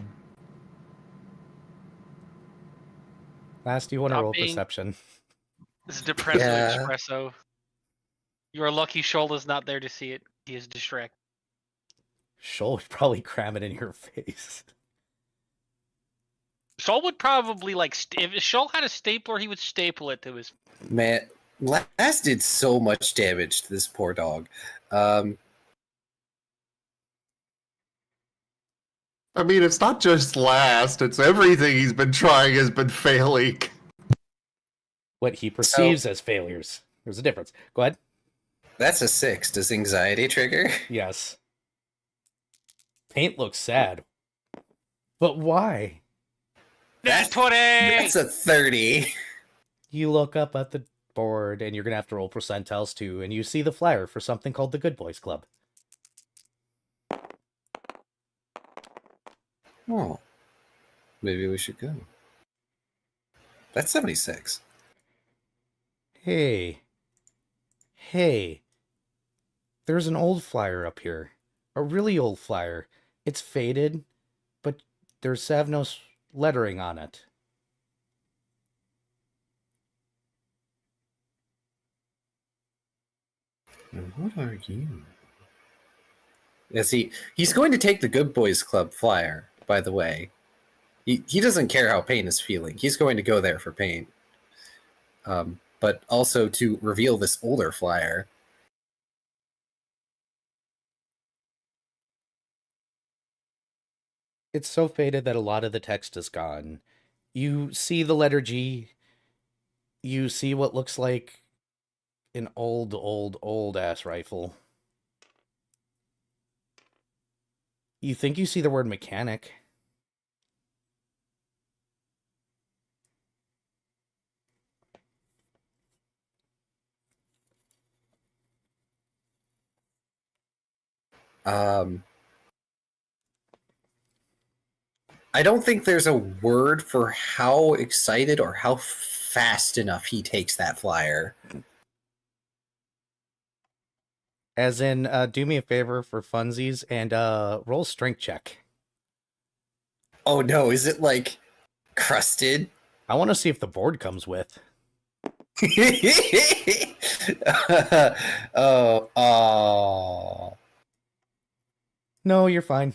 Speaker 1: Last, you want to
Speaker 3: Stop
Speaker 1: roll
Speaker 3: being-
Speaker 1: perception.
Speaker 3: This is depressive
Speaker 6: Yeah.
Speaker 3: espresso. You are lucky Shoal is not there to see it. He is distracted.
Speaker 1: Shoal would probably cram it in your face.
Speaker 3: Shoal would probably if Shoal had a stapler, he would staple it to his.
Speaker 6: Man, Last did so much damage to this poor dog.
Speaker 4: I mean, it's not just last, it's everything he's been trying has been failing.
Speaker 1: What he perceives as failures. There's a difference. Go ahead.
Speaker 6: That's a 6. Does anxiety trigger?
Speaker 1: Yes. Paint looks sad. But why?
Speaker 3: That's 20!
Speaker 6: That's a 30.
Speaker 1: You look up at the board, and you're going to have to roll percentiles too, and you see the flyer for something called the Good Boys Club.
Speaker 6: Oh. Maybe we should go. That's 76.
Speaker 1: Hey. There's an old flyer up here. A really old flyer. It's faded, but there's Savnos lettering on it.
Speaker 6: And what are you? Yeah, see, he's going to take the Good Boys Club flyer, by the way. He doesn't care how Pain is feeling. He's going to go there for Pain. But also to reveal this older flyer.
Speaker 1: It's so faded that a lot of the text is gone. You see the letter G. You see what looks like an old ass rifle. You think you see the word mechanic.
Speaker 6: I don't think there's a word for how excited or how fast enough he takes that flyer.
Speaker 1: As in, do me a favor for funsies and roll strength check.
Speaker 6: Oh no, is it like crusted?
Speaker 1: I want to see if the board comes with.
Speaker 6: Oh.
Speaker 1: No, you're fine.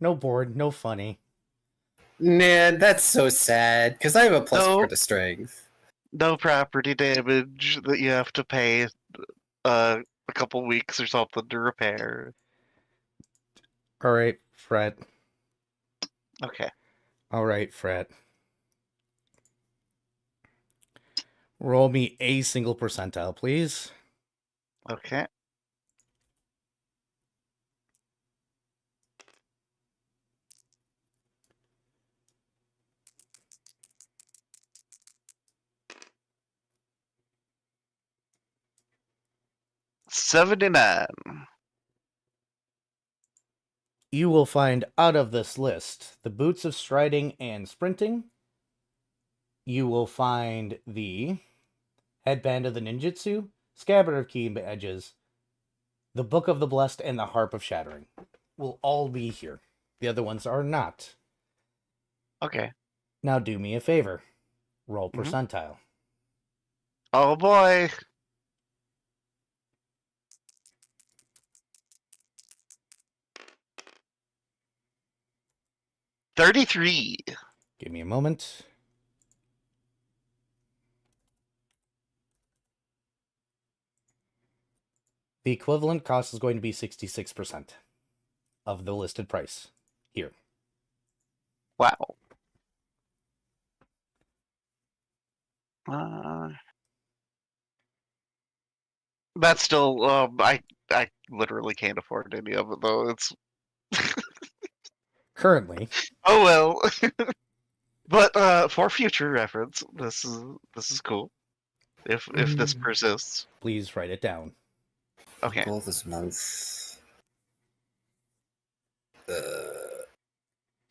Speaker 1: No board, no funny.
Speaker 6: Man, that's so sad, because I have a plus
Speaker 5: No.
Speaker 6: 4 to strength.
Speaker 5: No property damage that you have to pay a couple weeks or something to repair.
Speaker 1: All right, Fred.
Speaker 5: Okay.
Speaker 1: All right, Fred. Roll me a single percentile, please.
Speaker 5: Okay. $79.
Speaker 1: You will find out of this list the boots of striding and sprinting. You will find the headband of the ninjutsu, scabbard of key edges, the book of the blessed, and the harp of shattering. Will all be here. The other ones are not.
Speaker 5: Okay.
Speaker 1: Now do me a favor. Roll
Speaker 5: Mhm.
Speaker 1: percentile.
Speaker 5: Oh boy. $33.
Speaker 1: Give me a moment. The equivalent cost is going to be 66% of the listed price here.
Speaker 5: Wow. Uh, that's still I literally can't afford any of it though. It's
Speaker 1: Currently,
Speaker 5: oh well. But for future reference, this is cool. If this persists.
Speaker 1: please write it down.
Speaker 5: Okay.
Speaker 6: Goal this month.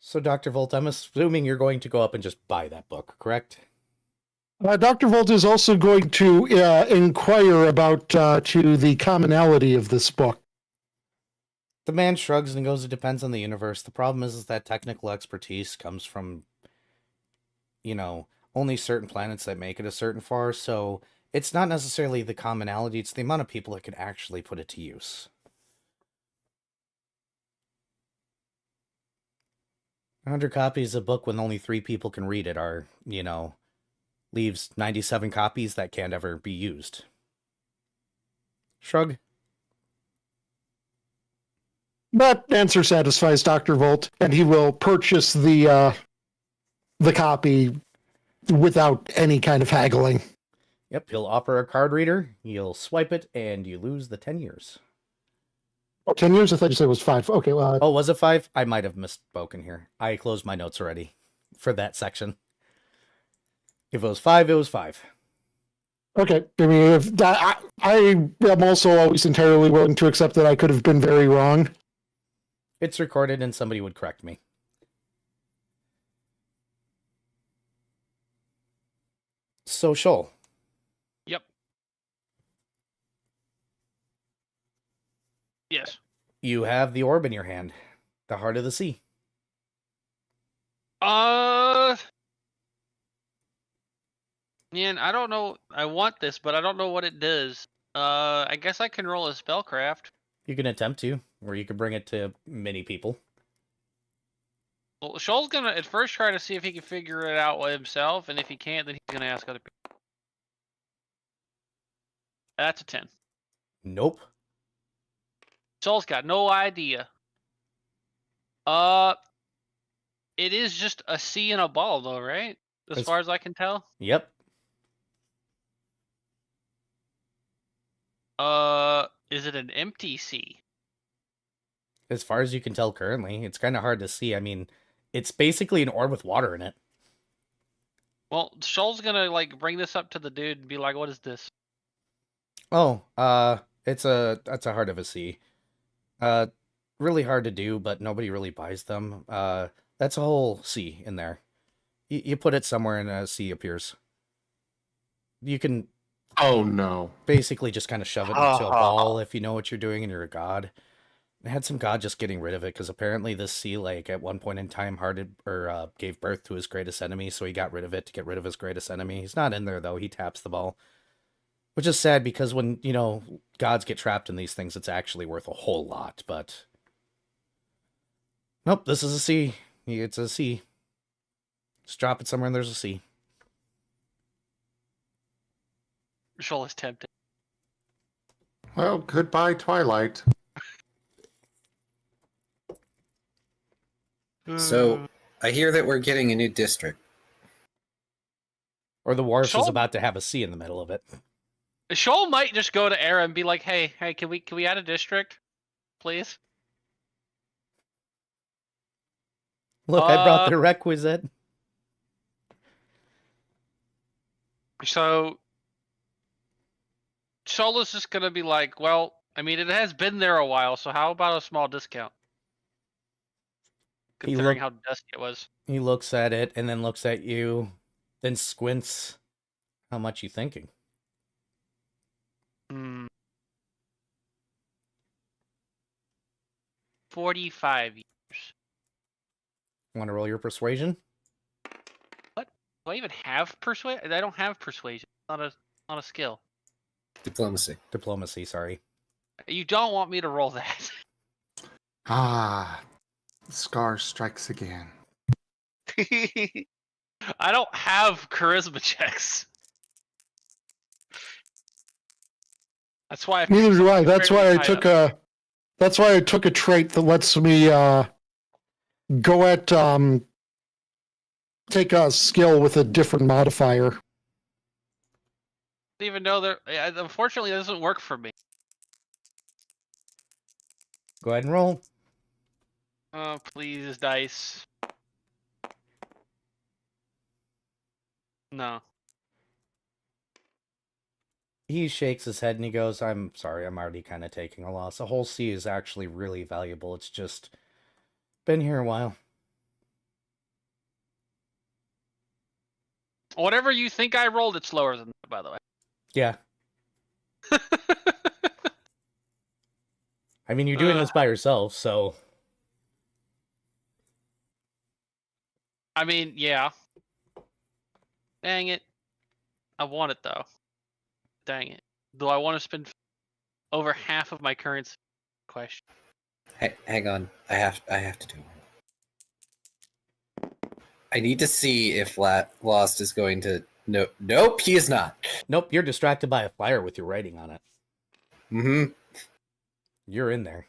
Speaker 1: So, Dr. Volt, I'm assuming you're going to go up and just buy that book, correct?
Speaker 2: Dr. Volt is also going to inquire about to the commonality of this book.
Speaker 1: The man shrugs and goes, it depends on the universe. The problem is that technical expertise comes from, only certain planets that make it a certain far, so it's not necessarily the commonality, it's the amount of people that can actually put it to use. 100 copies of a book when only 3 people can read it are, leaves 97 copies that can't ever be used. Shrug.
Speaker 2: That answer satisfies Dr. Volt, and he will purchase the copy without any kind of haggling.
Speaker 1: Yep, he'll offer a card reader, you'll swipe it, and you lose the 10 years.
Speaker 2: Oh, 10 years? I thought you said it was 5. Okay, well...
Speaker 1: Oh, was it 5? I might have misspoken here. I closed my notes already for that section. If it was 5, it was 5.
Speaker 2: Okay, I mean, if that, I am also always entirely willing to accept that I could have been very wrong.
Speaker 1: It's recorded and somebody would correct me. So, Shoal.
Speaker 3: Yep. Yes.
Speaker 1: You have the orb in your hand. The heart of the sea.
Speaker 3: Man, I don't know. I want this, but I don't know what it does. I guess I can roll a spellcraft.
Speaker 1: You can attempt to, or you can bring it to many people.
Speaker 3: Well, Shoal's gonna at first try to see if he can figure it out himself, and if he can't, then he's gonna ask other people. That's a 10.
Speaker 1: Nope.
Speaker 3: Shoal's got no idea. It is just a sea and a ball, though, right? As far as I can tell.
Speaker 1: Yep.
Speaker 3: Is it an empty sea?
Speaker 1: As far as you can tell currently, it's kind of hard to see. I mean, it's basically an orb with water in it.
Speaker 3: Well, Shoal's gonna bring this up to the dude and be like, "What is this?"
Speaker 1: Oh, that's a heart of a sea. Really hard to do, but nobody really buys them. That's a whole sea in there. You put it somewhere and a sea appears. You can
Speaker 4: Oh no.
Speaker 1: basically just kind of shove it into a ball if you know what you're doing and you're a god. I had some god just getting rid of it because apparently this sea, at one point in time, gave birth to his greatest enemy, so he got rid of it to get rid of his greatest enemy. He's not in there though. He taps the ball, which is sad because when gods get trapped in these things, it's actually worth a whole lot. But nope, this is a sea. It's a sea. Just drop it somewhere and there's a sea.
Speaker 3: Shoal is tempted.
Speaker 4: Well, goodbye, Twilight.
Speaker 6: So, I hear that we're getting a new district.
Speaker 1: Or the wharf is
Speaker 3: Shoal-
Speaker 1: about to have a sea in the middle of it.
Speaker 3: Shoal might just go to Era and be like, "Hey, can we add a district, please?"
Speaker 1: Look, I brought the requisite.
Speaker 3: So Shoal is just gonna be like, "Well, I mean, it has been there a while, so how about a small discount?" Considering how dusty it was.
Speaker 1: He looks at it and then looks at you, then squints. How much you thinking?
Speaker 3: 45 years.
Speaker 1: Want to roll your persuasion?
Speaker 3: Do I even have persuasion? I don't have persuasion. Not a skill.
Speaker 6: Diplomacy.
Speaker 1: Diplomacy, sorry.
Speaker 3: You don't want me to roll that.
Speaker 4: Ah, Scar strikes again.
Speaker 3: I don't have charisma checks. That's why.
Speaker 2: Neither do I. That's why I
Speaker 3: high
Speaker 2: took
Speaker 3: up.
Speaker 2: a. That's why I took a trait that lets me go at take a skill with a different modifier.
Speaker 3: Even though there, unfortunately, it doesn't work for me.
Speaker 1: Go ahead and roll.
Speaker 3: Oh, please, dice. No.
Speaker 1: He shakes his head and he goes, I'm sorry, I'm already kind of taking a loss. A whole sea is actually really valuable. It's just been here a while.
Speaker 3: Whatever you think I rolled, it's lower than that, by the way.
Speaker 1: Yeah. I mean, you're doing this by yourself, so...
Speaker 3: I mean, yeah. Dang it. I want it, though. Dang it. Do I want to spend over half of my currency? Question.
Speaker 6: Hang on. I have to do one. I need to see if Lost is going to... Nope, he is not.
Speaker 1: Nope, you're distracted by a flyer with your writing on it.
Speaker 6: Mm-hmm.
Speaker 1: You're in there.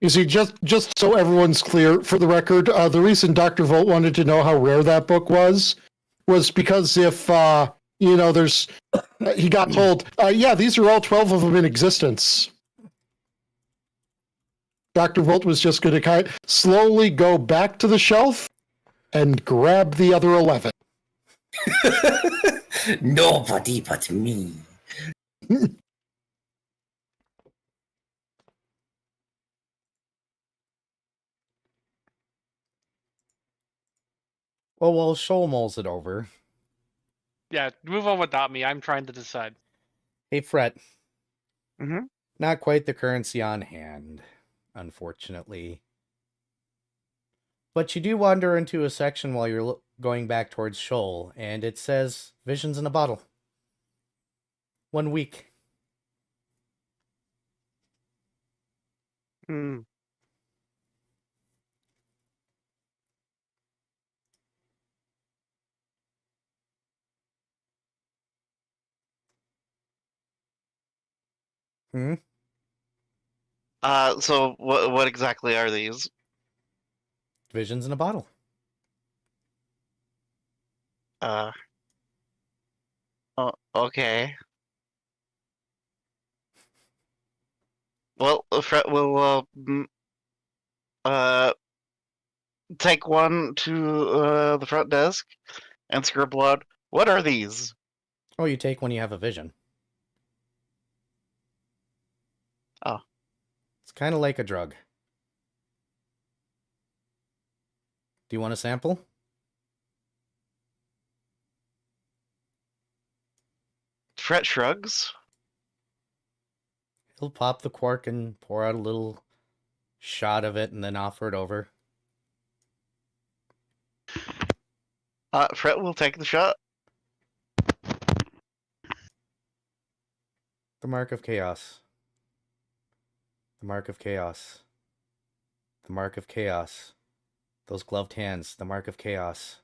Speaker 2: You see, just so everyone's clear, for the record, the reason Dr. Volt wanted to know how rare that book was because if, there's... he got told, yeah, these are all 12 of them in existence. Dr. Volt was just going to kind of slowly go back to the shelf and grab the other 11.
Speaker 6: Nobody but me.
Speaker 1: Well, while Shoal mulls it over.
Speaker 3: Yeah, move on without me. I'm trying to decide.
Speaker 1: Hey, Fret.
Speaker 5: Mm-hmm.
Speaker 1: Not quite the currency on hand, unfortunately. But you do wander into a section while you're going back towards Shoal, and it says, Visions in a Bottle. 1 week.
Speaker 5: Hmm.
Speaker 1: Hmm?
Speaker 5: So what exactly are these?
Speaker 1: Visions in a Bottle.
Speaker 5: Okay. Well, Fred will take one to the front desk and scribble out, what are these?
Speaker 1: Oh, you take when you have a vision.
Speaker 5: Oh.
Speaker 1: It's kind of like a drug. Do you want a sample?
Speaker 5: Fred shrugs.
Speaker 1: He'll pop the cork and pour out a little shot of it and then offer it over.
Speaker 5: Fred will take the shot.
Speaker 1: The Mark of Chaos. The Mark of Chaos. The Mark of Chaos. Those gloved hands. The Mark of Chaos.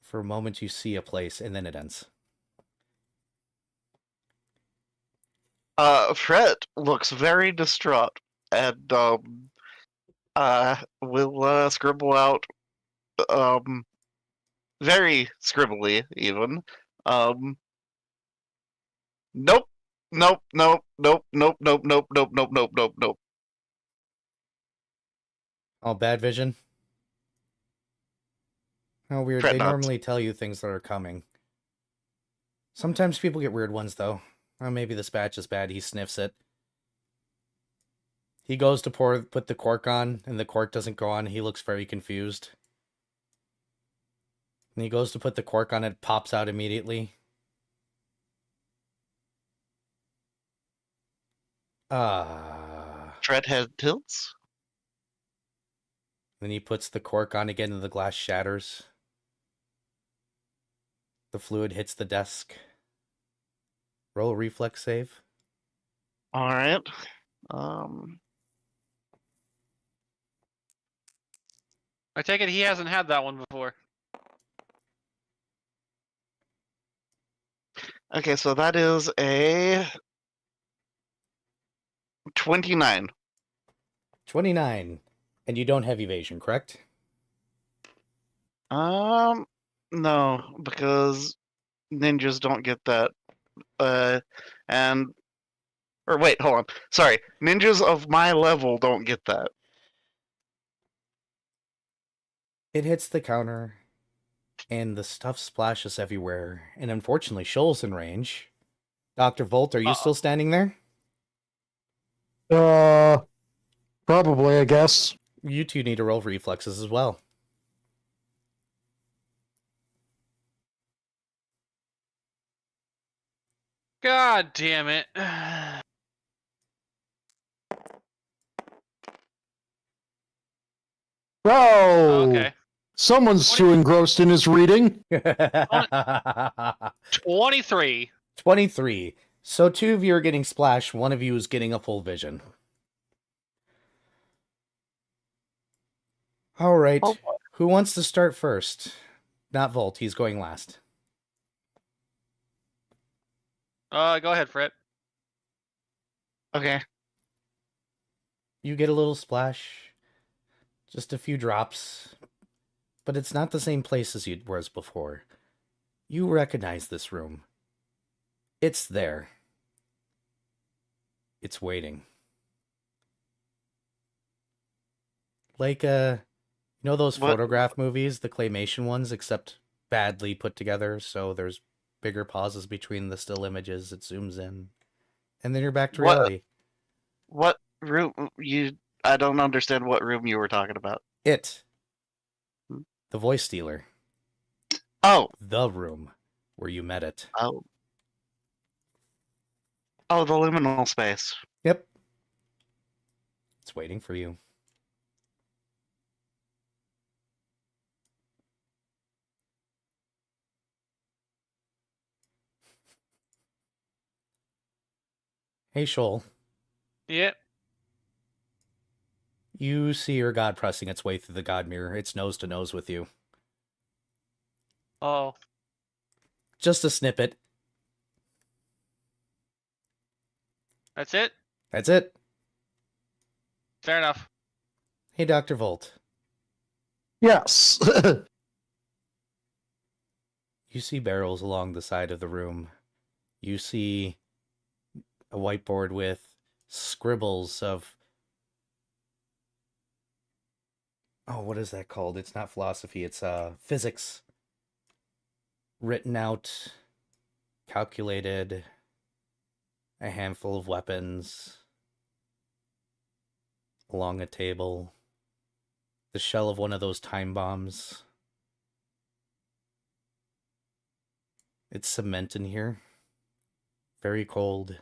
Speaker 1: For a moment you see a place, and then it ends.
Speaker 5: Fred looks very distraught and will scribble out very scribbly even. Nope. Nope, nope, nope, nope, nope, nope, nope, nope, nope, nope, nope.
Speaker 1: Oh, bad vision? How weird.
Speaker 5: Fret
Speaker 1: They
Speaker 5: nods.
Speaker 1: normally tell you things that are coming. Sometimes people get weird ones, though. Oh, maybe this batch is bad. He sniffs it. He goes to put the cork on, and the cork doesn't go on. He looks very confused. And he goes to put the cork on, it pops out immediately.
Speaker 5: Treadhead tilts.
Speaker 1: Then he puts the cork on again and the glass shatters. The fluid hits the desk. Roll a reflex save.
Speaker 5: All right.
Speaker 3: I take it he hasn't had that one before.
Speaker 5: Okay, so that is a 29.
Speaker 1: 29. And you don't have evasion, correct?
Speaker 5: No, because ninjas don't get that. Or wait, hold on. Sorry, ninjas of my level don't get that.
Speaker 1: It hits the counter, and the stuff splashes everywhere. And unfortunately, Shoal's in range. Dr. Volt, are you still standing there?
Speaker 2: Probably, I guess.
Speaker 1: You two need to roll reflexes as well.
Speaker 3: God damn it.
Speaker 2: Oh,
Speaker 3: Okay.
Speaker 2: someone's too engrossed in his reading.
Speaker 3: 23.
Speaker 1: 23. So 2 of you are getting splashed, 1 of you is getting a full vision. All right.
Speaker 5: Oh.
Speaker 1: Who wants to start first? Not Volt, he's going last.
Speaker 3: Go ahead, Frit.
Speaker 5: Okay.
Speaker 1: You get a little splash, just a few drops, but it's not the same place as it was before. You recognize this room. It's there. It's waiting. Like, you know those
Speaker 5: What?
Speaker 1: photograph movies, the claymation ones, except badly put together, so there's bigger pauses between the still images, it zooms in, and then you're back to reality.
Speaker 5: What room I don't understand what room you were talking about.
Speaker 1: It. The voice stealer.
Speaker 5: Oh.
Speaker 1: The room where you met it.
Speaker 5: Oh. Oh, the liminal space.
Speaker 1: Yep. It's waiting for you. Hey, Shoal.
Speaker 3: Yep.
Speaker 1: You see your god pressing its way through the god mirror. It's nose to nose with you.
Speaker 3: Oh.
Speaker 1: Just a snippet.
Speaker 3: That's it?
Speaker 1: That's it.
Speaker 3: Fair enough.
Speaker 1: Hey, Dr. Volt.
Speaker 2: Yes.
Speaker 1: You see barrels along the side of the room. You see a whiteboard with scribbles of... Oh, what is that called? It's not philosophy, it's physics. Written out, calculated, a handful of weapons along a table, the shell of one of those time bombs. It's cement in here. Very cold.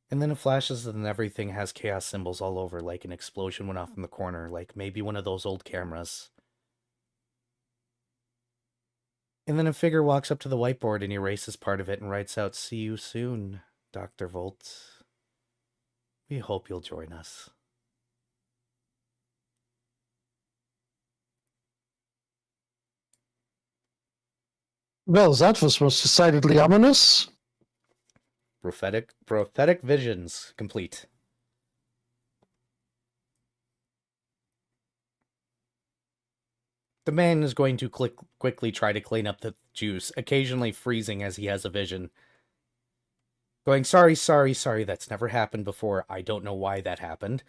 Speaker 1: And then it flashes and everything has chaos symbols all over, like an explosion went off in the corner, like maybe one of those old cameras. And then a figure walks up to the whiteboard and erases part of it and writes out, "See you soon, Dr. Volt. We hope you'll join us."
Speaker 2: Well, that was most decidedly ominous.
Speaker 1: Prophetic visions complete. The man is going to quickly try to clean up the juice, occasionally freezing as he has a vision. Going, sorry, that's never happened before. I don't know why that happened.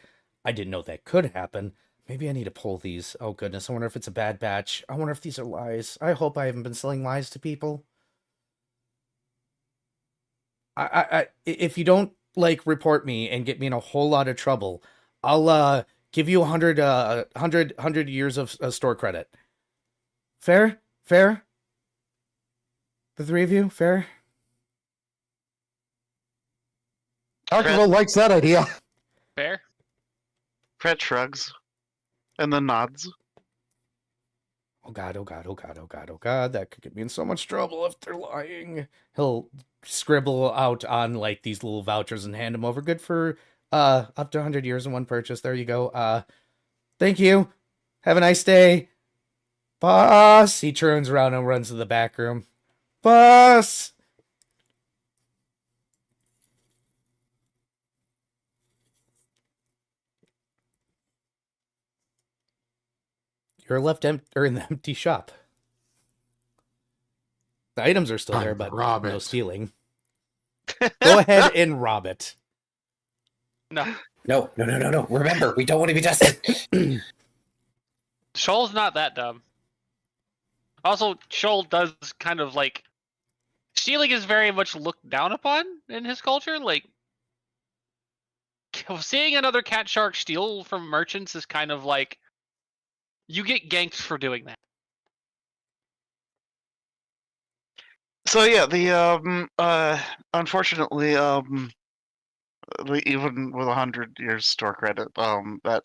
Speaker 1: I didn't know that could happen. Maybe I need to pull these. Oh goodness, I wonder if it's a bad batch. I wonder if these are lies. I hope I haven't been selling lies to people. If you don't, like, report me and get me in a whole lot of trouble, I'll, give you 100 years of store credit. Fair? Fair? The 3 of you? Fair?
Speaker 2: Taco likes that idea.
Speaker 3: Fair.
Speaker 5: Fred shrugs, and then nods.
Speaker 1: Oh god, oh god, oh god, oh god, oh god, that could get me in so much trouble if they're lying. He'll scribble out on like these little vouchers and hand them over. Good for up to 100 years in one purchase. There you go. Thank you. Have a nice day. Boss! He turns around and runs to the back room. Boss! You're left in the empty shop. The items are still there, but
Speaker 4: rob
Speaker 1: no
Speaker 4: it.
Speaker 1: stealing. Go ahead and rob it.
Speaker 3: No.
Speaker 6: No. Remember, we don't want to be tested.
Speaker 3: Shoal's not that dumb. Also, Shoal does kind of like stealing is very much looked down upon in his culture. Like seeing another cat shark steal from merchants is kind of like you get ganked for doing that.
Speaker 5: So yeah, the unfortunately even with 100 years store credit, that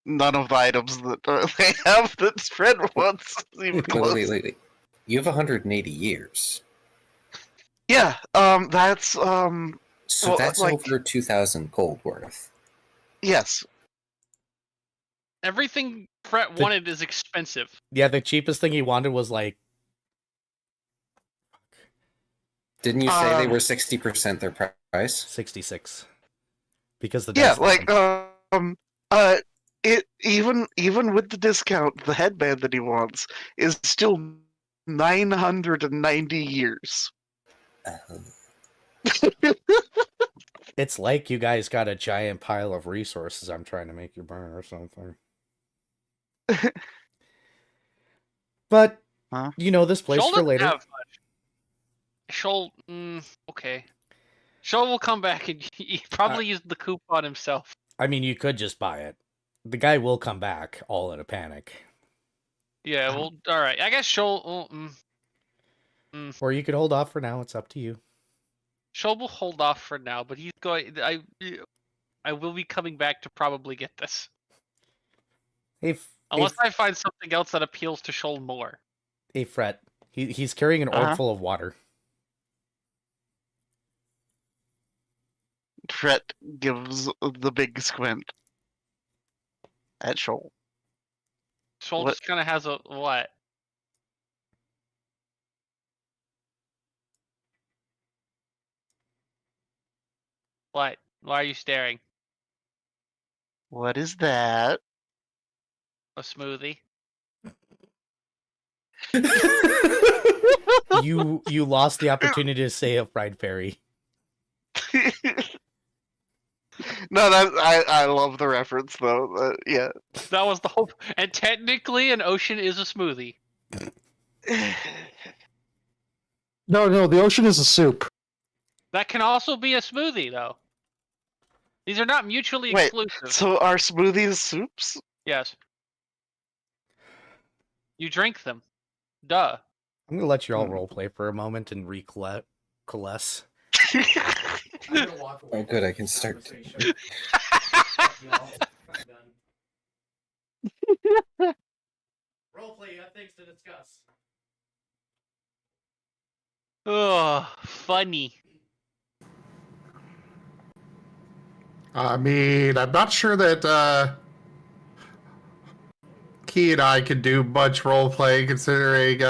Speaker 5: none of the items that they have that Fred wants is even close.
Speaker 6: Wait. You have 180 years.
Speaker 5: Yeah, that's
Speaker 6: So
Speaker 5: well,
Speaker 6: that's
Speaker 5: like-
Speaker 6: over 2,000 gold worth.
Speaker 5: yes.
Speaker 3: Everything Fred wanted is expensive.
Speaker 1: Yeah, the cheapest thing he wanted was like...
Speaker 6: Didn't you say they were 60% their price?
Speaker 1: 66. Because the
Speaker 5: Yeah,
Speaker 1: dice
Speaker 5: like
Speaker 1: thing.
Speaker 5: it even with the discount, the headband that he wants is still 990 years.
Speaker 1: It's like you guys got a giant pile of resources I'm trying to make you burn or something. But,
Speaker 5: Huh?
Speaker 1: you know, this place
Speaker 3: Shoal
Speaker 1: for
Speaker 3: doesn't
Speaker 1: later.
Speaker 3: have much. Shoal, okay. Shoal will come back and he probably used the coupon himself.
Speaker 1: I mean, you could just buy it. The guy will come back, all in a panic.
Speaker 3: Yeah, well, all right. I guess Shoal.
Speaker 1: Or you could hold off for now. It's up to you.
Speaker 3: Shoal will hold off for now, but he's going. I will be coming back to probably get this, unless I find something else that appeals to Shoal more.
Speaker 1: Hey, Fret. He's carrying an orb full of water.
Speaker 5: Fred gives the big squint at Shoal.
Speaker 3: Shoal
Speaker 5: What?
Speaker 3: just kind of has a what? What? Why are you staring?
Speaker 5: What is that?
Speaker 3: A smoothie?
Speaker 1: You lost the opportunity to say a fried fairy.
Speaker 5: No, I love the reference though. Yeah.
Speaker 3: That was the whole. And technically, an ocean is a smoothie.
Speaker 2: No, the ocean is a soup.
Speaker 3: That can also be a smoothie, though. These are not mutually
Speaker 5: Wait,
Speaker 3: exclusive.
Speaker 5: so are smoothies soups?
Speaker 3: Yes. You drink them. Duh.
Speaker 1: I'm gonna let you all roleplay for a moment and coalesce.
Speaker 6: Oh, good, I can start.
Speaker 1: Roleplay, you have things to discuss.
Speaker 3: Ugh, funny.
Speaker 4: I mean, I'm not sure that Key and I could do much role play considering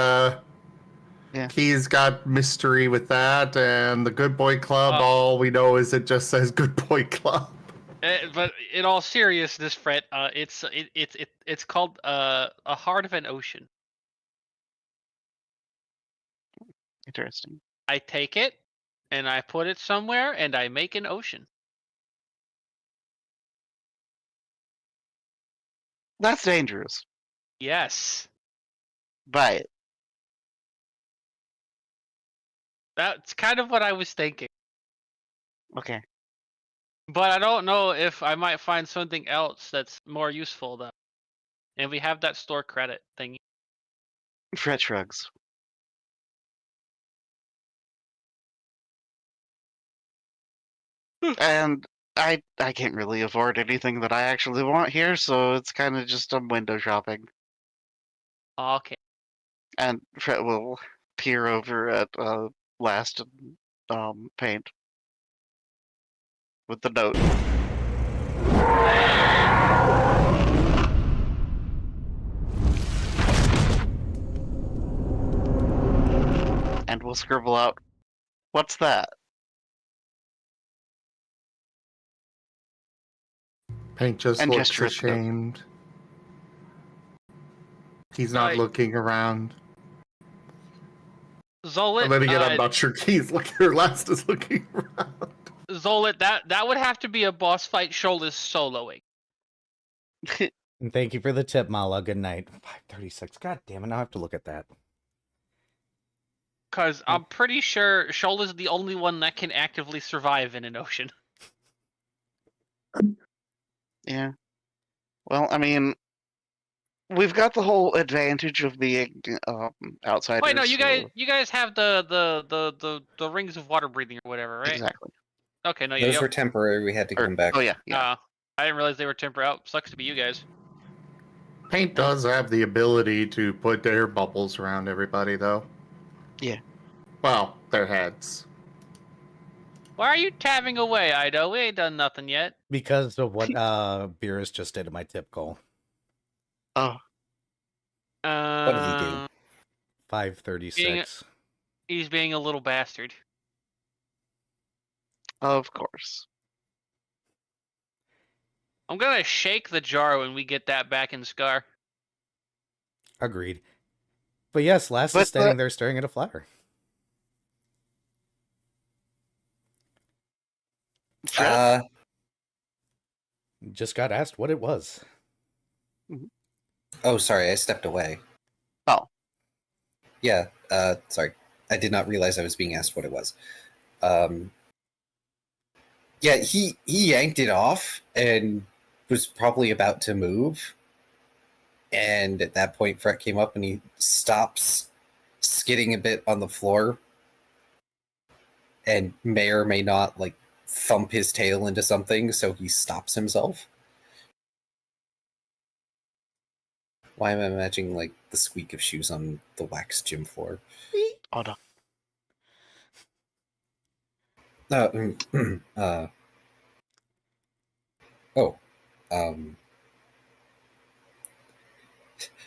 Speaker 4: Key's got mystery with that, and the Good Boy Club. All we know is it just says Good Boy Club.
Speaker 3: But in all seriousness, Fred, it's called a heart of an ocean.
Speaker 5: Interesting.
Speaker 3: I take it and I put it somewhere and I make an ocean.
Speaker 5: That's dangerous.
Speaker 3: Yes.
Speaker 5: Buy it.
Speaker 3: That's kind of what I was thinking.
Speaker 5: Okay.
Speaker 3: But I don't know if I might find something else that's more useful, though. And we have that store credit thingy.
Speaker 5: Fred shrugs. And I can't really afford anything that I actually want here, so it's kind of just window shopping.
Speaker 3: Okay.
Speaker 5: And Fred will peer over at last paint with the note. And we'll scribble out, what's that?
Speaker 4: Paint just
Speaker 5: And
Speaker 4: looks
Speaker 5: gesture at the note.
Speaker 4: ashamed. He's not
Speaker 3: Right.
Speaker 4: looking around.
Speaker 3: Zolit,
Speaker 4: And then again, I'm not sure he's looking, or Last is looking around.
Speaker 3: Zolit, that would have to be a boss fight Shoal is soloing.
Speaker 1: And thank you for the tip, Mala. Good night. 5:36. God damn it! Now I have to look at that.
Speaker 3: Because I'm pretty sure Shoal is the only one that can actively survive in an ocean.
Speaker 5: Yeah. Well, I mean, we've got the whole advantage of being outsiders.
Speaker 3: Wait, no, you
Speaker 5: so-
Speaker 3: guys have the rings of water breathing or whatever, right?
Speaker 5: Exactly.
Speaker 3: Okay, no,
Speaker 6: Those were temporary. We had to
Speaker 5: Or-
Speaker 6: come back.
Speaker 5: Oh yeah, yeah.
Speaker 3: I didn't realize they were temporary. Oh, sucks to be you guys.
Speaker 4: Paint does have the ability to put air bubbles around everybody, though.
Speaker 5: Yeah.
Speaker 4: Well, their heads.
Speaker 3: Why are you tabbing away, Ido? We ain't done nothing yet.
Speaker 1: Because of what Beerus just did at my tip goal.
Speaker 5: Oh,
Speaker 6: What did he do?
Speaker 1: 5:36.
Speaker 3: He's being a little bastard.
Speaker 5: of course.
Speaker 3: I'm gonna shake the jar when we get that back in Scar.
Speaker 1: Agreed. But yes, Last
Speaker 5: But
Speaker 1: is standing there staring at a flower.
Speaker 5: Fred?
Speaker 1: Just got asked what it was.
Speaker 6: Oh, sorry, I stepped away.
Speaker 5: Oh.
Speaker 6: Yeah, sorry. I did not realize I was being asked what it was. Yeah, he yanked it off and was probably about to move. And at that point, Fret came up and he stops skidding a bit on the floor and may or may not, like, thump his tail into something, so he stops himself. Why am I imagining, like, the squeak of shoes on the wax gym floor?
Speaker 5: Oh no.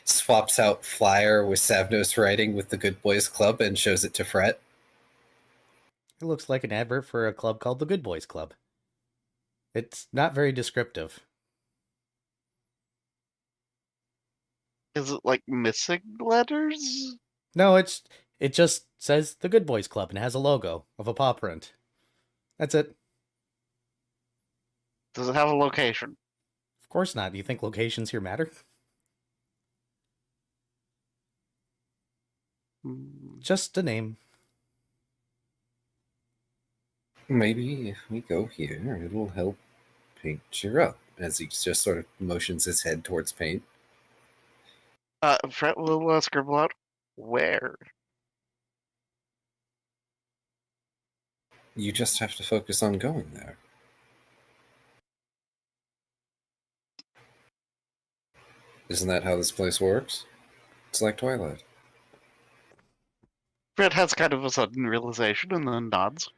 Speaker 6: Swaps out flyer with Savnos writing with the Good Boys Club and shows it to Fret.
Speaker 1: It looks like an advert for a club called the Good Boys Club. It's not very descriptive.
Speaker 5: Is it like missing letters?
Speaker 1: No, it just says the Good Boys Club and has a logo of a paw print. That's it.
Speaker 5: Does it have a location?
Speaker 1: Of course not. Do you think locations here matter? Just a name.
Speaker 6: Maybe if we go here, it'll help Paint cheer up, as he just sort of motions his head towards Paint.
Speaker 5: Fred will scribble out where.
Speaker 6: You just have to focus on going there. Isn't that how this place works? It's like Twilight.
Speaker 5: Fred has kind of a sudden realization and then nods.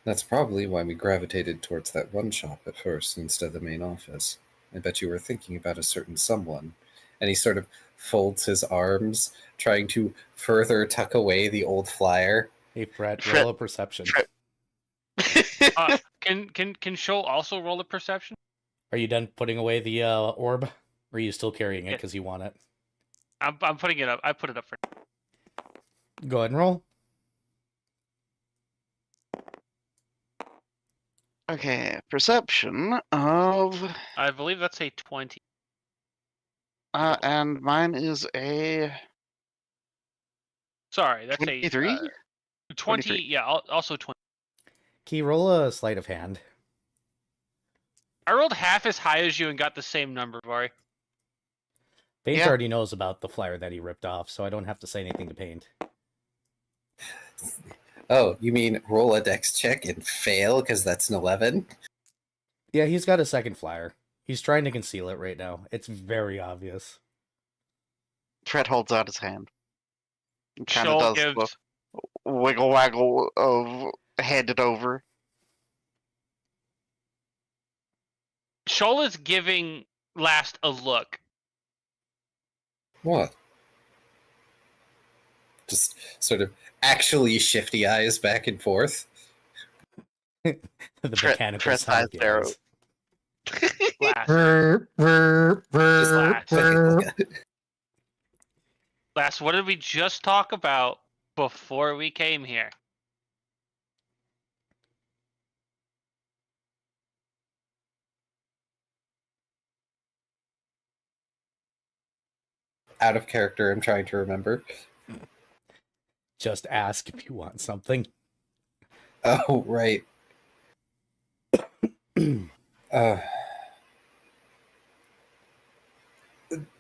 Speaker 6: That's probably why we gravitated towards that one shop at first instead of the main office. I bet you were thinking about a certain someone. And he sort of folds his arms, trying to further tuck away the old flyer.
Speaker 1: Hey, Fred, roll a perception.
Speaker 3: Can Shoal also roll a perception?
Speaker 1: Are you done putting away the orb? Or are you still carrying it because you want it?
Speaker 3: I'm putting it up. I put it up for.
Speaker 1: Go ahead and roll.
Speaker 5: Okay, perception of...
Speaker 3: I believe that's a 20.
Speaker 5: and mine is a...
Speaker 3: Sorry, that's
Speaker 5: 23?
Speaker 3: a 20.
Speaker 5: 23.
Speaker 3: Yeah, also 20.
Speaker 1: Key, roll a sleight of hand.
Speaker 3: I rolled half as high as you and got the same number, Vari.
Speaker 1: Paint
Speaker 5: Yeah.
Speaker 1: already knows about the flyer that he ripped off, so I don't have to say anything to Paint.
Speaker 6: Oh, you mean roll a dex check and fail because that's an 11?
Speaker 1: Yeah, he's got a second flyer. He's trying to conceal it right now. It's very obvious.
Speaker 5: Fred holds out his hand. Kind of
Speaker 3: Shoal
Speaker 5: does the
Speaker 3: gives
Speaker 5: wiggle waggle of hand it over.
Speaker 3: Shoal is giving Last a look.
Speaker 6: What? Just sort of actually shifty eyes back and forth.
Speaker 1: The mechanical
Speaker 5: Fred's
Speaker 1: side
Speaker 5: eyes
Speaker 1: of the
Speaker 5: narrow.
Speaker 1: eyes.
Speaker 3: Last.
Speaker 6: Just quickly look at it.
Speaker 3: Last, what did we just talk about before we came here?
Speaker 6: Out of character, I'm trying to remember.
Speaker 1: Just ask if you want something.
Speaker 6: Oh, right.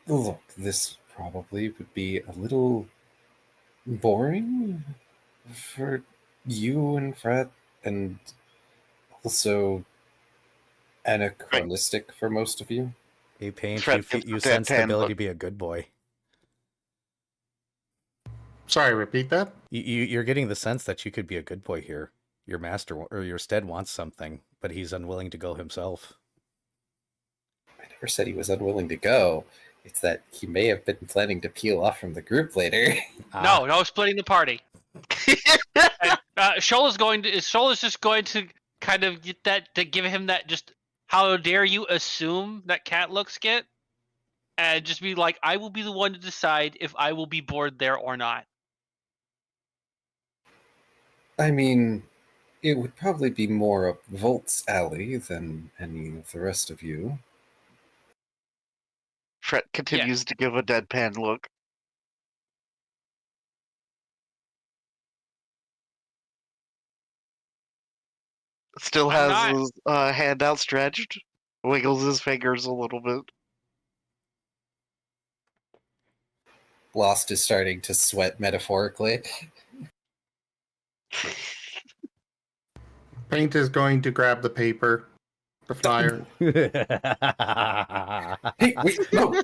Speaker 6: Look, this probably would be a little boring for you and Fred, and also anachronistic for most of you.
Speaker 1: Hey, Paint,
Speaker 5: Fred
Speaker 1: you,
Speaker 5: gets
Speaker 1: you
Speaker 5: the
Speaker 1: sense the
Speaker 5: deadpan
Speaker 1: ability
Speaker 5: look.
Speaker 1: to be a good boy.
Speaker 4: Sorry, repeat that.
Speaker 1: You're getting the sense that you could be a good boy here. Your master or your stead wants something, but he's unwilling to go himself.
Speaker 6: I never said he was unwilling to go. It's that he may have been planning to peel off from the group later.
Speaker 3: No splitting the party. Shoal is just going to kind of get that, to give him that, just how dare you assume that cat looks get, and just be like, I will be the one to decide if I will be bored there or not.
Speaker 6: I mean, it would probably be more up Volt's alley than any of the rest of you.
Speaker 5: Fred continues to give a deadpan look. Still
Speaker 3: I'm
Speaker 5: has
Speaker 3: not.
Speaker 5: his hand outstretched. Wiggles his fingers a little bit.
Speaker 6: Lost is starting to sweat metaphorically.
Speaker 4: Paint is going to grab the paper, the flyer.
Speaker 6: Hey, wait, no!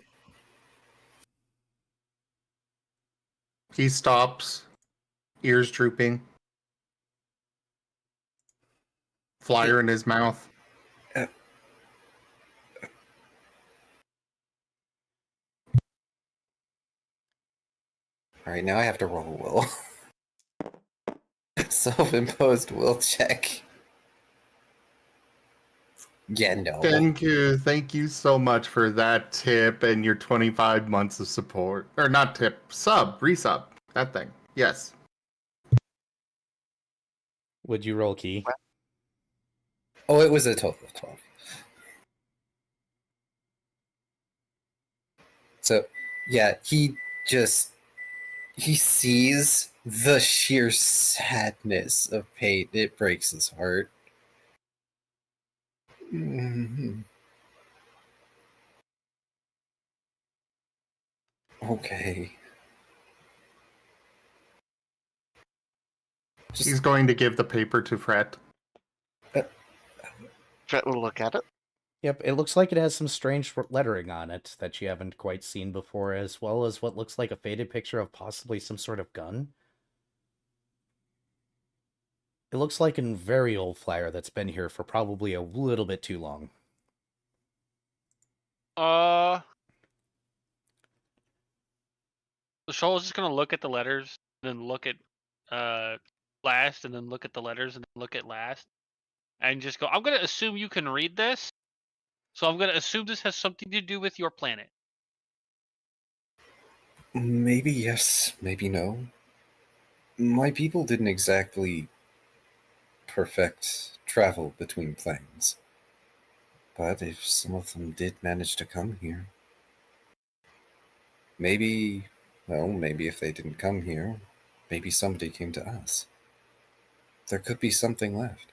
Speaker 4: He stops, ears drooping, flyer in his mouth.
Speaker 6: Alright, now I have to roll a will. Self-imposed will check. Yeah, no.
Speaker 4: Thank you so much for that tip and your 25 months of support. Or not tip, resub, that thing. Yes.
Speaker 1: Would you roll key?
Speaker 6: Oh, it was a total of 12. So, yeah, he sees the sheer sadness of Paint. It breaks his heart. Okay.
Speaker 4: He's going to give the paper to Fred.
Speaker 5: Fred will look at it.
Speaker 1: Yep, it looks like it has some strange lettering on it that you haven't quite seen before, as well as what looks like a faded picture of possibly some sort of gun. It looks like a very old flyer that's been here for probably a little bit too long.
Speaker 3: The Shoal is just gonna look at the letters, then look at Last, and then look at the letters, and then look at Last, and just go, I'm gonna assume you can read this, so I'm gonna assume this has something to do with your planet.
Speaker 6: Maybe yes, maybe no. My people didn't exactly perfect travel between planes. But if some of them did manage to come here, maybe if they didn't come here, maybe somebody came to us. There could be something left.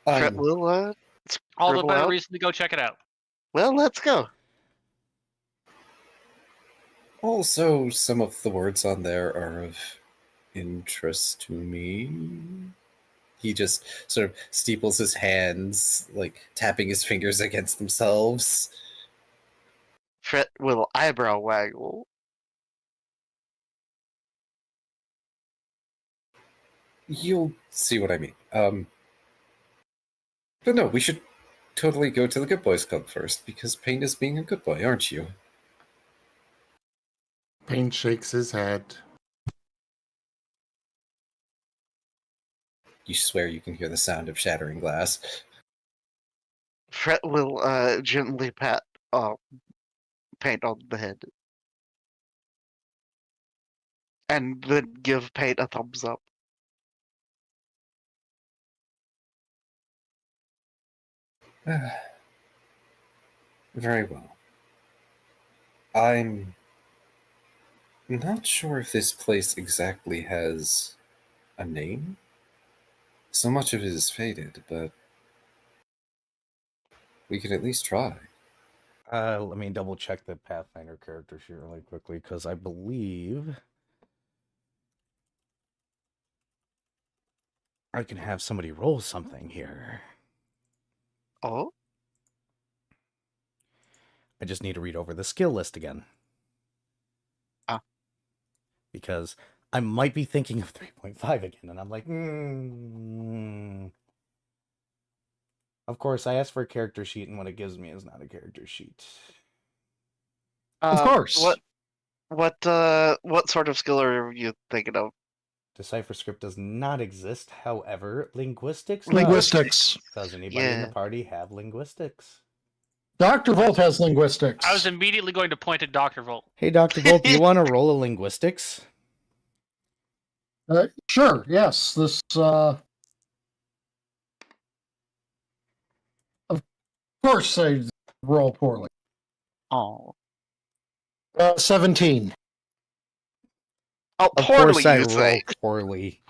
Speaker 5: Fred will
Speaker 3: All the
Speaker 5: scribble
Speaker 3: better
Speaker 5: out.
Speaker 3: reason to go check it out.
Speaker 5: Well, let's go.
Speaker 6: Also, some of the words on there are of interest to me. He just sort of steeples his hands, like tapping his fingers against themselves.
Speaker 5: Fret will eyebrow waggle.
Speaker 6: You'll see what I mean. But no, we should totally go to the Good Boys Club first, because Pain is being a good boy, aren't you?
Speaker 4: Pain shakes his head.
Speaker 6: You swear you can hear the sound of shattering glass.
Speaker 5: Fret will gently pat Paint on the head. And then give Paint a thumbs up.
Speaker 6: Very well. I'm not sure if this place exactly has a name. So much of it is faded, but we could at least try.
Speaker 1: Let me double check the Pathfinder character sheet really quickly, because I believe I can have somebody roll something here.
Speaker 5: Oh?
Speaker 1: I just need to read over the skill list again.
Speaker 5: Ah.
Speaker 1: Because I might be thinking of 3.5 again, and I'm like, Of course, I asked for a character sheet, and what it gives me is not a character sheet.
Speaker 2: Of course.
Speaker 5: What sort of skill are you thinking of?
Speaker 1: Decipher script does not exist. However, linguistics does.
Speaker 2: Linguistics.
Speaker 1: Does anybody in the
Speaker 5: Yeah.
Speaker 1: party have linguistics?
Speaker 2: Dr. Volt has linguistics.
Speaker 3: I was immediately going to point at Dr. Volt.
Speaker 1: Hey, Dr. Volt, do you want to roll a linguistics?
Speaker 2: Sure, yes. This, of course I roll poorly.
Speaker 5: Oh.
Speaker 2: 17.
Speaker 5: Oh,
Speaker 1: Of
Speaker 5: poorly,
Speaker 1: course I
Speaker 5: you
Speaker 1: roll
Speaker 5: say.
Speaker 1: poorly.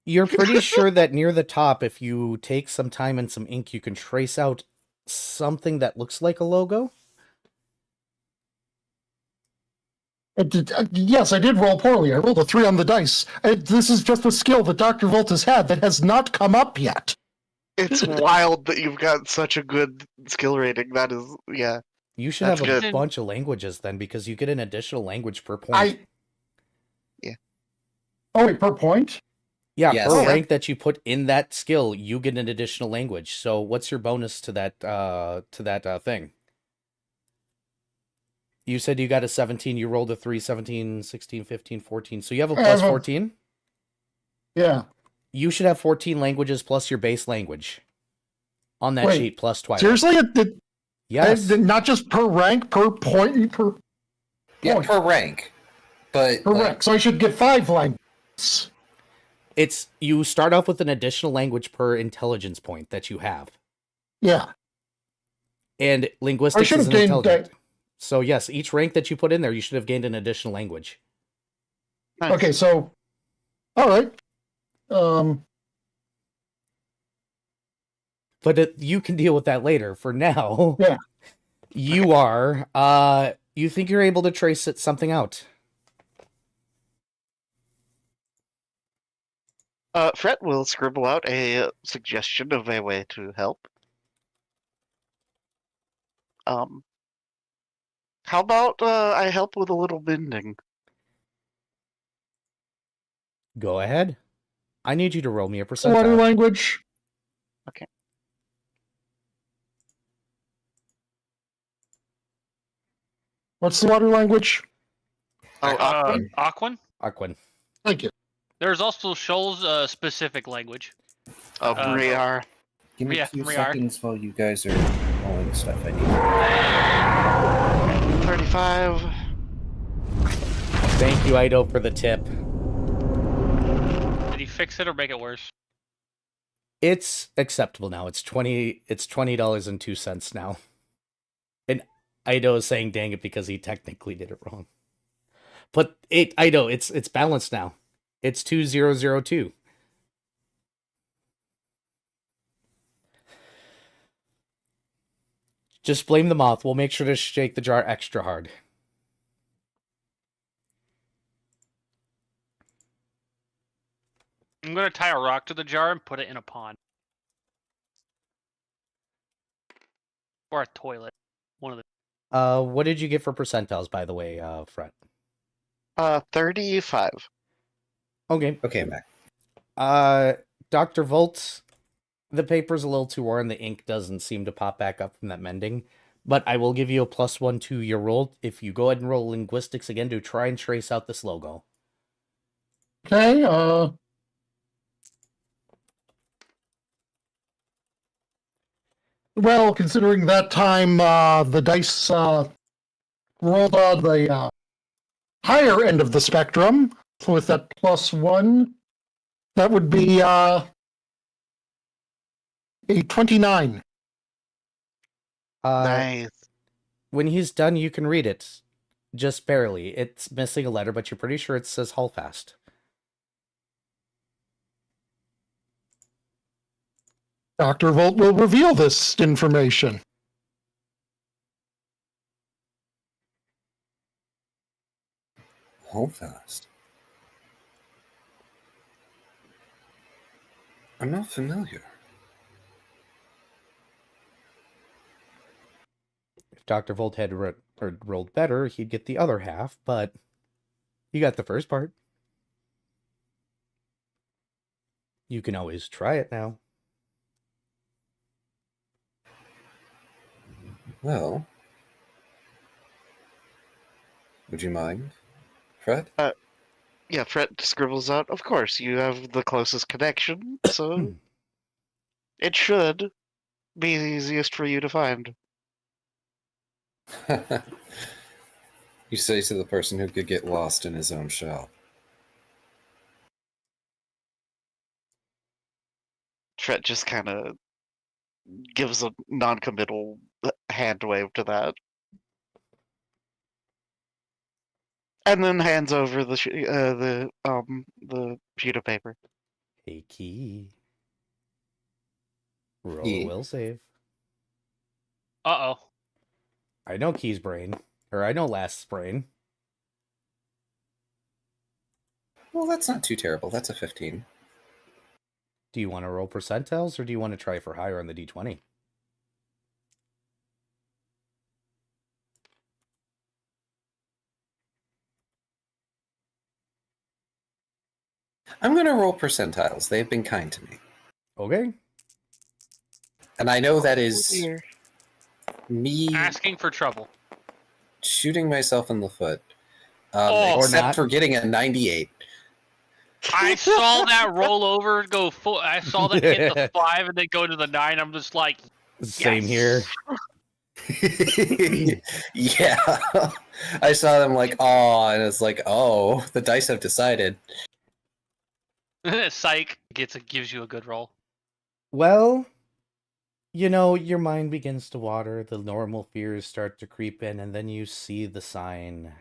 Speaker 1: You're pretty sure that near the top, if you take some time and some ink, you can trace out something that looks like a logo?
Speaker 2: Yes, I did roll poorly. I rolled a 3 on the dice. This is just a skill that Dr. Volt has had that has not come up yet.
Speaker 5: It's wild that you've got such a good skill rating. That is, yeah.
Speaker 1: You should
Speaker 5: That's
Speaker 1: have a
Speaker 5: good.
Speaker 1: bunch of languages then, because you get an additional language per point.
Speaker 2: Oh, wait, per point?
Speaker 1: Yeah,
Speaker 6: Yes.
Speaker 1: per
Speaker 6: Oh, yeah.
Speaker 1: rank that you put in that skill, you get an additional language. So what's your bonus to that thing? You said you got a 17, you rolled a 3, 17, 16, 15, 14. So you have a plus 14?
Speaker 2: Yeah.
Speaker 1: You should have 14 languages plus your base language on that
Speaker 2: Wait,
Speaker 1: sheet, plus Twilight.
Speaker 2: Seriously?
Speaker 1: Yes.
Speaker 2: Not just per rank, per point, per
Speaker 6: Yeah,
Speaker 2: point.
Speaker 6: per rank. But
Speaker 2: Per rank. So I should get 5 languages.
Speaker 1: It's you start off with an additional language per intelligence point that you have.
Speaker 2: Yeah.
Speaker 1: And
Speaker 2: I
Speaker 1: linguistics
Speaker 2: should
Speaker 1: is
Speaker 2: have
Speaker 1: an
Speaker 2: gained
Speaker 1: intelligence. So yes, each rank that you put in there, you should have gained an additional language.
Speaker 5: Nice.
Speaker 2: Okay, so all right.
Speaker 1: But you can deal with that later. For now,
Speaker 2: Yeah.
Speaker 1: You are. You think you're able to trace something out?
Speaker 5: Fret will scribble out a suggestion of a way to help. How about I help with a little bending?
Speaker 1: Go ahead. I need you to roll me a
Speaker 2: Water
Speaker 1: percentile.
Speaker 2: language.
Speaker 5: Okay.
Speaker 2: What's the water language?
Speaker 5: Oh, Aquan?
Speaker 3: Aquan?
Speaker 1: Aquan.
Speaker 2: Thank you.
Speaker 3: There's also Shoal's specific language.
Speaker 5: Briar.
Speaker 6: give me
Speaker 3: Yeah,
Speaker 6: 2
Speaker 3: we are.
Speaker 6: seconds while you guys are rolling stuff I need.
Speaker 5: 35.
Speaker 1: Thank you, Ido, for the tip.
Speaker 3: Did he fix it or make it worse?
Speaker 1: It's acceptable now. It's $20.02 now. And Ido is saying dang it because he technically did it wrong. But Ido, it's balanced now. It's 2002. Just blame the moth. We'll make sure to shake the jar extra hard.
Speaker 3: I'm gonna tie a rock to the jar and put it in a pond. Or a toilet. One of the
Speaker 1: What did you get for percentiles, by the way, Fred?
Speaker 5: 35.
Speaker 1: Okay.
Speaker 6: Okay, I'm back.
Speaker 1: Dr. Volt, the paper's a little too worn. The ink doesn't seem to pop back up from that mending. But I will give you a +1 to your roll if you go ahead and roll linguistics again to try and trace out this logo.
Speaker 2: Okay, well, considering that time the dice rolled on the higher end of the spectrum, so with that +1, that would be a 29.
Speaker 5: Nice.
Speaker 1: When he's done, you can read it. Just barely. It's missing a letter, but you're pretty sure it says Hallfast.
Speaker 2: Dr. Volt will reveal this information.
Speaker 6: Hold fast. I'm not familiar.
Speaker 1: If Dr. Volt had rolled better, he'd get the other half, but you got the first part. You can always try it now.
Speaker 6: Well, would you mind, Fred?
Speaker 5: Yeah, Fred scribbles out, of course, you have the closest connection, so it should be the easiest for you to find.
Speaker 6: You say to the person who could get lost in his own shell.
Speaker 5: Fred just kind of gives a non-committal hand wave to that. And then hands over the sheet of paper.
Speaker 1: Hey, Key. Roll
Speaker 6: Key.
Speaker 1: will save.
Speaker 3: Uh-oh.
Speaker 1: I know Key's brain. Or I know Last's brain.
Speaker 6: Well, that's not too terrible. That's a 15.
Speaker 1: Do you want to roll percentiles, or do you want to try for higher on the D20?
Speaker 6: I'm going to roll percentiles. They've been kind to me.
Speaker 1: Okay.
Speaker 6: And I know that is me
Speaker 3: Asking for trouble.
Speaker 6: shooting myself in the foot.
Speaker 3: Oh,
Speaker 1: or
Speaker 6: except
Speaker 1: not.
Speaker 6: for getting a 98.
Speaker 3: I saw that roll over go full. I saw that hit the 5 and then go to the 9. I'm just like,
Speaker 1: Same
Speaker 3: yes.
Speaker 1: here.
Speaker 6: Yeah. I saw them like, oh, and it's like, oh, the dice have decided.
Speaker 3: Psych gives you a good roll.
Speaker 1: Well, you know, your mind begins to water, the normal fears start to creep in, and then you see the sign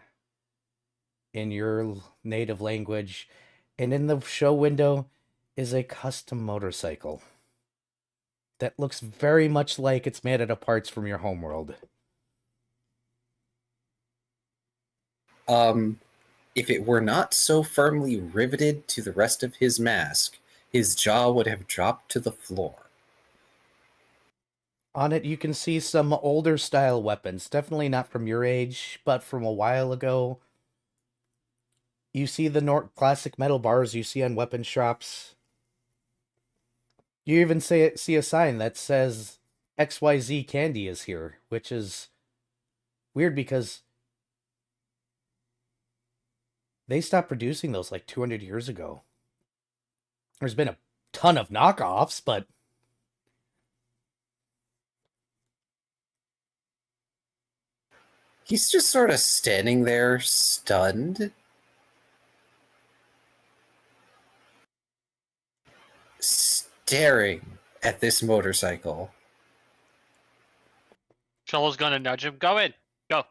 Speaker 1: in your native language, and in the show window is a custom motorcycle that looks very much like it's made out of parts from your homeworld.
Speaker 6: If it were not so firmly riveted to the rest of his mask, his jaw would have dropped to the floor.
Speaker 1: On it, you can see some older style weapons, definitely not from your age, but from a while ago. You see the classic metal bars you see on weapon shops. You even see a sign that says XYZ candy is here, which is weird because they stopped producing those like 200 years ago. There's been a ton of knockoffs, but
Speaker 6: He's just sort of standing there, stunned. Staring at this motorcycle.
Speaker 3: Shell's gonna nudge him. Go in. Go.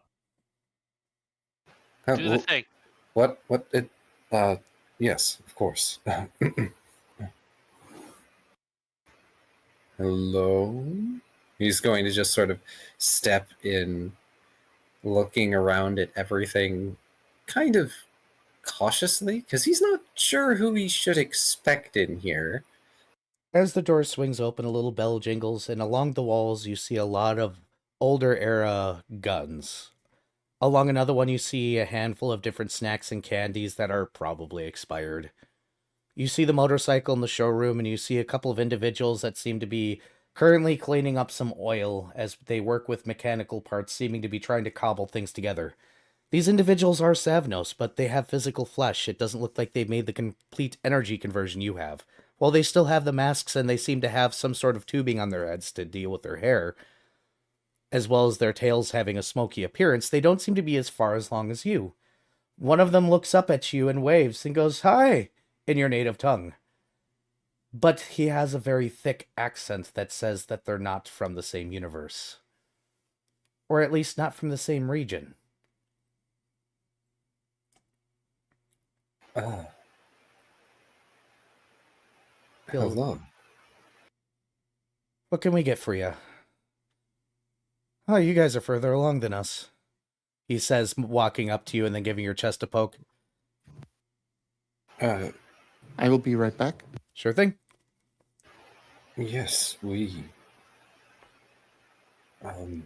Speaker 3: Do the thing.
Speaker 6: What? Yes, of course. Hello? He's going to just sort of step in, looking around at everything kind of cautiously, because he's not sure who he should expect in here.
Speaker 1: As the door swings open, a little bell jingles, and along the walls you see a lot of older era guns. Along another one you see a handful of different snacks and candies that are probably expired. You see the motorcycle in the showroom, and you see a couple of individuals that seem to be currently cleaning up some oil as they work with mechanical parts, seeming to be trying to cobble things together. These individuals are Savnos, but they have physical flesh. It doesn't look like they've made the complete energy conversion you have. While they still have the masks and they seem to have some sort of tubing on their heads to deal with their hair, as well as their tails having a smoky appearance, they don't seem to be as far as long as you. One of them looks up at you and waves and goes, "Hi," in your native tongue. But he has a very thick accent that says that they're not from the same universe. Or at least not from the same region.
Speaker 6: Hello.
Speaker 1: What can we get for you? Oh, you guys are further along than us, he says, walking up to you and then giving your chest a poke.
Speaker 4: I will be right back.
Speaker 1: Sure thing.
Speaker 6: Yes, we... The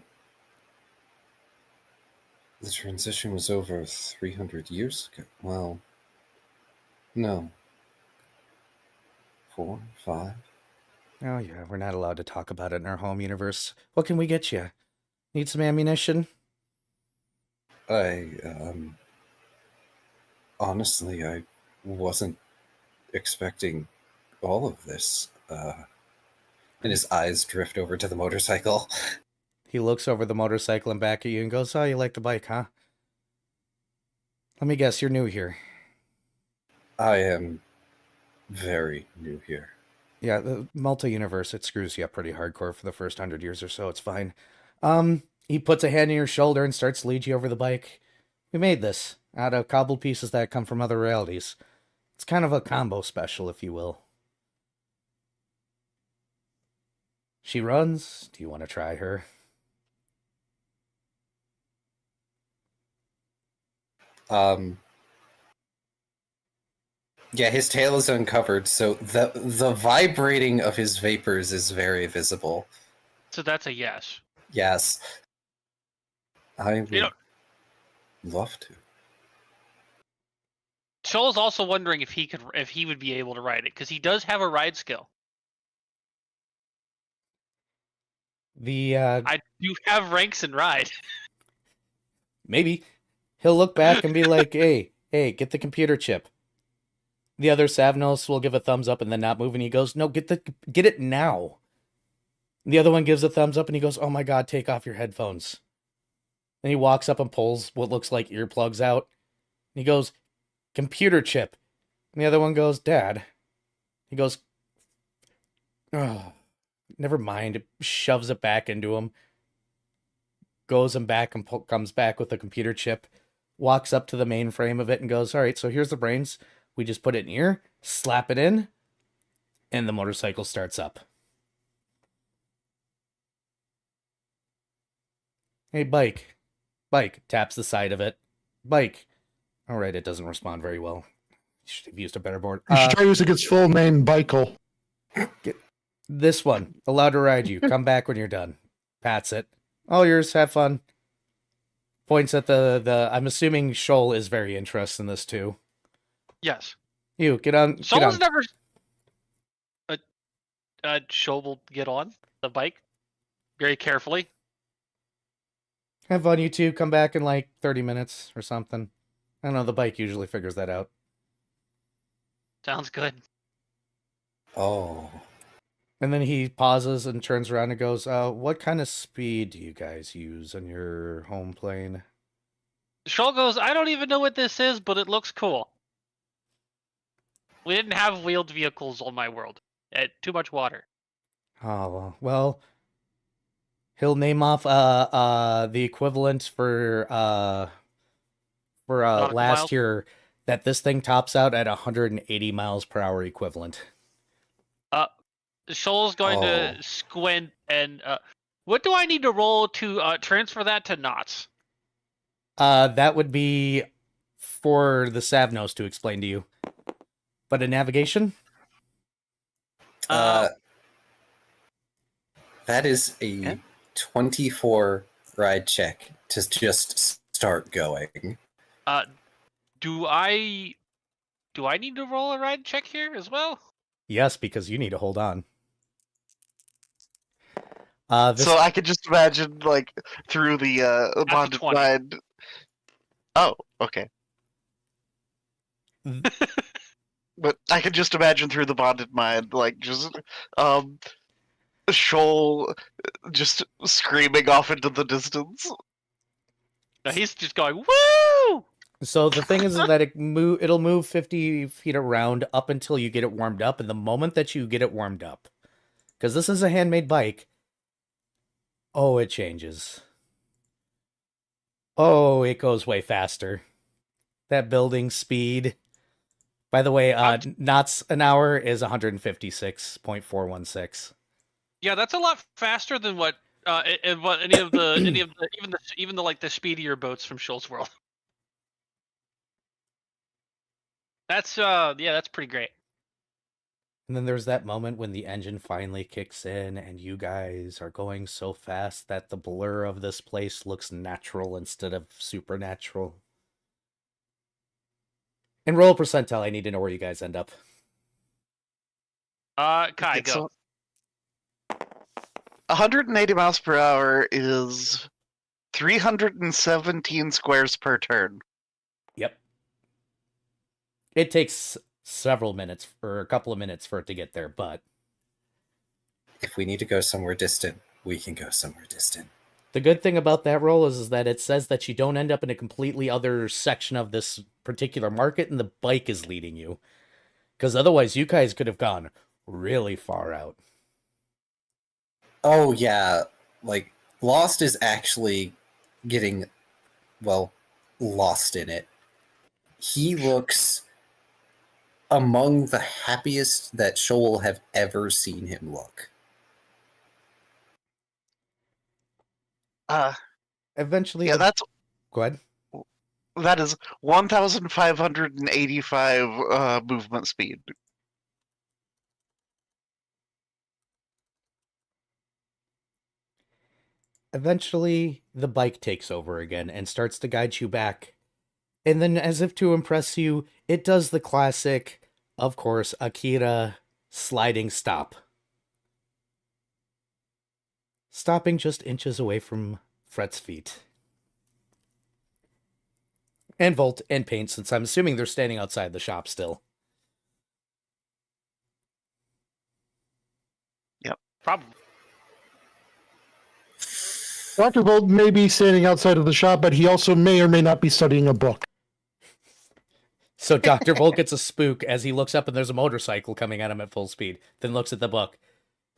Speaker 6: transition was over 300 years ago. Well, no. 4, 5?
Speaker 1: Oh yeah, we're not allowed to talk about it in our home universe. What can we get you? Need some ammunition?
Speaker 6: Honestly, I wasn't expecting all of this. And his eyes drift over to the motorcycle.
Speaker 1: He looks over the motorcycle and back at you and goes, "Oh, you like the bike, huh? Let me guess, you're new here."
Speaker 6: I am very new here.
Speaker 1: Yeah, the multi-universe, it screws you up pretty hardcore for the first 100 years or so. It's fine. He puts a hand on your shoulder and starts to lead you over the bike. We made this out of cobbled pieces that come from other realities. It's kind of a combo special, if you will. She runs. Do you want to try her?
Speaker 6: Yeah, his tail is uncovered, so the vibrating of his vapors is very visible.
Speaker 3: So that's a yes.
Speaker 6: Yes. I would love to.
Speaker 3: Shoal's also wondering if he would be able to ride it, because he does have a ride skill. I do have ranks in ride.
Speaker 1: Maybe. He'll look back and be like, hey, get the computer chip. The other Savnos will give a thumbs up and then not move, and he goes, "No, get it now." And the other one gives a thumbs up and he goes, "Oh my god, take off your headphones." Then he walks up and pulls what looks like earplugs out. And he goes, "Computer chip." And the other one goes, "Dad." He goes, "Oh, never mind." Shoves it back into him. Goes and back and comes back with the computer chip. Walks up to the mainframe of it and goes, "All right, so here's the brains. We just put it in here, slap it in, and the motorcycle starts up." "Hey, bike." Bike taps the side of it. "Bike." All right, it doesn't respond very well. Should have used a better board.
Speaker 2: You should try using its full name, Bikel.
Speaker 1: This one, allowed to ride you. Come back when you're done. Pats it. "All yours. Have fun." Points at the. I'm assuming Shoal is very interested in this too.
Speaker 3: Yes.
Speaker 1: You get on.
Speaker 3: Shoal's never. Shoal will get on the bike very carefully.
Speaker 1: Have fun, you two. Come back in like 30 minutes or something. I don't know. The bike usually figures that out.
Speaker 3: Sounds good.
Speaker 6: Oh.
Speaker 1: And then he pauses and turns around and goes, "What kind of speed do you guys use on your home plane?"
Speaker 3: Shoal goes, "I don't even know what this is, but it looks cool. We didn't have wheeled vehicles on my world. Too much water."
Speaker 1: Oh, well, he'll name off the equivalent for
Speaker 3: Nautical
Speaker 1: last
Speaker 3: miles?
Speaker 1: year that this thing tops out at 180 miles per hour equivalent.
Speaker 3: Shoal's going to squint and what do I need to roll to transfer that to knots?
Speaker 1: That would be for the Savnos to explain to you. But in navigation?
Speaker 6: That is a 24 ride check to just start going.
Speaker 3: Do I need to roll a ride check here as well?
Speaker 1: Yes, because you need to hold on.
Speaker 5: So I could just imagine, like, through the bonded
Speaker 3: 20.
Speaker 5: mind. Oh, okay. But I could just imagine through the bonded mind, like, just Shoal just screaming off into the distance.
Speaker 3: No, he's just going, woo!
Speaker 1: So the thing is that it'll move 50 feet around up until you get it warmed up, and the moment that you get it warmed up, because this is a handmade bike, oh, it changes. Oh, it goes way faster. That building speed. By the way, knots an hour is 156.416.
Speaker 3: Yeah, that's a lot faster than what any of the even the like the speedier boats from Shoal's World. That's that's pretty great.
Speaker 1: And then there's that moment when the engine finally kicks in and you guys are going so fast that the blur of this place looks natural instead of supernatural. And roll a percentile, I need to know where you guys end up.
Speaker 3: Kai, go.
Speaker 5: 180 miles per hour is 317 squares per turn.
Speaker 1: Yep. It takes several minutes, or a couple of minutes for it to get there, but...
Speaker 6: If we need to go somewhere distant, we can go somewhere distant.
Speaker 1: The good thing about that roll is that it says that you don't end up in a completely other section of this particular market, and the bike is leading you. Because otherwise, you guys could have gone really far out.
Speaker 6: Oh, yeah. Like, Lost is actually getting, well, lost in it. He looks among the happiest that Shoal have ever seen him look.
Speaker 1: Eventually...
Speaker 5: Yeah, that's...
Speaker 1: Go ahead.
Speaker 5: That is 1,585 movement speed.
Speaker 1: Eventually, the bike takes over again and starts to guide you back. And then, as if to impress you, it does the classic, of course, Akira sliding stop. Stopping just inches away from Fret's feet. And Volt and Paint, since I'm assuming they're standing outside the shop still.
Speaker 5: Yep.
Speaker 3: Probably.
Speaker 2: Dr. Bolt may be standing outside of the shop, but he also may or may not be studying a book.
Speaker 1: So Dr. Volt gets a spook as he looks up and there's a motorcycle coming at him at full speed. Then looks at the book.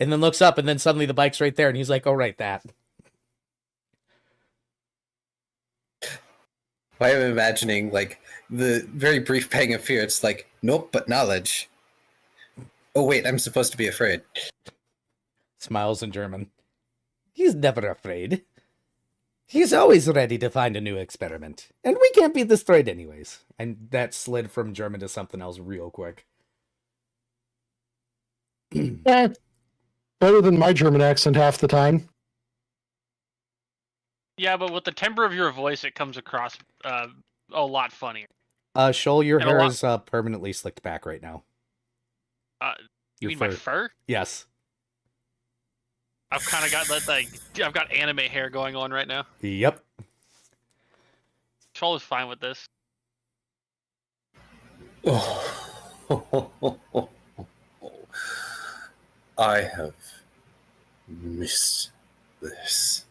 Speaker 1: And then looks up and then suddenly the bike's right there and he's like, oh, right, that.
Speaker 6: I am imagining, like, the very brief pang of fear. It's like, nope, but knowledge. Oh, wait, I'm supposed to be afraid.
Speaker 1: Smiles in German. He's never afraid. He's always ready to find a new experiment. And we can't be destroyed anyways. And that slid from German to something else real quick.
Speaker 2: Better than my German accent half the time.
Speaker 3: Yeah, but with the timbre of your voice, it comes across a lot funnier.
Speaker 1: Shoal, your
Speaker 3: And
Speaker 1: hair is permanently slicked back right now.
Speaker 3: You mean my fur?
Speaker 1: Yes.
Speaker 3: I've kind of got I've got anime hair going on right now.
Speaker 1: Yep.
Speaker 3: Shoal is fine with this.
Speaker 6: I have missed this.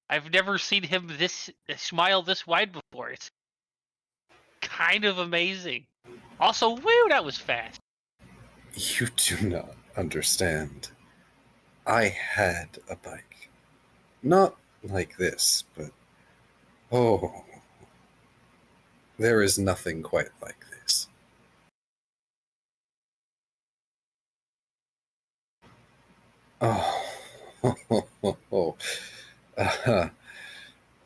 Speaker 3: I've never seen him smile this wide before. It's kind of amazing. Also, woo, that was fast.
Speaker 6: You do not understand. I had a bike. Not like this, but oh, there is nothing quite like this. Oh,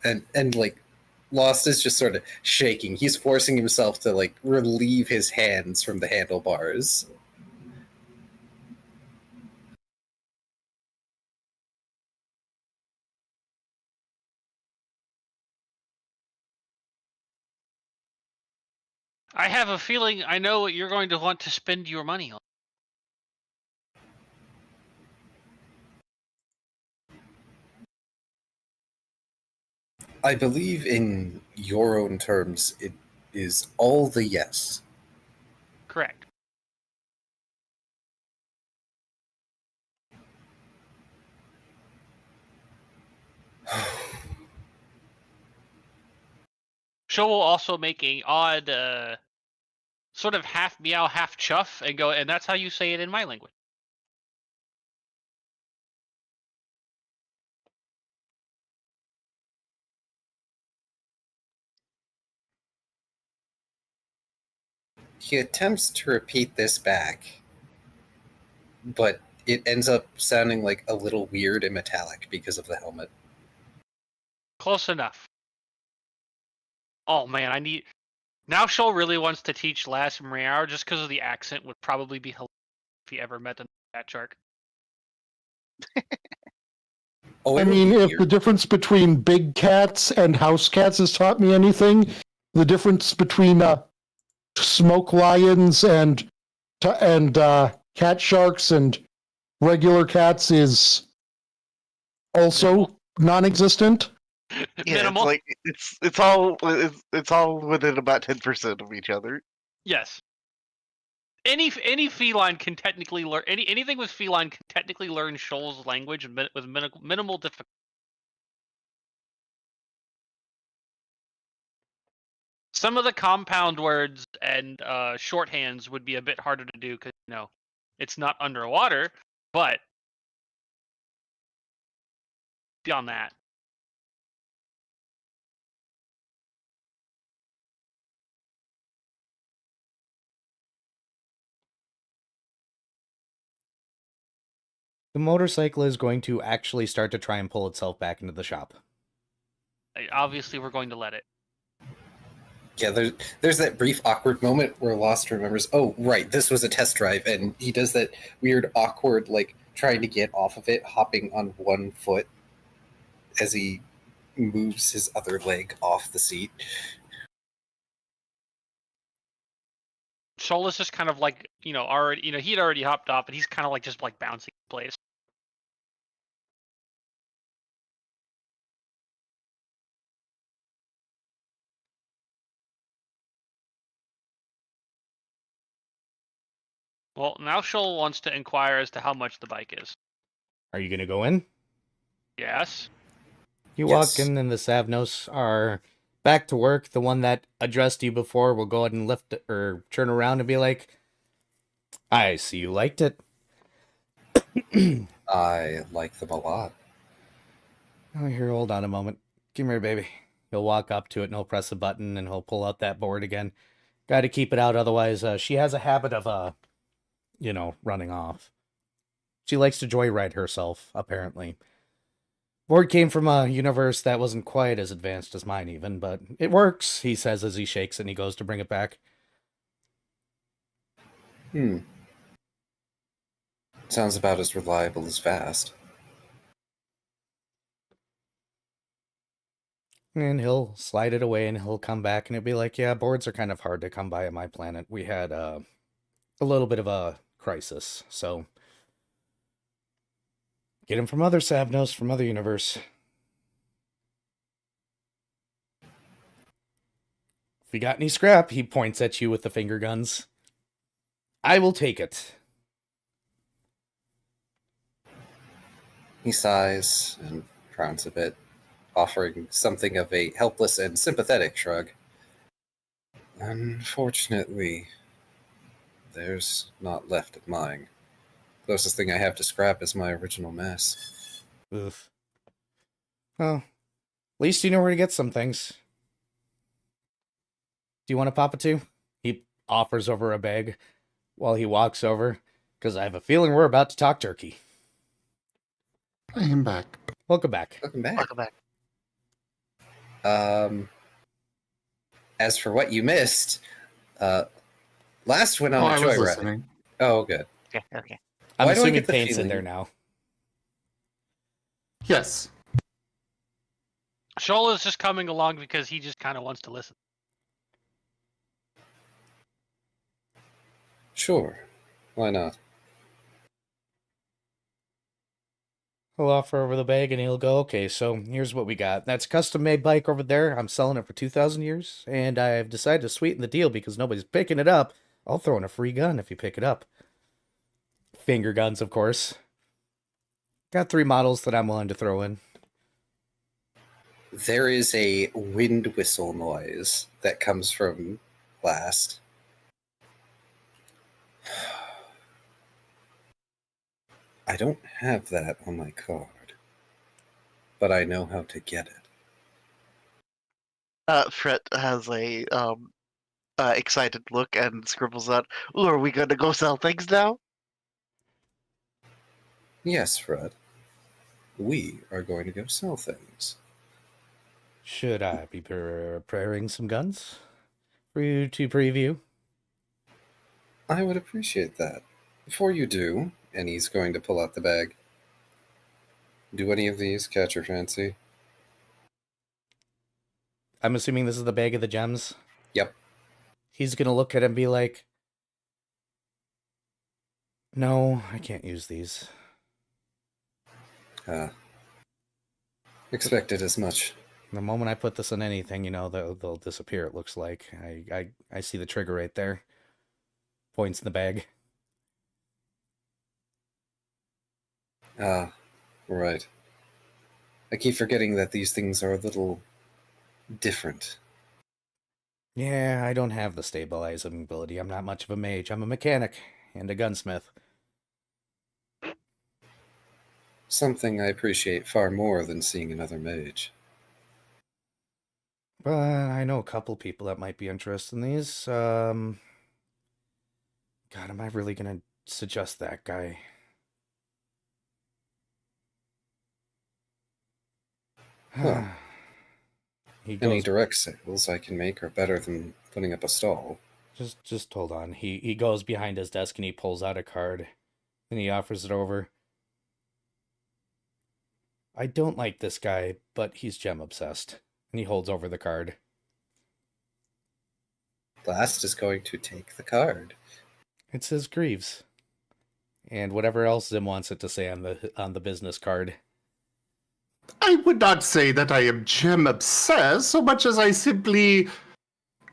Speaker 6: and like Lost is just sort of shaking. He's forcing himself to like relieve his hands from the handlebars.
Speaker 3: I have a feeling I know what you're going to want to spend your money on.
Speaker 6: I believe in your own terms, it is all the yes.
Speaker 3: Correct. Show will also make a odd, sort of half meow, half chuff, and go, and that's how you say it in my language.
Speaker 6: He attempts to repeat this back, but it ends up sounding like a little weird and metallic because of the helmet.
Speaker 3: Close enough. Oh man, I need. Now Shoal really wants to teach Lass Mariar just because of the accent would probably be hilarious if he ever met a cat shark.
Speaker 6: Oh,
Speaker 2: I
Speaker 6: it would
Speaker 2: mean,
Speaker 6: be
Speaker 2: if
Speaker 6: weird.
Speaker 2: the difference between big cats and house cats has taught me anything, the difference between smoke lions and cat sharks and regular cats is also non-existent.
Speaker 5: Yeah,
Speaker 3: Minimal.
Speaker 5: it's all within about 10% of each other.
Speaker 3: Yes. Any feline can technically learn anything with feline can technically learn Shoal's language with minimal difficulty. Some of the compound words and shorthands would be a bit harder to do because it's not underwater, but beyond that.
Speaker 1: The motorcycle is going to actually start to try and pull itself back into the shop.
Speaker 3: Obviously, we're going to let it.
Speaker 6: Yeah, there's that brief awkward moment where Lost remembers, oh, right, this was a test drive, and he does that weird, awkward, like, trying to get off of it, hopping on one foot as he moves his other leg off the seat.
Speaker 3: Shoal is just kind of like, already, he'd already hopped off, and he's kind of like just like bouncing in place. Well, now Shoal wants to inquire as to how much the bike is.
Speaker 1: Are you going to go in?
Speaker 3: Yes.
Speaker 1: You
Speaker 6: Yes.
Speaker 1: walk in, and the Savnos are back to work. The one that addressed you before will go ahead and lift or turn around and be like, I see you liked it.
Speaker 6: I like them a lot.
Speaker 1: Oh, here, hold on a moment. Come here, baby. He'll walk up to it and he'll press a button and he'll pull out that board again. Got to keep it out, otherwise she has a habit of, running off. She likes to joyride herself, apparently. Board came from a universe that wasn't quite as advanced as mine even, but it works, he says as he shakes it and he goes to bring it back.
Speaker 6: Sounds about as reliable as fast.
Speaker 1: And he'll slide it away and he'll come back and he'll be like, yeah, boards are kind of hard to come by on my planet. We had a little bit of a crisis, so get him from other Savnos, from other universe. If you got any scrap, he points at you with the finger guns. I will take it.
Speaker 6: He sighs and frowns a bit, offering something of a helpless and sympathetic shrug. Unfortunately, there's not left of mine. Closest thing I have to scrap is my original mess.
Speaker 1: Oof. Well, at least you know where to get some things. Do you want to pop it too? He offers over a bag while he walks over, because I have a feeling we're about to talk turkey.
Speaker 4: I am back.
Speaker 1: Welcome back.
Speaker 6: Welcome back.
Speaker 5: Welcome back.
Speaker 6: As for what you missed, last went on
Speaker 4: Oh,
Speaker 6: a
Speaker 4: I was
Speaker 6: joyride.
Speaker 4: listening.
Speaker 6: Oh, good.
Speaker 5: Okay.
Speaker 1: I'm
Speaker 6: Why do I
Speaker 1: assuming
Speaker 6: get the
Speaker 1: Paint's in
Speaker 6: feeling-
Speaker 1: there now.
Speaker 4: Yes.
Speaker 3: Shoal is just coming along because he just kind of wants to listen.
Speaker 6: Sure. Why not?
Speaker 1: He'll offer over the bag and he'll go, okay, so here's what we got. That's a custom-made bike over there. I'm selling it for 2,000 years, and I've decided to sweeten the deal because nobody's picking it up. I'll throw in a free gun if you pick it up. Finger guns, of course. Got 3 models that I'm willing to throw in.
Speaker 6: There is a wind whistle noise that comes from last. I don't have that on my card, but I know how to get it.
Speaker 5: Fred has a excited look and scribbles out, "Ooh, are we gonna go sell things now?"
Speaker 6: Yes, Fred. We are going to go sell things.
Speaker 1: Should I be preparing some guns for you to preview?
Speaker 6: I would appreciate that. Before you do, and he's going to pull out the bag, do any of these catch your fancy?
Speaker 1: I'm assuming this is the bag of the gems?
Speaker 6: Yep.
Speaker 1: He's gonna look at it and be like, no, I can't use these.
Speaker 6: Expected as much.
Speaker 1: The moment I put this on anything, they'll disappear, it looks like. I see the trigger right there. Points in the bag.
Speaker 6: Right. I keep forgetting that these things are a little different.
Speaker 1: Yeah, I don't have the stabilizing ability. I'm not much of a mage. I'm a mechanic and a gunsmith.
Speaker 6: Something I appreciate far more than seeing another mage.
Speaker 1: But I know a couple people that might be interested in these. God, am I really gonna suggest that guy?
Speaker 6: Huh.
Speaker 1: He
Speaker 6: Any
Speaker 1: goes,
Speaker 6: direct sales I can make are better than putting up a stall.
Speaker 1: just hold on. He goes behind his desk and he pulls out a card and he offers it over. I don't like this guy, but he's gem obsessed. And he holds over the card.
Speaker 6: Last is going to take the card.
Speaker 1: It says Greaves. And whatever else Zim wants it to say on the business card.
Speaker 4: I would not say that I am gem obsessed so much as I simply.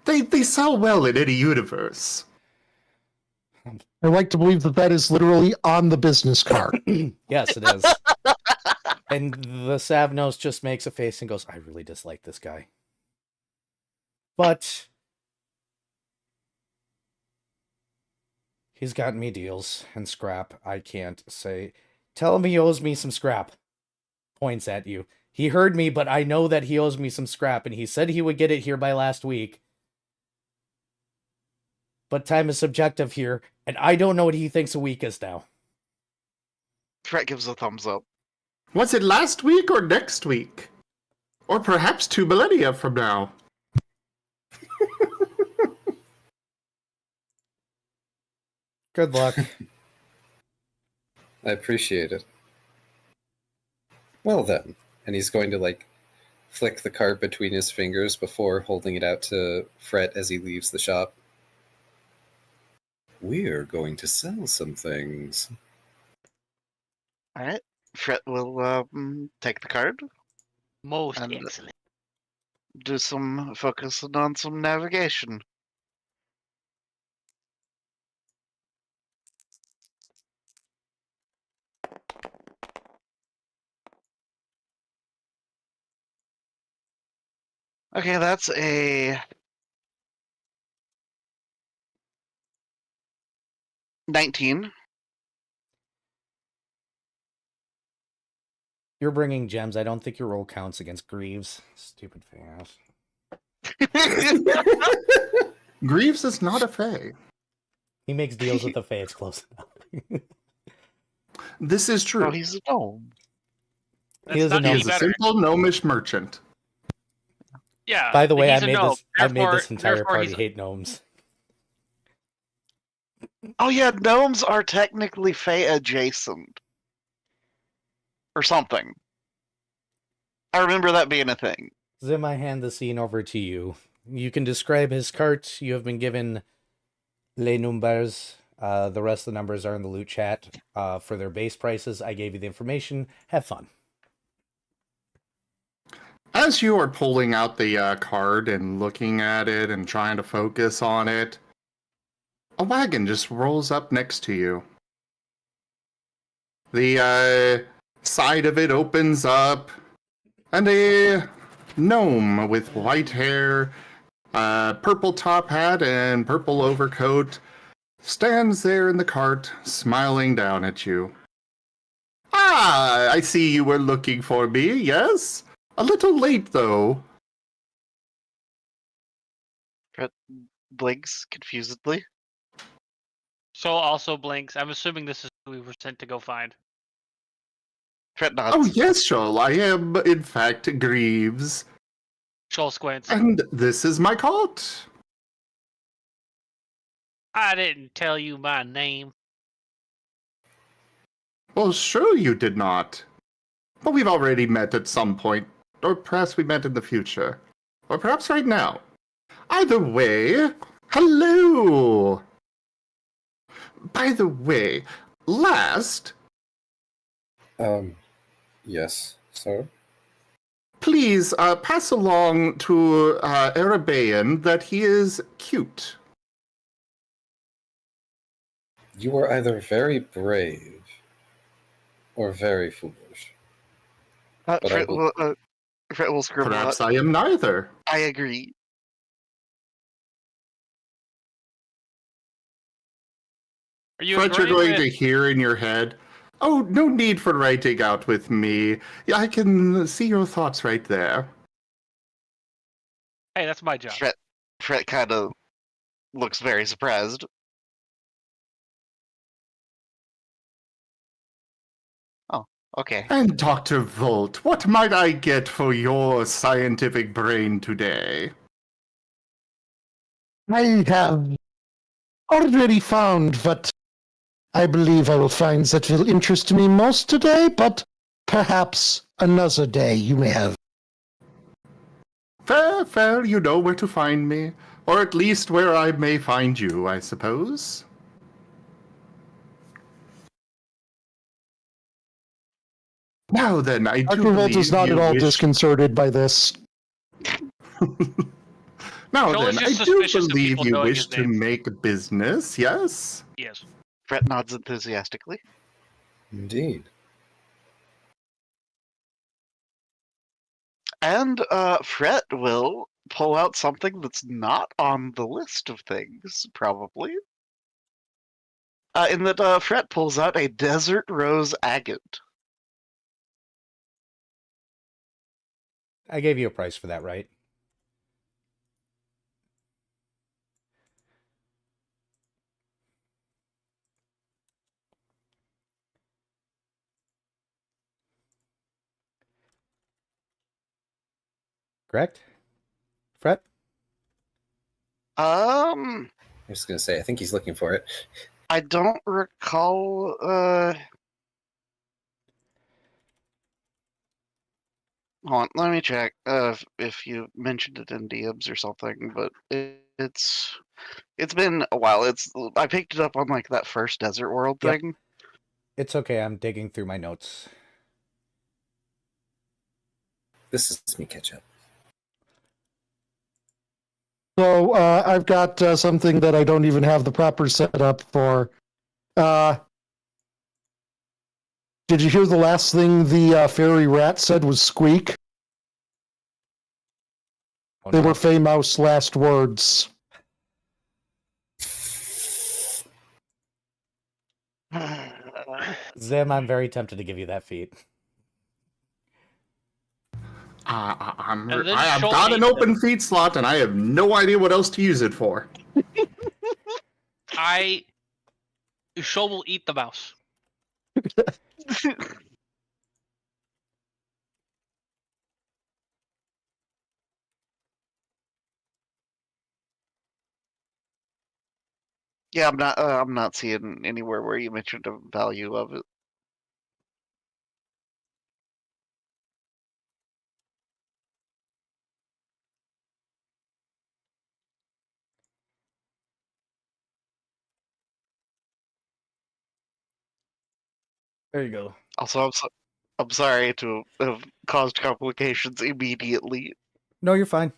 Speaker 4: They sell well in any universe.
Speaker 2: I like to believe that that is literally on the business card.
Speaker 1: Yes, it is. And the Savnos just makes a face and goes, I really dislike this guy. But he's gotten me deals and scrap. I can't say. Tell him he owes me some scrap. Points at you. He heard me, but I know that he owes me some scrap, and he said he would get it here by last week. But time is subjective here, and I don't know what he thinks a week is now.
Speaker 5: Fred gives a thumbs up.
Speaker 4: Was it last week or next week? Or perhaps 2 millennia from now?
Speaker 1: Good luck.
Speaker 6: I appreciate it. Well then, and he's going to flick the card between his fingers before holding it out to Fred as he leaves the shop. We're going to sell some things.
Speaker 5: All right. Fred will take the card,
Speaker 3: Most
Speaker 5: And-
Speaker 3: excellent.
Speaker 5: do some focusing on some navigation. Okay, that's a 19.
Speaker 1: You're bringing gems. I don't think your roll counts against Greaves. Stupid fast.
Speaker 4: Greaves is not a fae.
Speaker 1: He makes deals with the Fae. It's close enough.
Speaker 4: This is true.
Speaker 5: Oh, he's a gnome.
Speaker 1: He is a
Speaker 3: not
Speaker 1: gnome.
Speaker 3: any
Speaker 4: He is a
Speaker 3: better.
Speaker 4: simple gnomish merchant.
Speaker 3: Yeah.
Speaker 1: By the way,
Speaker 3: he's a gnome.
Speaker 1: I made this
Speaker 3: Therefore-
Speaker 1: entire
Speaker 3: therefore
Speaker 1: party
Speaker 3: he's-
Speaker 1: hate gnomes.
Speaker 5: Oh yeah, gnomes are technically Fey adjacent. Or something. I remember that being a thing.
Speaker 1: Zim, I hand the scene over to you. You can describe his cart. You have been given les numbers. The rest of the numbers are in the loot chat for their base prices. I gave you the information. Have fun.
Speaker 4: As you are pulling out the card and looking at it and trying to focus on it, a wagon just rolls up next to you. The side of it opens up, and a gnome with white hair, purple top hat, and purple overcoat stands there in the cart, smiling down at you. Ah, I see you were looking for me, yes? A little late, though.
Speaker 5: Fret blinks confusedly.
Speaker 3: So also blinks. I'm assuming this is who we were sent to go find.
Speaker 5: Fret nods.
Speaker 4: Oh, yes, Shoal, I am, in fact, Greaves.
Speaker 3: Shoal squints.
Speaker 4: And this is my cart.
Speaker 3: I didn't tell you my name.
Speaker 4: Well, sure you did not. But we've already met at some point, or perhaps we met in the future, or perhaps right now. Either way, hello! By the way, last,
Speaker 6: Yes, sir.
Speaker 4: please pass along to Arabaean that he is cute.
Speaker 6: You are either very brave or very foolish. But I
Speaker 5: Fret,
Speaker 6: will-
Speaker 5: Fret will scribble
Speaker 4: Perhaps
Speaker 5: out.
Speaker 4: I am neither.
Speaker 5: I agree.
Speaker 3: Are you
Speaker 4: But you're
Speaker 3: agreeing
Speaker 4: going
Speaker 3: with-
Speaker 4: to hear in your head, oh, no need for writing out with me. I can see your thoughts right there.
Speaker 3: Hey, that's my job.
Speaker 5: Fret kind of looks very surprised. Oh, okay.
Speaker 4: And Dr. Volt, what might I get for your scientific brain today?
Speaker 2: I have already found what I believe I will find that will interest me most today, but perhaps another day you may have.
Speaker 4: Fair, fair, you know where to find me. Or at least where I may find you, I suppose. Now then, I do
Speaker 2: Dr. Volt
Speaker 4: believe
Speaker 2: is not
Speaker 4: you
Speaker 2: at all
Speaker 4: wish...
Speaker 2: disconcerted by this.
Speaker 4: Now
Speaker 3: Joel is
Speaker 4: then,
Speaker 3: just
Speaker 4: I do
Speaker 3: suspicious of
Speaker 4: believe
Speaker 3: people
Speaker 4: you
Speaker 3: knowing
Speaker 4: wish
Speaker 3: his
Speaker 4: to
Speaker 3: name.
Speaker 4: make business, yes?
Speaker 3: Yes.
Speaker 5: Fret nods enthusiastically.
Speaker 6: Indeed.
Speaker 5: And Fret will pull out something that's not on the list of things, probably. In that Fret pulls out a desert rose agate.
Speaker 1: I gave you a price for that, right? Correct? Fret?
Speaker 5: I
Speaker 6: I was gonna say, I think he's looking for it.
Speaker 5: don't recall. Hold on, let me check if you mentioned it in DMs or something. But it's been a while. I picked it up on like that first Desert World
Speaker 1: Yep.
Speaker 5: thing.
Speaker 1: It's okay, I'm digging through my notes.
Speaker 6: This is me catch up.
Speaker 2: So I've got something that I don't even have the proper setup for. Did you hear the last thing the fairy rat said was squeak?
Speaker 1: Oh,
Speaker 2: They
Speaker 1: no.
Speaker 2: were Fey Mouse last words.
Speaker 1: Zim, I'm very tempted to give you that feat.
Speaker 4: I
Speaker 3: And then
Speaker 4: have
Speaker 3: Shoal
Speaker 4: got an
Speaker 3: eats
Speaker 4: open feed slot, and I have no idea what else to use it for.
Speaker 3: Shoal will eat the mouse.
Speaker 5: Yeah, I'm not seeing anywhere where you mentioned the value of it.
Speaker 1: There you go.
Speaker 5: Also, I'm sorry to have caused complications immediately.
Speaker 1: No, you're fine.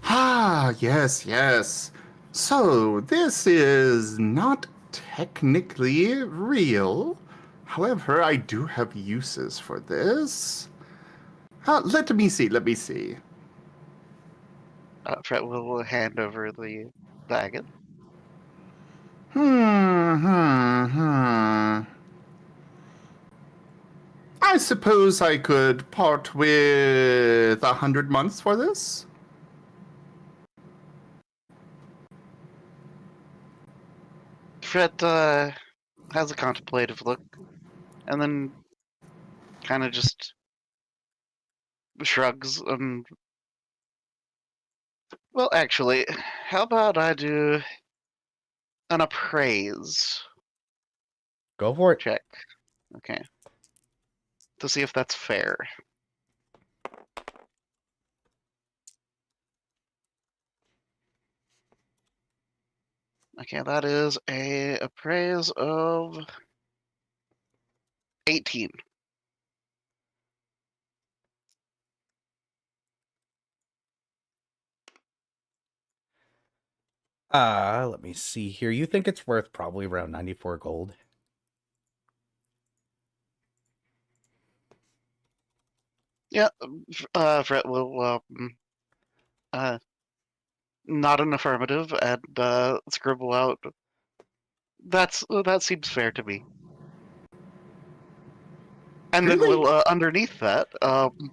Speaker 4: Ah, yes, yes. So, this is not technically real. However, I do have uses for this. Let me see.
Speaker 5: Fred will hand over the agate.
Speaker 4: Hmm. I suppose I could part with 100 months for this?
Speaker 5: Fred has a contemplative look, and then kind of just shrugs and... Well, actually, how about I do an appraise
Speaker 1: Go for it.
Speaker 5: check? Okay. To see if that's fair. Okay, that is a appraise of 18.
Speaker 1: Let me see here. You think it's worth probably around 94 gold?
Speaker 5: Yeah, Fred will nod an affirmative and scribble out. That seems fair to me. And then
Speaker 4: Really?
Speaker 5: we'll underneath that um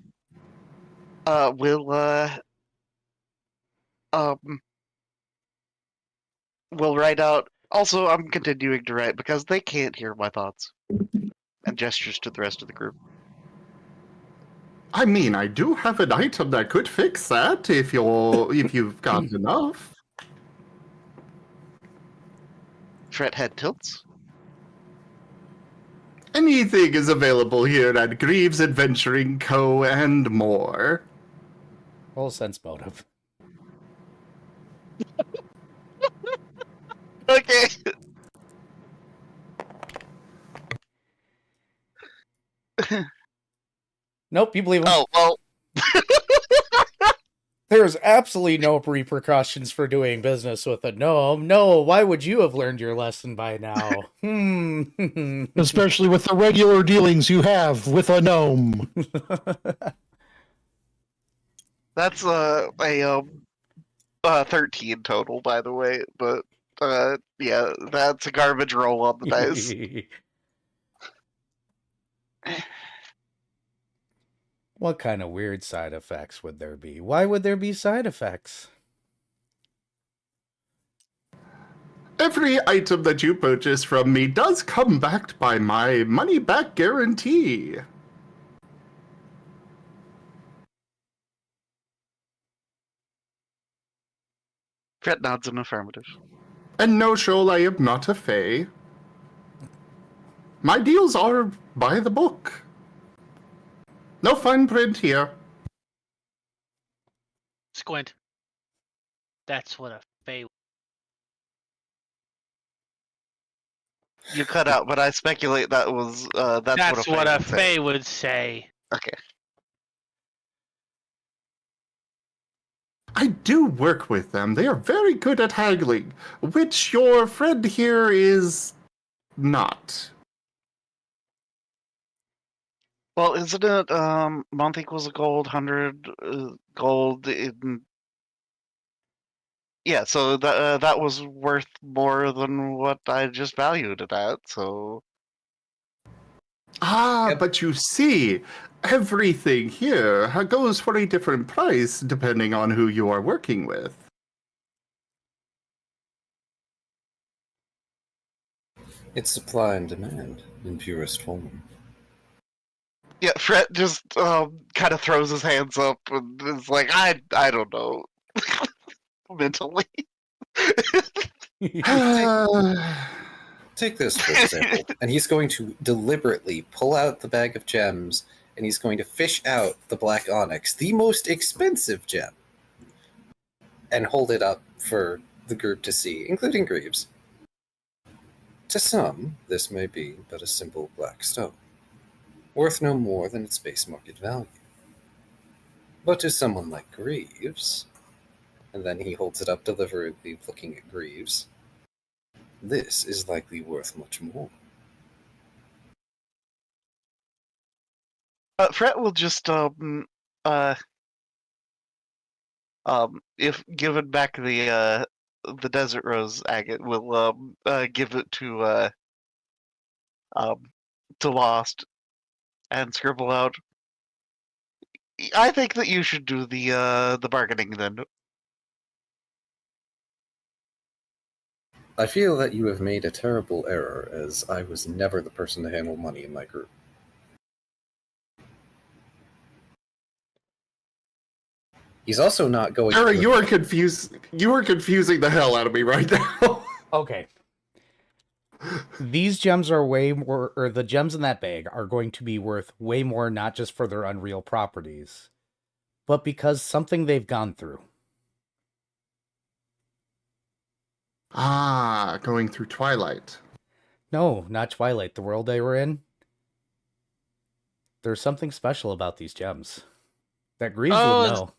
Speaker 5: we'll write out. Also, I'm continuing to write because they can't hear my thoughts and gestures to the rest of the group.
Speaker 4: I mean, I do have an item that could fix that if you've got enough.
Speaker 5: Fred head tilts.
Speaker 4: Anything is available here at Greaves Adventuring Co. and more.
Speaker 1: Roll sense motive.
Speaker 5: Okay.
Speaker 1: Nope, you believe him.
Speaker 5: Oh well.
Speaker 1: There's absolutely no repercussions for doing business with a gnome. No, why would you have learned your lesson by now?
Speaker 2: Especially with the regular dealings you have with a gnome.
Speaker 5: That's a 13 total, by the way. But yeah, that's a garbage roll on the dice.
Speaker 1: What kind of weird side effects would there be? Why would there be side effects?
Speaker 4: Every item that you purchase from me does come backed by my money-back guarantee.
Speaker 5: Fred nods an affirmative.
Speaker 4: And no, Shoal, I am not a fae. My deals are by the book. No fine print here.
Speaker 3: Squint. That's what a fae.
Speaker 5: You cut out, but I speculate that was
Speaker 3: That's what a
Speaker 5: would say.
Speaker 3: fae would say.
Speaker 5: Okay.
Speaker 4: I do work with them. They are very good at haggling, which your friend here is not.
Speaker 5: Well, isn't it month equals a gold, 100 gold in... Yeah, so that was worth more than what I just valued it at, so...
Speaker 4: Ah,
Speaker 6: Yep.
Speaker 4: but you see, everything here goes for a different price depending on who you are working with.
Speaker 6: It's supply and demand in purest form.
Speaker 5: Yeah, Fred just kind of throws his hands up and is like, I don't know, mentally.
Speaker 6: Take this, for example, and he's going to deliberately pull out the bag of gems, and he's going to fish out the black onyx, the most expensive gem, and hold it up for the group to see, including Greaves. To some, this may be but a simple black stone, worth no more than its base market value. But to someone like Greaves, and then he holds it up deliberately looking at Greaves, this is likely worth much more.
Speaker 5: Fred will just if given back the desert rose agate, will give it to Lost and scribble out. I think that you should do the bargaining then.
Speaker 6: I feel that you have made a terrible error, as I was never the person to handle money in my group. He's also not going.
Speaker 4: Harry, you are confused. You are confusing the hell out of me right now.
Speaker 1: Okay. These gems are way more, or the gems in that bag are going to be worth way more, not just for their unreal properties, but because something they've gone through.
Speaker 4: Ah, going through Twilight.
Speaker 1: No, not Twilight, the world they were in. There's something special about these gems that Greaves would know.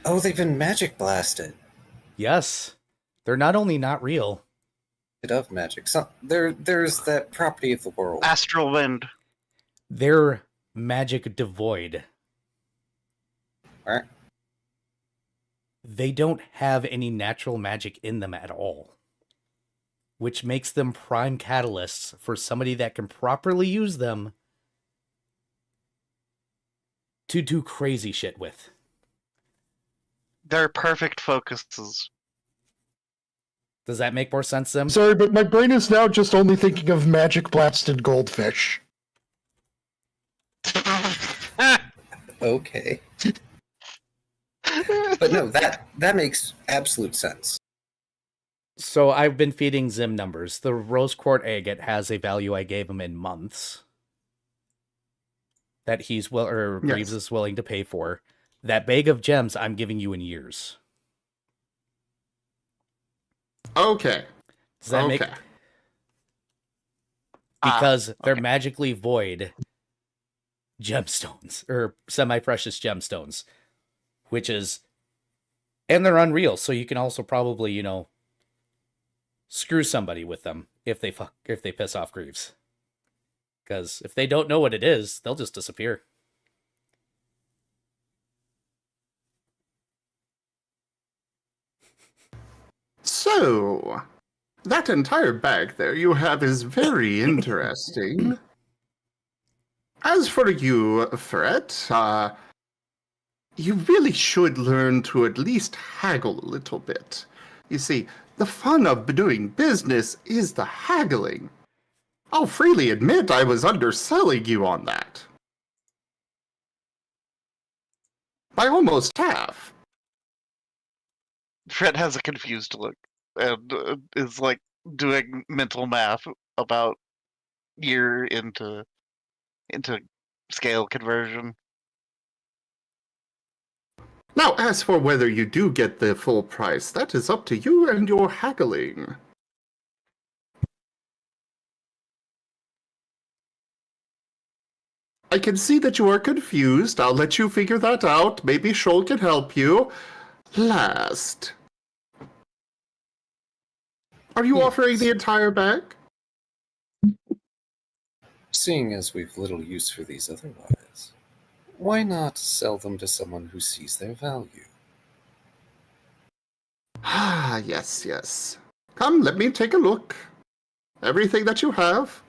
Speaker 6: Oh, they've been magic blasted.
Speaker 1: Yes. They're not only not real.
Speaker 6: Of magic. There's that property of the world.
Speaker 5: Astral wind.
Speaker 1: They're magic devoid.
Speaker 6: Right.
Speaker 1: They don't have any natural magic in them at all, which makes them prime catalysts for somebody that can properly use them to do crazy shit with.
Speaker 5: They're perfect focuses.
Speaker 1: Does that make more sense, Sim?
Speaker 2: Sorry, but my brain is now just only thinking of magic blasted goldfish.
Speaker 6: Okay. But no, that makes absolute sense.
Speaker 1: So I've been feeding Zim numbers. The rose quartz agate has a value I gave him in months that he's Greaves is willing to pay for. That bag of gems I'm giving you in years.
Speaker 4: Okay.
Speaker 1: Does that make? Because they're magically void gemstones or semi-precious gemstones, which is, and they're unreal. So you can also probably, screw somebody with them if they piss off Greaves. Because if they don't know what it is, they'll just disappear.
Speaker 4: So, that entire bag there you have is very interesting. As for you, Fred, you really should learn to at least haggle a little bit. You see, the fun of doing business is the haggling. I'll freely admit I was underselling you on that. By almost half.
Speaker 5: Fred has a confused look and is like doing mental math about year into scale conversion.
Speaker 4: Now, as for whether you do get the full price, that is up to you and your haggling. I can see that you are confused. I'll let you figure that out. Maybe Shoal can help you. Last. Are you offering the entire bag?
Speaker 6: Seeing as we've little use for these otherwise, why not sell them to someone who sees their value?
Speaker 4: Ah, yes. Come, let me take a look. Everything that you have.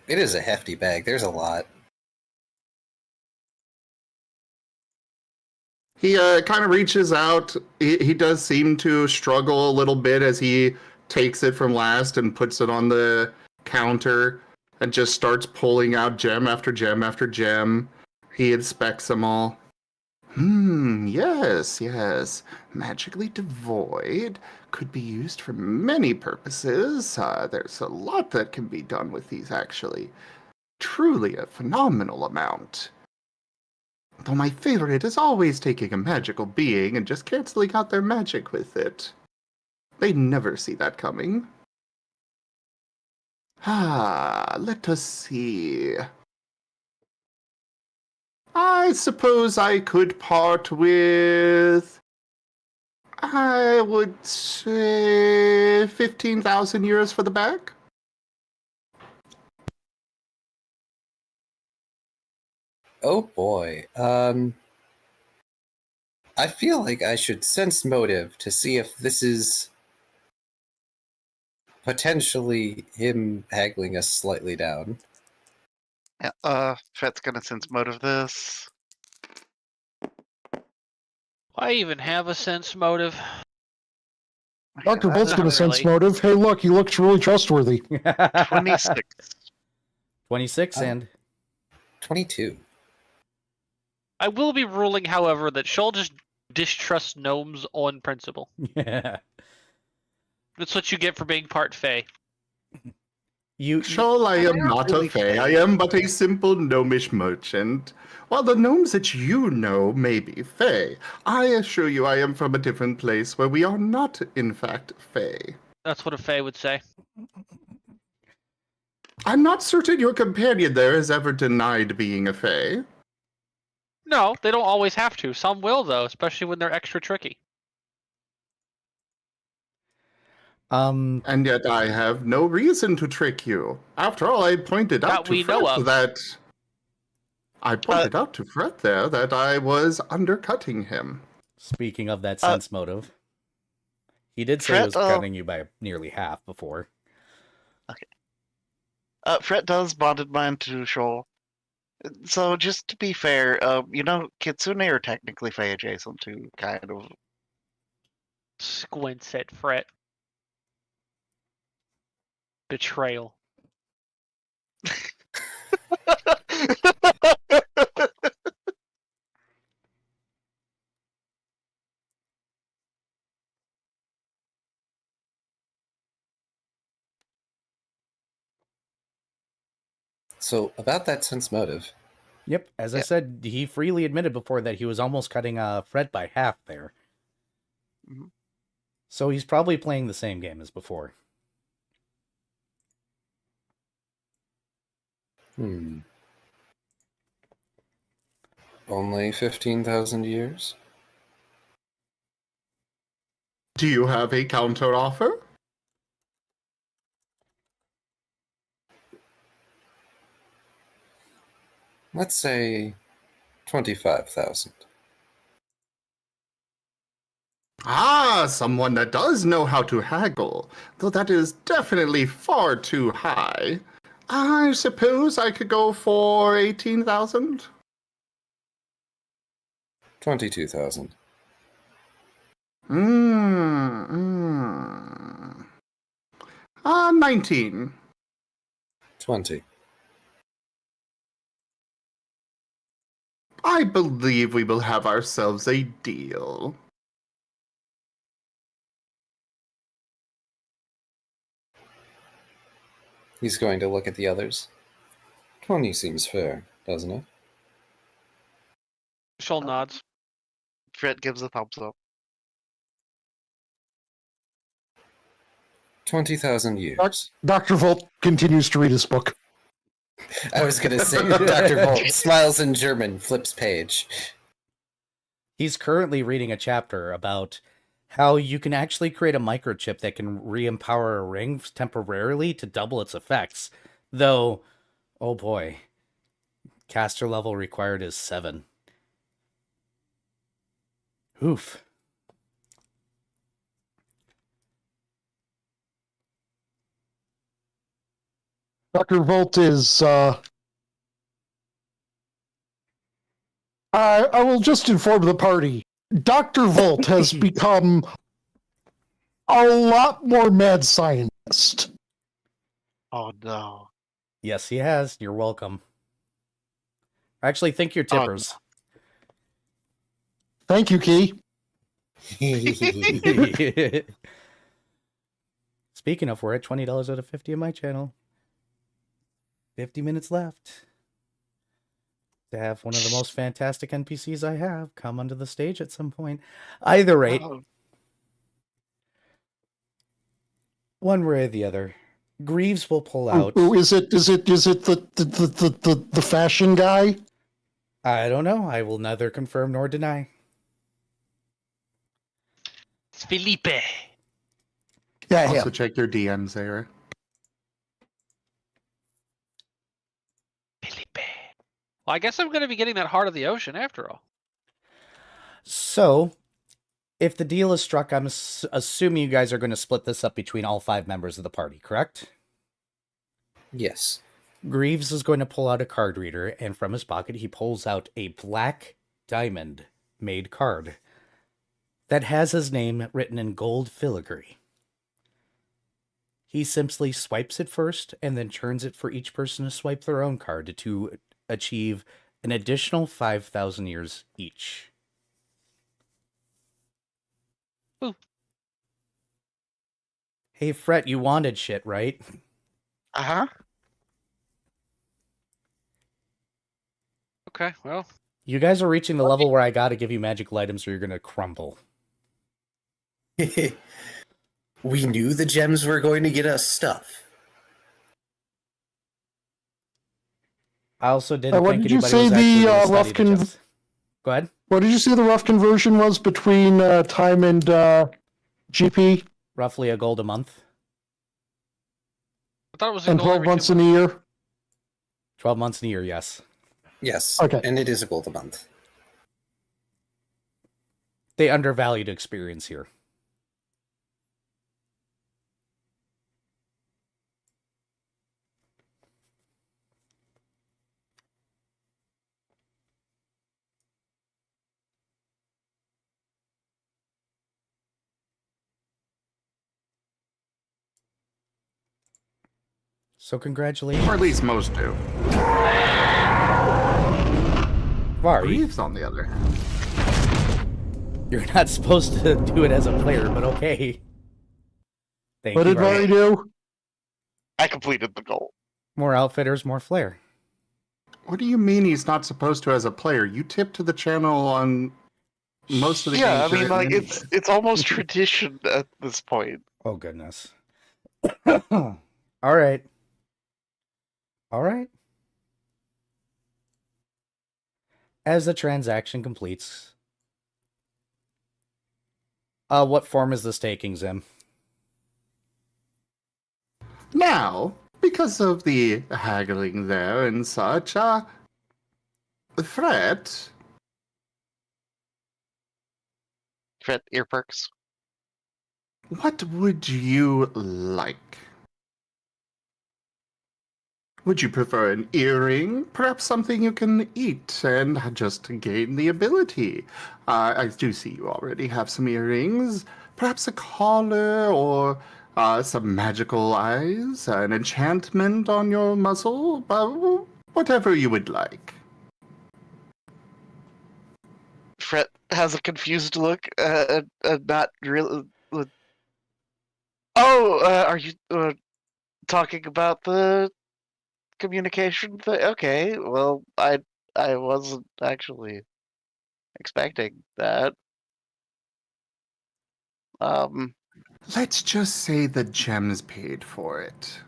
Speaker 6: It is a hefty bag. There's a lot.
Speaker 4: He kind of reaches out. He does seem to struggle a little bit as he takes it from Last and puts it on the counter. and just starts pulling out gem after gem after gem. He inspects them all. Yes. Magically devoid could be used for many purposes. There's a lot that can be done with these, actually. Truly a phenomenal amount. Though my favorite is always taking a magical being and just canceling out their magic with it. They never see that coming. Let us see. I suppose I could part with, I would say, 15,000 euros for the bag.
Speaker 6: Oh boy. I feel like I should sense motive to see if this is potentially him haggling us slightly down.
Speaker 5: Yeah, Fet's gonna sense motive this.
Speaker 3: I even have a sense motive.
Speaker 2: Dr. Volt's
Speaker 3: Not
Speaker 2: going to sense
Speaker 3: really.
Speaker 2: motive. Hey, look, he looks really trustworthy.
Speaker 5: 26.
Speaker 1: 26 and
Speaker 6: 22.
Speaker 3: I will be ruling, however, that Shoal just distrusts gnomes on principle.
Speaker 1: yeah.
Speaker 3: That's what you get for being part Fae.
Speaker 4: Shoal, I am not a fae. I am but a simple gnomish merchant. While the gnomes that you know may be fae, I assure you I am from a different place where we are not, in fact, fae.
Speaker 3: That's what a Fae would say.
Speaker 4: I'm not certain your companion there has ever denied being a fae.
Speaker 3: No, they don't always have to. Some will, though, especially when they're extra tricky.
Speaker 4: And yet I have no reason to trick you. After all, I pointed out
Speaker 3: That we
Speaker 4: to
Speaker 3: know
Speaker 4: Fred
Speaker 3: of.
Speaker 4: that... I pointed out to Fred there that I was undercutting him.
Speaker 1: Speaking of that sense motive, he did say he was cutting you by nearly half before.
Speaker 5: Okay. Fret does bonded mine to Shoal. So just to be fair, Kitsune are technically Fae adjacent to kind of.
Speaker 3: Squints at Fret. Betrayal.
Speaker 6: So, about that sense motive.
Speaker 1: Yep, as I said, he freely admitted before that he was almost cutting Fred by half there.
Speaker 5: Mm-hmm.
Speaker 1: So he's probably playing the same game as before.
Speaker 6: Only 15,000 years?
Speaker 4: Do you have a counter offer?
Speaker 6: Let's say 25,000.
Speaker 4: Someone that does know how to haggle, though that is definitely far too high. I suppose I could go for 18,000?
Speaker 6: 22,000.
Speaker 4: 19.
Speaker 6: 20.
Speaker 4: I believe we will have ourselves a deal.
Speaker 6: He's going to look at the others. 20 seems fair, doesn't it?
Speaker 3: Shoal nods.
Speaker 5: Fret gives a thumbs up.
Speaker 6: 20,000 years.
Speaker 2: Dr. Volt continues to read his book.
Speaker 6: I was going to say, Dr. Volt smiles in German, flips page.
Speaker 1: He's currently reading a chapter about how you can actually create a microchip that can re-empower a ring temporarily to double its effects. Though, oh boy, caster level required is 7. Oof.
Speaker 2: Dr. Volt is, I will just inform the party. Dr. Volt has become a lot more mad scientist.
Speaker 5: Oh no.
Speaker 1: Yes, he has. You're welcome. Actually, thank your tippers.
Speaker 2: Thank you, Key.
Speaker 1: Speaking of, we're at $20 out of 50 on my channel. 50 minutes left to have one of the most fantastic NPCs I have come onto the stage at some point. Either rate, one way or the other, Greaves will pull out.
Speaker 2: Ooh, is it the fashion guy?
Speaker 1: I don't know. I will neither confirm nor deny.
Speaker 3: It's Felipe.
Speaker 2: Yeah,
Speaker 4: Also
Speaker 2: yeah.
Speaker 4: check your DMs there.
Speaker 3: Felipe. Well, I guess I'm going to be getting that Heart of the Ocean after all.
Speaker 1: So, if the deal is struck, I'm assuming you guys are going to split this up between all 5 members of the party, correct?
Speaker 6: Yes.
Speaker 1: Greaves is going to pull out a card reader, and from his pocket he pulls out a black diamond made card that has his name written in gold filigree. He simply swipes it first and then turns it for each person to swipe their own card to achieve an additional 5,000 years each.
Speaker 3: Ooh.
Speaker 1: Hey, Fret, you wanted shit, right?
Speaker 5: Uh-huh.
Speaker 3: Okay, well.
Speaker 1: You guys are reaching the level where I gotta give you magical items or you're gonna crumble.
Speaker 6: We knew the gems were going to get us stuff.
Speaker 1: I also didn't
Speaker 2: What
Speaker 1: think
Speaker 2: did you
Speaker 1: anybody
Speaker 2: say
Speaker 1: was
Speaker 2: the,
Speaker 1: actually gonna study
Speaker 2: rough
Speaker 1: the
Speaker 2: con-
Speaker 1: gems. Go ahead.
Speaker 2: What did you say the rough conversion was between time and GP?
Speaker 1: Roughly a gold a month.
Speaker 3: I thought it was
Speaker 2: And 12 months in a year?
Speaker 1: 12 months in a year, yes.
Speaker 6: Yes.
Speaker 2: Okay.
Speaker 6: And it is a gold a month.
Speaker 1: They undervalued experience here. So congratulations.
Speaker 4: Or at least most do.
Speaker 1: Vari,
Speaker 4: Greaves, on the other hand.
Speaker 1: you're not supposed to do it as a player, but okay. Thank
Speaker 2: What
Speaker 1: you,
Speaker 2: did Vari do?
Speaker 5: I completed the goal.
Speaker 1: More outfitters, more flair.
Speaker 4: What do you mean he's not supposed to as a player? You tip to the channel on most of the
Speaker 5: Yeah, I
Speaker 4: games.
Speaker 5: mean,
Speaker 4: you're
Speaker 5: like
Speaker 4: in.
Speaker 5: it's almost tradition at this point.
Speaker 1: Oh, goodness. All right. All right. As the transaction completes, what form is this taking, Zim?
Speaker 4: Now, because of the haggling there and such, Fred,
Speaker 5: Fred, ear perks.
Speaker 4: what would you like? Would you prefer an earring? Perhaps something you can eat and just gain the ability. I do see you already have some earrings. Perhaps a collar or some magical eyes, an enchantment on your muzzle, whatever you would like.
Speaker 5: Fred has a confused look, not really. Are you talking about the communication thing? Okay, well, I wasn't actually expecting that.
Speaker 4: Let's just say the gems paid for it.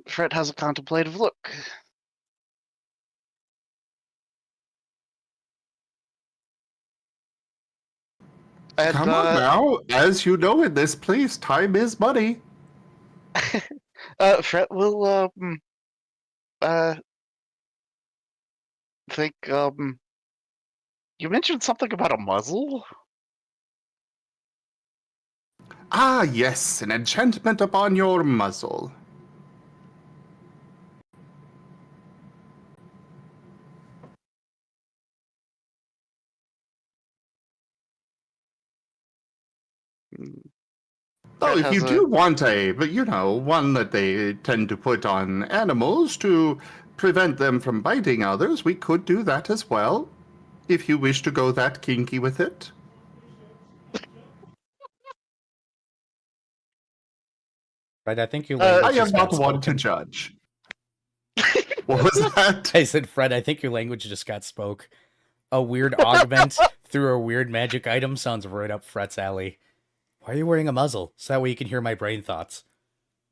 Speaker 5: Fred has a contemplative look. And,
Speaker 4: Come on now, as you know in this place, time is money.
Speaker 5: Fred will think you mentioned something about a muzzle?
Speaker 4: Ah, yes, an enchantment upon your muzzle. Oh,
Speaker 5: It
Speaker 4: if you
Speaker 5: has
Speaker 4: do want one that they tend to put on animals to prevent them from biting others, we could do that as well. If you wish to go that kinky with it.
Speaker 1: Fred, I think your
Speaker 4: I
Speaker 1: language
Speaker 4: am
Speaker 1: just
Speaker 4: not
Speaker 1: got
Speaker 4: one to
Speaker 1: spoken.
Speaker 4: judge. What was that?
Speaker 1: I said, Fred, I think your language just got spoke. A weird augment through a weird magic item sounds right up Fred's alley. Why are you wearing a muzzle? So that way you can hear my brain thoughts.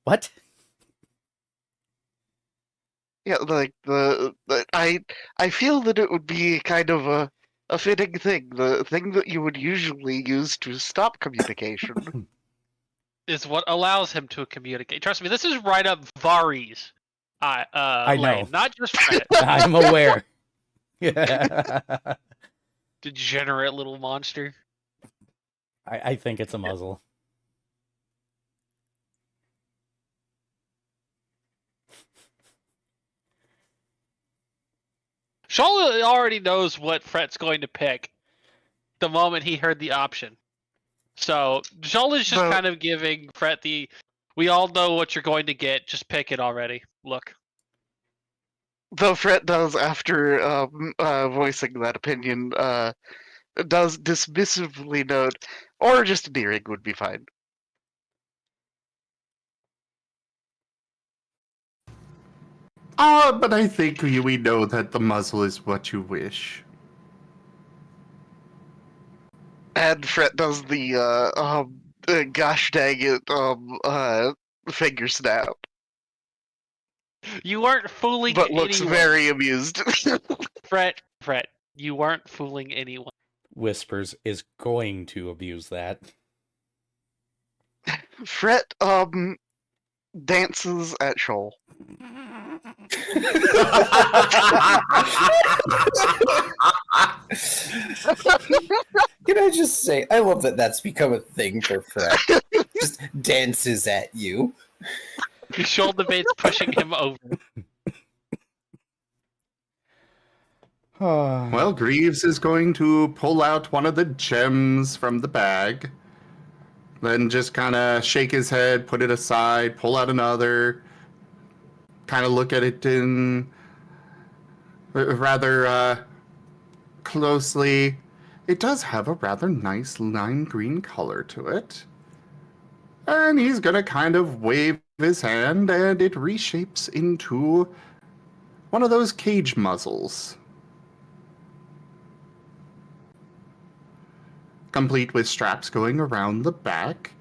Speaker 1: What?
Speaker 5: Yeah, like I feel that it would be kind of a fitting thing, the thing that you would usually use to stop communication.
Speaker 3: Is what allows him to communicate. Trust me, this is right up Vari's
Speaker 1: I know.
Speaker 3: lane, not just Fred.
Speaker 1: I'm aware.
Speaker 3: Degenerate little monster.
Speaker 1: I think it's a muzzle.
Speaker 3: Shoal already knows what Fred's going to pick the moment he heard the option. So Shoal is just kind of giving Fred the, we all know what you're going to get, just pick it already. Look.
Speaker 5: Though Fred does, after voicing that opinion, does dismissively note, or just endearing would be fine.
Speaker 4: But I think we know that the muzzle is what you wish.
Speaker 5: And Fred does the gosh dang it finger snap,
Speaker 3: You weren't fooling
Speaker 5: but looks
Speaker 3: anyone.
Speaker 5: very amused.
Speaker 3: Fred, you weren't fooling anyone.
Speaker 1: Whispers is going to abuse that.
Speaker 5: Fred dances at Shoal.
Speaker 6: Can I just say, I love that that's become a thing for Fred. Just dances at you.
Speaker 3: Shoal debates pushing him over.
Speaker 4: Well, Greaves is going to pull out one of the gems from the bag. Then just kind of shake his head, put it aside, pull out another. Kind of look at it in rather closely. It does have a rather nice lime green color to it. And he's going to kind of wave his hand, and it reshapes into one of those cage muzzles. Complete with straps going around the back.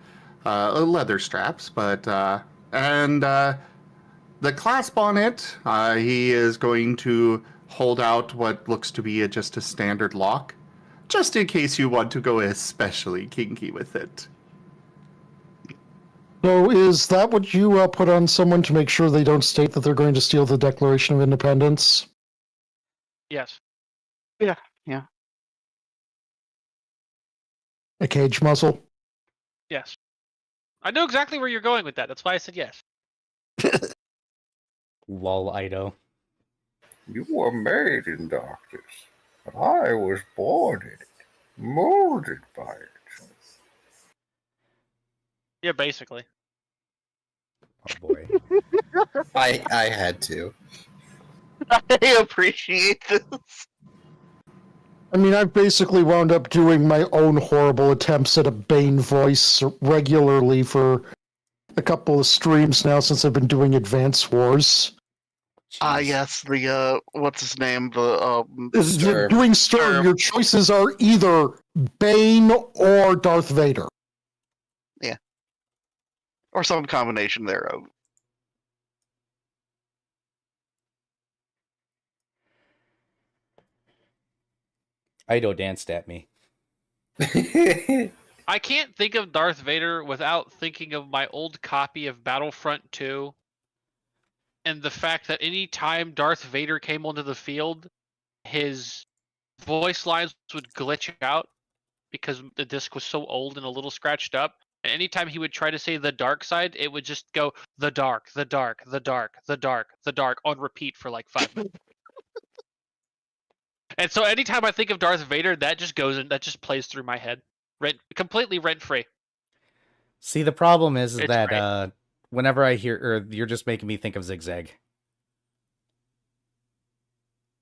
Speaker 4: Leather straps, but... and the clasp on it, he is going to hold out what looks to be just a standard lock, just in case you want to go especially kinky with it.
Speaker 2: So is that what you put on someone to make sure they don't state that they're going to steal the Declaration of Independence?
Speaker 3: Yes.
Speaker 2: A cage muzzle?
Speaker 3: Yes. I know exactly where you're going with that. That's why I said yes.
Speaker 1: Lol, Ido.
Speaker 6: You were made in darkness, but I was born in it, molded by it.
Speaker 3: Yeah, basically.
Speaker 1: Oh boy.
Speaker 6: I had to.
Speaker 5: I appreciate this.
Speaker 2: I mean, I've basically wound up doing my own horrible attempts at a Bane voice regularly for a couple of streams now since I've been doing Advance Wars.
Speaker 5: Yes, the what's his name? The
Speaker 2: You're doing Sturm, your choices are either Bane or Darth Vader.
Speaker 5: Yeah. Or some combination thereof.
Speaker 1: Ido danced at me.
Speaker 3: I can't think of Darth Vader without thinking of my old copy of Battlefront 2 and the fact that any time Darth Vader came onto the field, his voice lines would glitch out because the disc was so old and a little scratched up. And anytime he would try to say the dark side, it would just go the dark, the dark, the dark, the dark, the dark on repeat for like 5 minutes. And so anytime I think of Darth Vader, that just goes in, that just plays through my head, completely rent free.
Speaker 1: See, the problem is
Speaker 3: It's
Speaker 1: that
Speaker 3: great.
Speaker 1: whenever I hear, or you're just making me think of Zigzag.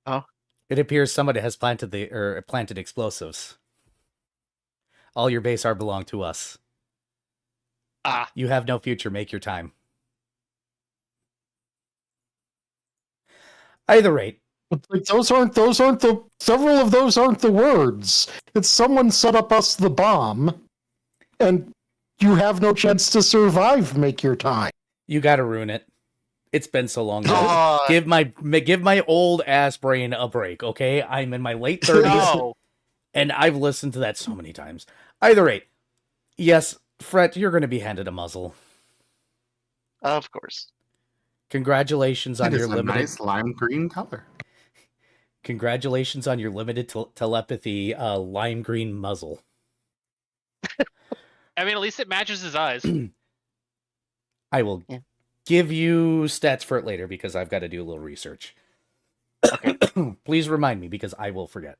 Speaker 5: Oh.
Speaker 1: It appears somebody has planted explosives. All your base are belong to us.
Speaker 3: Ah,
Speaker 1: You have no future. Make your time. Either rate,
Speaker 2: Like, those aren't the several of those aren't the words. It's someone set up us the bomb, and you have no chance to survive. Make your time.
Speaker 1: you gotta ruin it. It's been so long.
Speaker 5: God.
Speaker 1: Give my old ass brain a break, okay? I'm in my late 30s,
Speaker 3: no.
Speaker 1: and I've listened to that so many times. Either rate, yes, Fret, you're going to be handed a muzzle.
Speaker 5: Of course.
Speaker 1: Congratulations on
Speaker 4: It
Speaker 1: your
Speaker 4: is a
Speaker 1: limited.
Speaker 4: nice lime green color.
Speaker 1: Congratulations on your limited telepathy lime green muzzle.
Speaker 3: I mean, at least it matches his eyes.
Speaker 1: I will
Speaker 5: Yeah.
Speaker 1: give you stats for it later because I've got to do a little research.
Speaker 3: Okay.
Speaker 1: Please remind me because I will forget.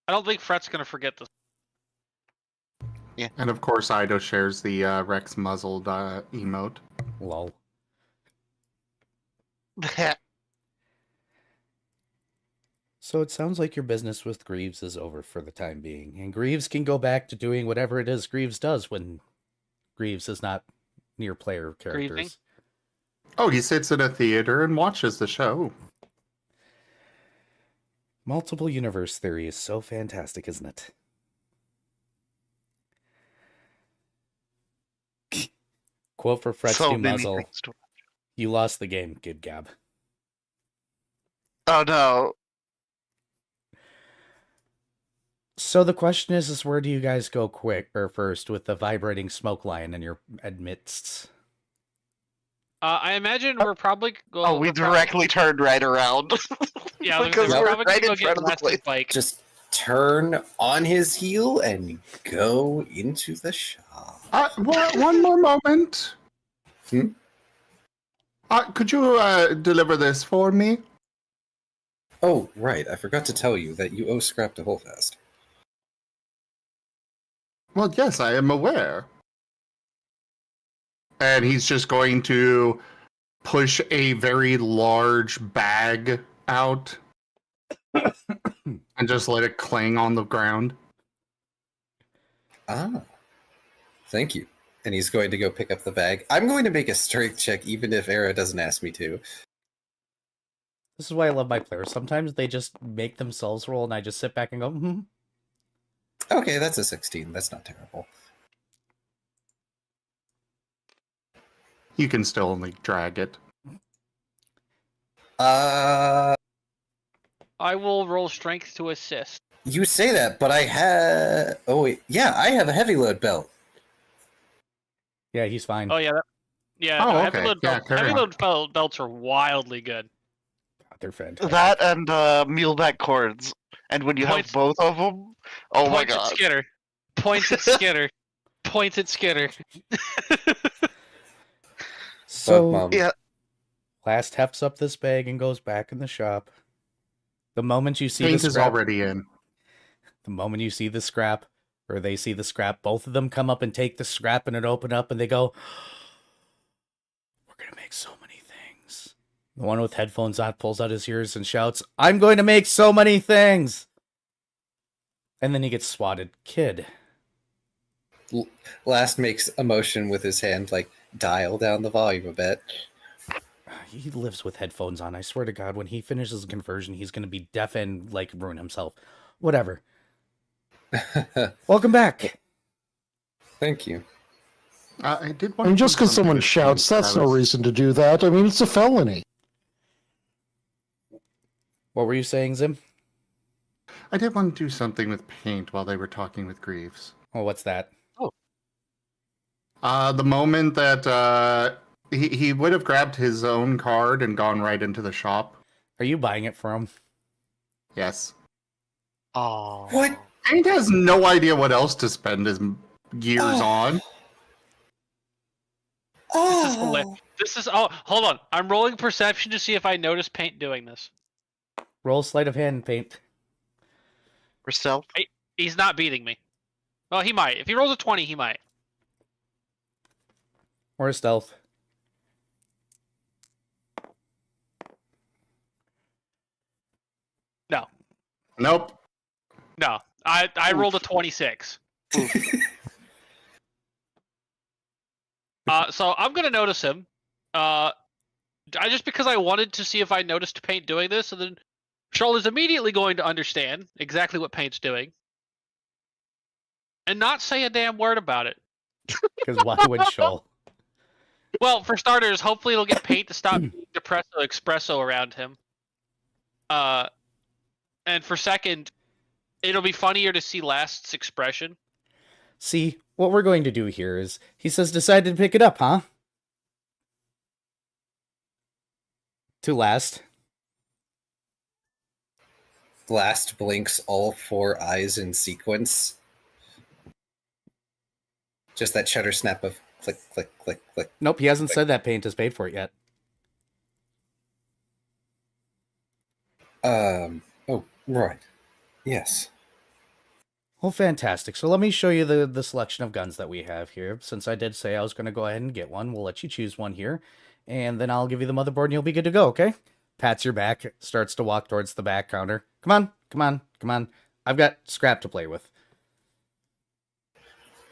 Speaker 3: I don't think Fret's gonna forget this.
Speaker 4: And of course, Ido shares the Rex muzzled emote.
Speaker 1: Lol. So it sounds like your business with Greaves is over for the time being, and Greaves can go back to doing whatever it is Greaves does when Greaves is not near player characters.
Speaker 3: Grieving?
Speaker 4: Oh, he sits in a theater and watches the show.
Speaker 1: Multiple universe theory is so fantastic, isn't it? Quote for Fret's
Speaker 5: So
Speaker 1: new
Speaker 5: many
Speaker 1: muzzle.
Speaker 5: things to-
Speaker 1: You lost the game, Gib Gab.
Speaker 5: Oh no.
Speaker 1: So the question is where do you guys go quick or first with the vibrating smoke line in your midst?
Speaker 3: I imagine we're probably going.
Speaker 5: Oh, we directly turned right around.
Speaker 3: Yeah,
Speaker 5: because
Speaker 3: we're
Speaker 5: we're
Speaker 3: probably
Speaker 5: right
Speaker 3: gonna
Speaker 5: in
Speaker 3: go
Speaker 5: front
Speaker 3: get
Speaker 5: of the
Speaker 3: Les's
Speaker 5: place.
Speaker 3: bike.
Speaker 6: Just turn on his heel and go into the shop.
Speaker 4: One more moment.
Speaker 6: Hmm?
Speaker 4: Could you deliver this for me?
Speaker 6: Oh, right. I forgot to tell you that you owe scrap to Holdfast.
Speaker 4: Well, yes, I am aware. And he's just going to push a very large bag out and just let it clang on the ground.
Speaker 6: Ah. Thank you. And he's going to go pick up the bag. I'm going to make a strength check even if Era doesn't ask me to.
Speaker 1: This is why I love my players. Sometimes they just make themselves roll and I just sit back and go, hmm.
Speaker 6: Okay, that's a 16. That's not terrible.
Speaker 4: You can still only drag it.
Speaker 3: I will roll strength to assist.
Speaker 6: You say that, but I have... Oh, wait. Yeah, I have a heavy load belt.
Speaker 1: Yeah, he's fine.
Speaker 3: Oh yeah, yeah.
Speaker 4: Oh,
Speaker 3: no,
Speaker 4: okay. Yeah, carry
Speaker 3: heavy
Speaker 4: on.
Speaker 3: load belts are wildly good.
Speaker 1: They're fantastic.
Speaker 5: That and muleback cords. And when you
Speaker 3: Points-
Speaker 5: have both of them, oh my
Speaker 3: Points at
Speaker 5: god.
Speaker 3: Skitter. Points at Skitter. Points at Skitter.
Speaker 1: So,
Speaker 6: Mom.
Speaker 5: Yeah.
Speaker 1: Last hefts up this bag and goes back in the shop. The moment you see
Speaker 4: Paint
Speaker 1: the
Speaker 4: is
Speaker 1: scrap,
Speaker 4: already in.
Speaker 1: the moment you see the scrap, or they see the scrap, both of them come up and take the scrap and it open up and they go, we're going to make so many things. The one with headphones on pulls out his ears and shouts, I'm going to make so many things. And then he gets swatted. Kid.
Speaker 6: Last makes a motion with his hand, like, dial down the volume a bit.
Speaker 1: He lives with headphones on. I swear to God, when he finishes the conversion, he's going to be deaf and, like, ruin himself. Whatever. Welcome back.
Speaker 6: Thank you.
Speaker 4: I did
Speaker 2: I
Speaker 4: want
Speaker 2: mean,
Speaker 4: to
Speaker 2: just
Speaker 4: do
Speaker 2: because
Speaker 4: something
Speaker 2: someone
Speaker 4: with
Speaker 2: shouts,
Speaker 4: paint,
Speaker 2: that's no
Speaker 4: Travis.
Speaker 2: reason to do that. I mean, it's a felony.
Speaker 1: What were you saying, Zim?
Speaker 4: I did want to do something with paint while they were talking with Greaves.
Speaker 1: Oh, what's that?
Speaker 4: The moment that he would have grabbed his own card and gone right into the shop.
Speaker 1: Are you buying it for him?
Speaker 4: Yes.
Speaker 5: Oh.
Speaker 6: What?
Speaker 4: Paint has no idea what else to spend his years on.
Speaker 3: This is oh, hold on. I'm rolling perception to see if I notice Paint doing this.
Speaker 1: Roll sleight of hand, Paint.
Speaker 5: For stealth?
Speaker 3: He's not beating me. Well, he might. If he rolls a 20, he might.
Speaker 1: Or a stealth.
Speaker 3: No.
Speaker 4: Nope.
Speaker 3: No. I rolled a 26. So I'm gonna notice him. Just because I wanted to see if I noticed Paint doing this, and then Shoal is immediately going to understand exactly what Paint's doing, and not say a damn word about it.
Speaker 1: Because why would Shoal?
Speaker 3: Well, for starters, hopefully it'll get Paint to stop being depresso espresso around him. And for second, it'll be funnier to see Last's expression.
Speaker 1: See, what we're going to do here is, he says, decided to pick it up, huh? To Last.
Speaker 6: Last blinks all 4 eyes in sequence. Just that shutter snap of click, click, click, click.
Speaker 1: Nope, he hasn't said that Paint has paid for it yet.
Speaker 6: Oh, right. Yes.
Speaker 1: Well, fantastic. So let me show you the selection of guns that we have here. Since I did say I was going to go ahead and get one, we'll let you choose one here. And then I'll give you the motherboard and you'll be good to go, okay? Pats your back, starts to walk towards the back counter. Come on, come on, come on. I've got scrap to play with.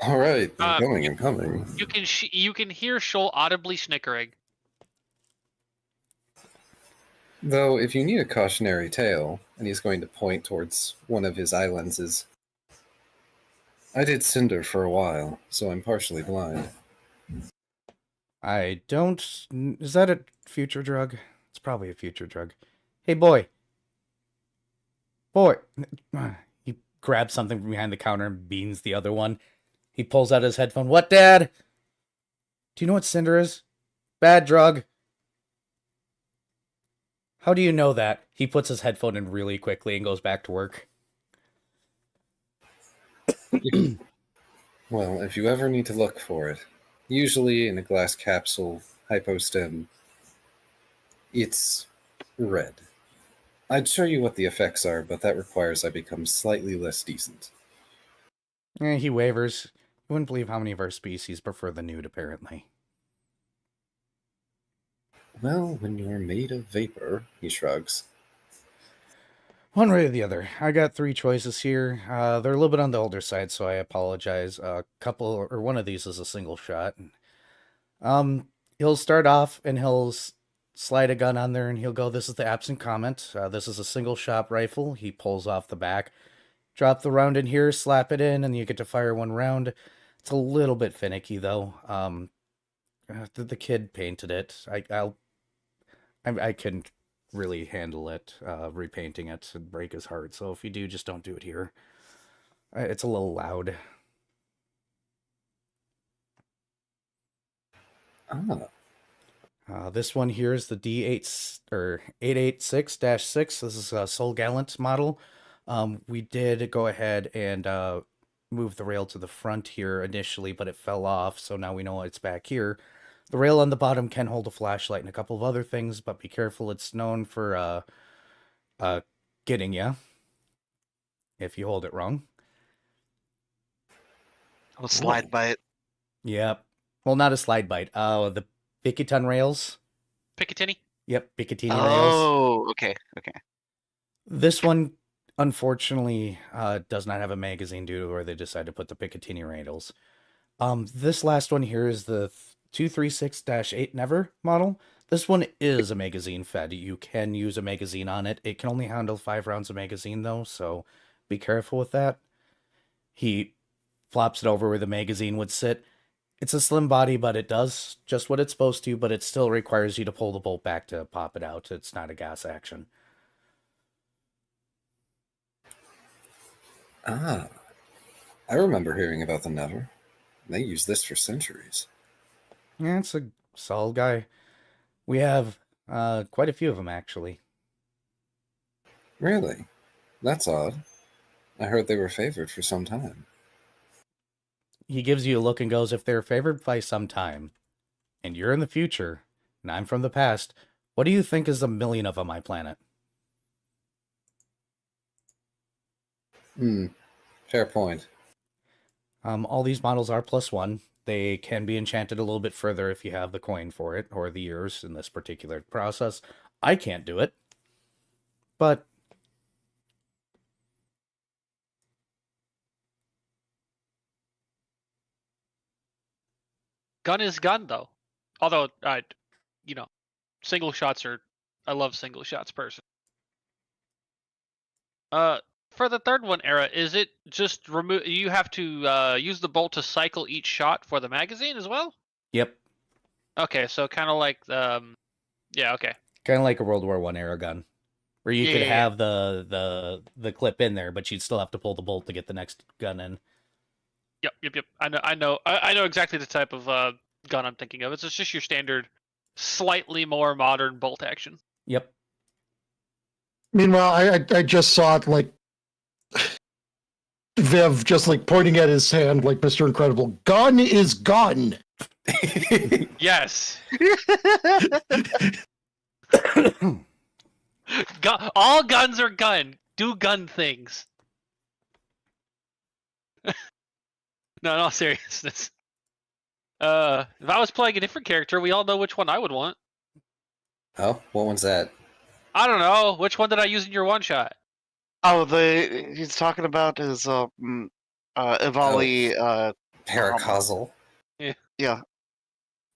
Speaker 6: All right, I'm coming.
Speaker 3: You can hear Shoal audibly snickering.
Speaker 6: Though, if you need a cautionary tale, and he's going to point towards one of his eye lenses, I did Cinder for a while, so I'm partially blind.
Speaker 1: I don't... Is that a future drug? It's probably a future drug. Hey, boy. Boy. He grabs something from behind the counter and beans the other one. He pulls out his headphone. What, Dad? Do you know what Cinder is? Bad drug. How do you know that? He puts his headphone in really quickly and goes back to work.
Speaker 6: Well, if you ever need to look for it, usually in a glass capsule, hypostem, it's red. I'd show you what the effects are, but that requires I become slightly less decent.
Speaker 1: He wavers. You wouldn't believe how many of our species prefer the nude, apparently.
Speaker 6: Well, when you're made of vapor, he shrugs.
Speaker 1: One way or the other. I got 3 choices here. They're a little bit on the older side, so I apologize. One of these is a single shot. He'll start off and he'll slide a gun on there and he'll go, this is the absent comment. This is a single shot rifle. He pulls off the back. Drop the round in here, slap it in, and you get to fire 1 round. It's a little bit finicky, though. The kid painted it. I couldn't really handle it, repainting it and break his heart. So if you do, just don't do it here. It's a little loud. This one here is the D8 or 886-6. This is a Soul Gallant model. We did go ahead and move the rail to the front here initially, but it fell off, so now we know it's back here. The rail on the bottom can hold a flashlight and a couple of other things, but be careful. It's known for getting you if you hold it wrong.
Speaker 5: I'll slide by it.
Speaker 1: Yep. Well, not a slide bite. The Picatinny rails.
Speaker 3: Picatinny?
Speaker 1: Yep, Picatinny rails.
Speaker 5: Oh, okay.
Speaker 1: This one, unfortunately, does not have a magazine due to where they decided to put the Picatinny rails. This last one here is the 236-8 Never model. This one is a magazine fed. You can use a magazine on it. It can only handle 5 rounds of magazine, though, so be careful with that. He flops it over where the magazine would sit. It's a slim body, but it does just what it's supposed to, but it still requires you to pull the bolt back to pop it out. It's not a gas action.
Speaker 6: I remember hearing about the Never. They used this for centuries.
Speaker 1: Yeah, it's a solid guy. We have quite a few of them, actually.
Speaker 6: Really? That's odd. I heard they were favored for some time.
Speaker 1: He gives you a look and goes, if they're favored by some time, and you're in the future, and I'm from the past, what do you think is 1,000,000 of on my planet?
Speaker 6: Fair point.
Speaker 1: All these models are +1. They can be enchanted a little bit further if you have the coin for it, or the years in this particular process. I can't do it, but
Speaker 3: Gun is gun, though. Although, single shots are. I love single shots, person. For the third one, Era, is it just remove? You have to use the bolt to cycle each shot for the magazine as well.
Speaker 1: yep,
Speaker 3: Okay, so kind of like yeah, okay.
Speaker 1: kind of like a World War I era gun, where you could
Speaker 3: Yeah.
Speaker 1: have the clip in there, but you'd still have to pull the bolt to get the next gun in.
Speaker 3: Yep. I know exactly the type of gun I'm thinking of. It's just your standard, slightly more modern bolt action.
Speaker 1: Yep.
Speaker 2: Meanwhile, I just saw it like Viv just like pointing at his hand like Mr. Incredible. Gun is gun.
Speaker 3: Yes. All guns are gun. Do gun things. No, in all seriousness. If I was playing a different character, we all know which one I would want.
Speaker 6: Oh, what one's that?
Speaker 3: I don't know. Which one did I use in your one shot?
Speaker 5: Oh, he's talking about his Ivali.
Speaker 6: Paracausal.
Speaker 5: Yeah.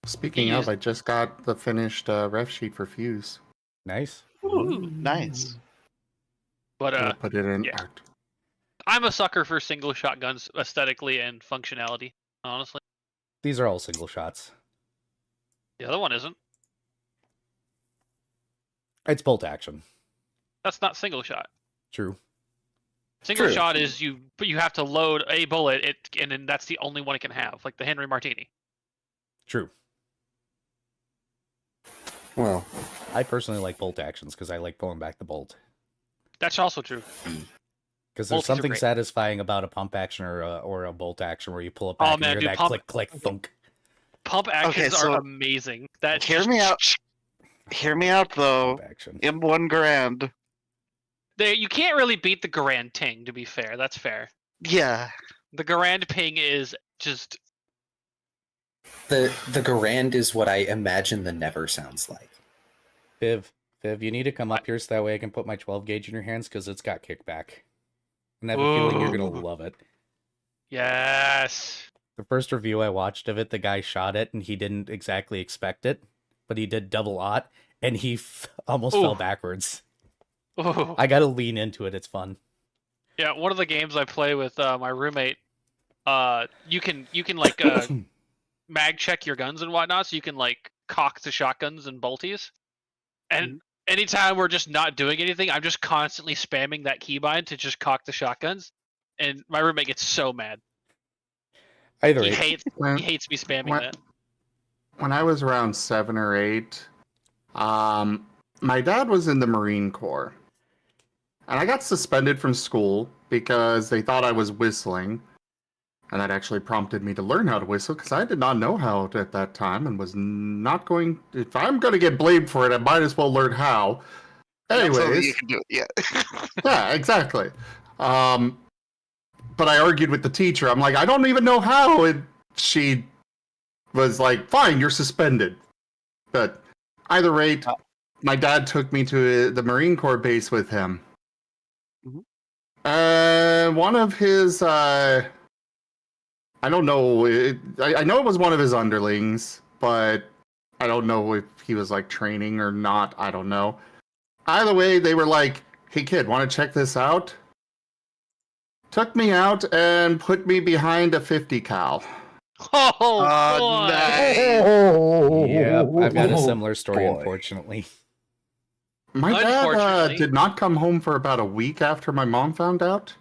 Speaker 4: Speaking of, I just got the finished ref sheet for Fuse.
Speaker 1: Nice.
Speaker 3: Ooh,
Speaker 5: Nice.
Speaker 3: But
Speaker 4: I'll put it in
Speaker 3: yeah.
Speaker 4: art.
Speaker 3: I'm a sucker for single shotguns aesthetically and functionality, honestly.
Speaker 1: These are all single shots.
Speaker 3: The other one isn't.
Speaker 1: It's bolt action.
Speaker 3: That's not single shot.
Speaker 1: True.
Speaker 3: Single
Speaker 6: True.
Speaker 3: shot is you have to load a bullet, and then that's the only one it can have, like the Henry Martini.
Speaker 1: True.
Speaker 6: Well,
Speaker 1: I personally like bolt actions because I like pulling back the bolt.
Speaker 3: That's also true.
Speaker 1: Because there's
Speaker 3: Bolts are
Speaker 1: something
Speaker 3: great.
Speaker 1: satisfying about a pump action or a bolt action where you pull it back and
Speaker 3: man,
Speaker 1: hear
Speaker 3: dude,
Speaker 1: that
Speaker 3: pump-
Speaker 1: click, click, thunk.
Speaker 3: Pump actions
Speaker 5: so
Speaker 3: are amazing. That
Speaker 5: Hear me out. Hear me out though.
Speaker 1: Pump action.
Speaker 5: M1 Grand.
Speaker 3: You can't really beat the Garand Ting, to be fair. That's fair.
Speaker 5: Yeah.
Speaker 3: The Garand Ping is just
Speaker 6: the Garand is what I imagine the Never sounds like.
Speaker 1: Viv, you need to come up here so that way I can put my 12 gauge in your hands because it's got kickback. And I have a feeling you're going to love it.
Speaker 3: yes.
Speaker 1: The first review I watched of it, the guy shot it and he didn't exactly expect it, but he did double aught and he almost fell backwards.
Speaker 3: Ooh.
Speaker 1: I got to lean into it. It's fun.
Speaker 3: Yeah, one of the games I play with my roommate, you can like mag check your guns and whatnot, so you can like cock the shotguns and bolties. And anytime we're just not doing anything, I'm just constantly spamming that keybind to just cock the shotguns, and my roommate gets so mad.
Speaker 1: Either
Speaker 3: He
Speaker 1: way,
Speaker 3: hates me spamming that.
Speaker 4: When I was around 7 or 8, my dad was in the Marine Corps. And I got suspended from school because they thought I was whistling. And that actually prompted me to learn how to whistle because I did not know how at that time and was not going. If I'm going to get blamed for it, I might as well learn how. Anyways.
Speaker 5: So that you can do it. Yeah.
Speaker 4: Yeah, exactly. But I argued with the teacher. I'm like, I don't even know how. And she was like, fine, you're suspended. But either rate, my dad took me to the Marine Corps base with him. One of his, I don't know. I know it was one of his underlings, but I don't know if he was like training or not. I don't know. Either way, they were like, hey kid, want to check this out? Took me out and put me behind a 50 cal.
Speaker 3: Oh, boy.
Speaker 5: Nice.
Speaker 1: yeah, I've got a similar story, unfortunately.
Speaker 4: My dad
Speaker 3: Unfortunately.
Speaker 4: did not come home for about a week after my mom found out.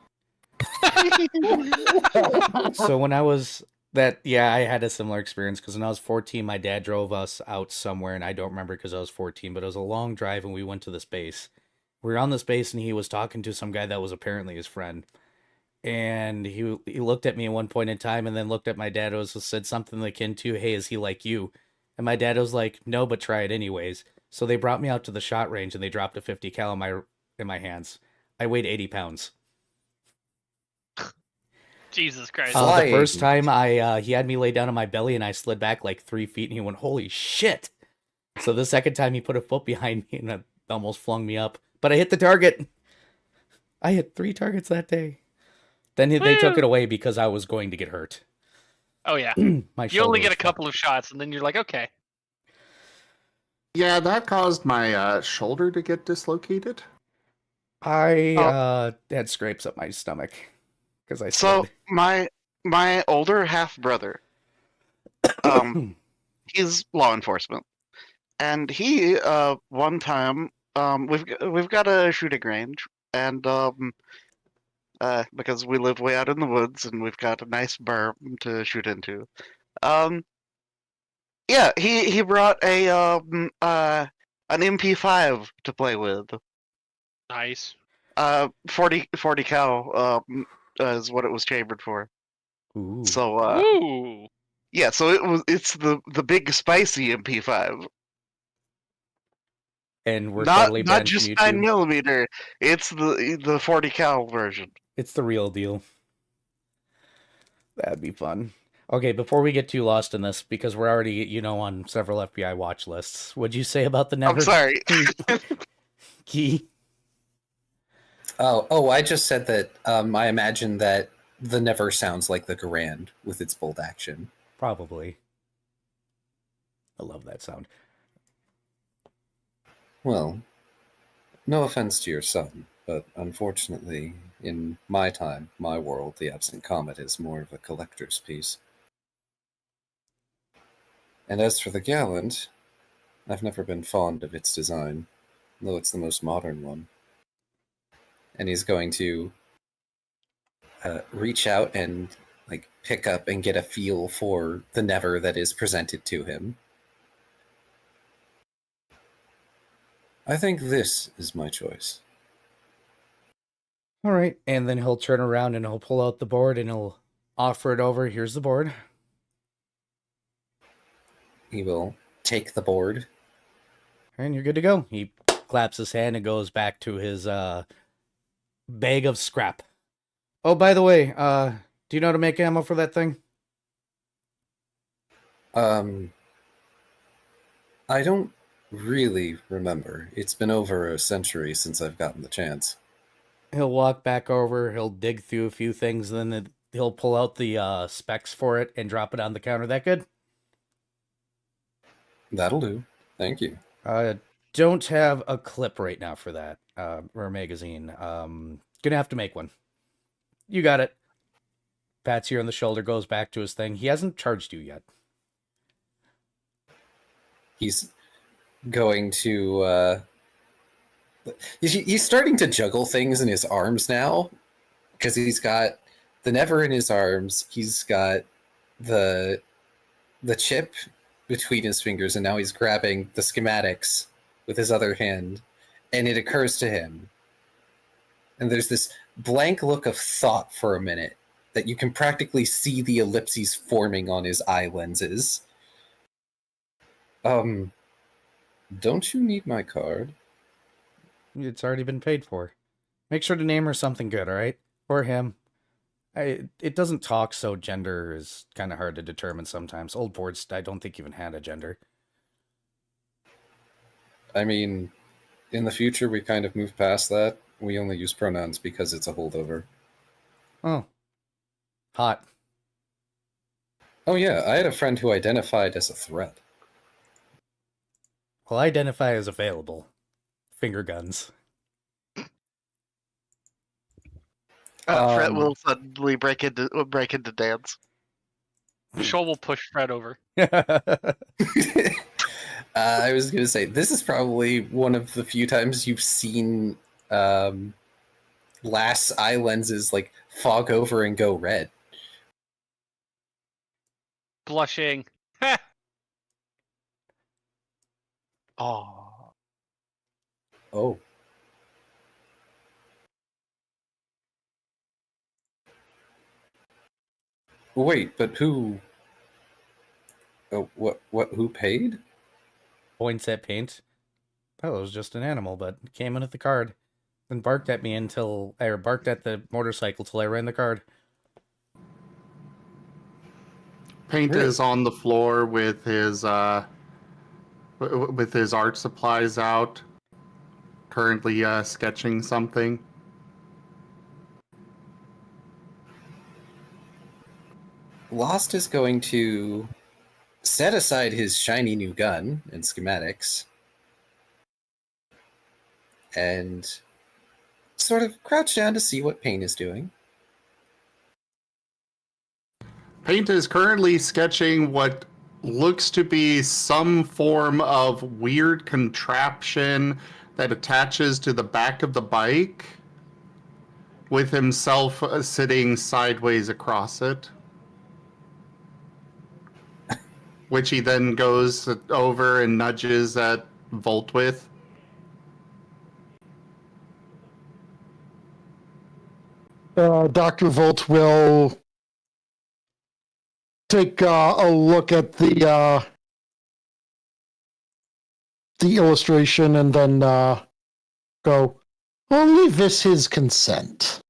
Speaker 1: So when I was I had a similar experience because when I was 14, my dad drove us out somewhere, and I don't remember because I was 14, but it was a long drive, and we went to this base. We were on this base, and he was talking to some guy that was apparently his friend. And he looked at me at one point in time and then looked at my dad and said something akin to, hey, is he like you? And my dad was like, no, but try it anyways. So they brought me out to the shot range and they dropped a 50 cal in my hands. I weighed 80 pounds.
Speaker 3: Jesus Christ.
Speaker 1: The first time he had me lay down on my belly and I slid back like 3 feet and he went, holy shit. So the second time he put a foot behind me and it almost flung me up. But I hit the target. I hit 3 targets that day. Then they took it away because I was going to get hurt.
Speaker 3: Oh, yeah.
Speaker 1: My
Speaker 3: You only
Speaker 1: shoulder
Speaker 3: get a
Speaker 1: was
Speaker 3: couple of shots, and then you're like, okay.
Speaker 4: Yeah, that caused my shoulder to get dislocated.
Speaker 1: I had scrapes up my stomach because I
Speaker 5: So
Speaker 1: slid.
Speaker 5: my older half brother, he's law enforcement, and he one time we've got a shooting range, and because we live way out in the woods and we've got a nice berm to shoot into, yeah, he brought an MP5 to play with.
Speaker 3: Nice.
Speaker 5: 40 cal is what it was chambered for.
Speaker 1: Ooh.
Speaker 5: So
Speaker 3: Ooh.
Speaker 5: yeah, so it's the big spicy MP5.
Speaker 1: And we're
Speaker 5: Not
Speaker 1: totally banned
Speaker 5: just
Speaker 1: from
Speaker 5: 9
Speaker 1: YouTube.
Speaker 5: millimeter. It's the 40 cal version.
Speaker 1: It's the real deal. That'd be fun. Okay, before we get too lost in this, because we're already, on several FBI watch lists, what'd you say about the Never?
Speaker 5: I'm sorry.
Speaker 1: Key?
Speaker 6: Oh, I just said that I imagine that the Never sounds like the Garand with its bolt action.
Speaker 1: Probably. I love that sound.
Speaker 6: Well, no offense to your son, but unfortunately, in my time, my world, the Absent Comet is more of a collector's piece. And as for the Gallant, I've never been fond of its design, though it's the most modern one. And he's going to reach out and pick up and get a feel for the Never that is presented to him. I think this is my choice.
Speaker 1: All right, and then he'll turn around and he'll pull out the board and he'll offer it over. Here's the board.
Speaker 6: He will take the board.
Speaker 1: And you're good to go. He claps his hand and goes back to his bag of scrap. Oh, by the way, do you know how to make ammo for that thing?
Speaker 6: I don't really remember. It's been over a century since I've gotten the chance.
Speaker 1: He'll walk back over, he'll dig through a few things, and then he'll pull out the specs for it and drop it on the counter. That good?
Speaker 6: That'll do. Thank you.
Speaker 1: Don't have a clip right now for that, or a magazine. Gonna have to make one. You got it. Pats you on the shoulder, goes back to his thing. He hasn't charged you yet.
Speaker 6: He's going to... he's starting to juggle things in his arms now, because he's got the Never in his arms, he's got the chip between his fingers, and now he's grabbing the schematics with his other hand, and it occurs to him. And there's this blank look of thought for a minute that you can practically see the ellipses forming on his eye lenses. Don't you need my card?
Speaker 1: It's already been paid for. Make sure to name her something good, all right? Or him. It doesn't talk, so gender is kind of hard to determine sometimes. Old boards, I don't think even had a gender.
Speaker 6: I mean, in the future, we kind of moved past that. We only use pronouns because it's a holdover.
Speaker 1: Oh. Hot.
Speaker 6: Oh yeah, I had a friend who identified as a threat.
Speaker 1: Well, identify as available. Finger guns.
Speaker 5: Fred will suddenly break into dance.
Speaker 3: Shoal will push Fred over.
Speaker 6: I was going to say, this is probably one of the few times you've seen Lass eye lenses fog over and go red.
Speaker 3: Blushing.
Speaker 5: Oh.
Speaker 6: Oh. Wait, but who? Oh, who paid?
Speaker 1: Points at paint. Oh, it was just an animal, but it came in with the card. Then barked at me barked at the motorcycle till I ran the card.
Speaker 4: Paint
Speaker 6: Really?
Speaker 4: is on the floor with his art supplies out, currently sketching something.
Speaker 6: Lost is going to set aside his shiny new gun and schematics and sort of crouch down to see what Paint is doing.
Speaker 4: Paint is currently sketching what looks to be some form of weird contraption that attaches to the back of the bike, with himself sitting sideways across it. Which he then goes over and nudges at Volt with.
Speaker 2: Dr. Volt will take a look at the illustration and then go, only this his consent.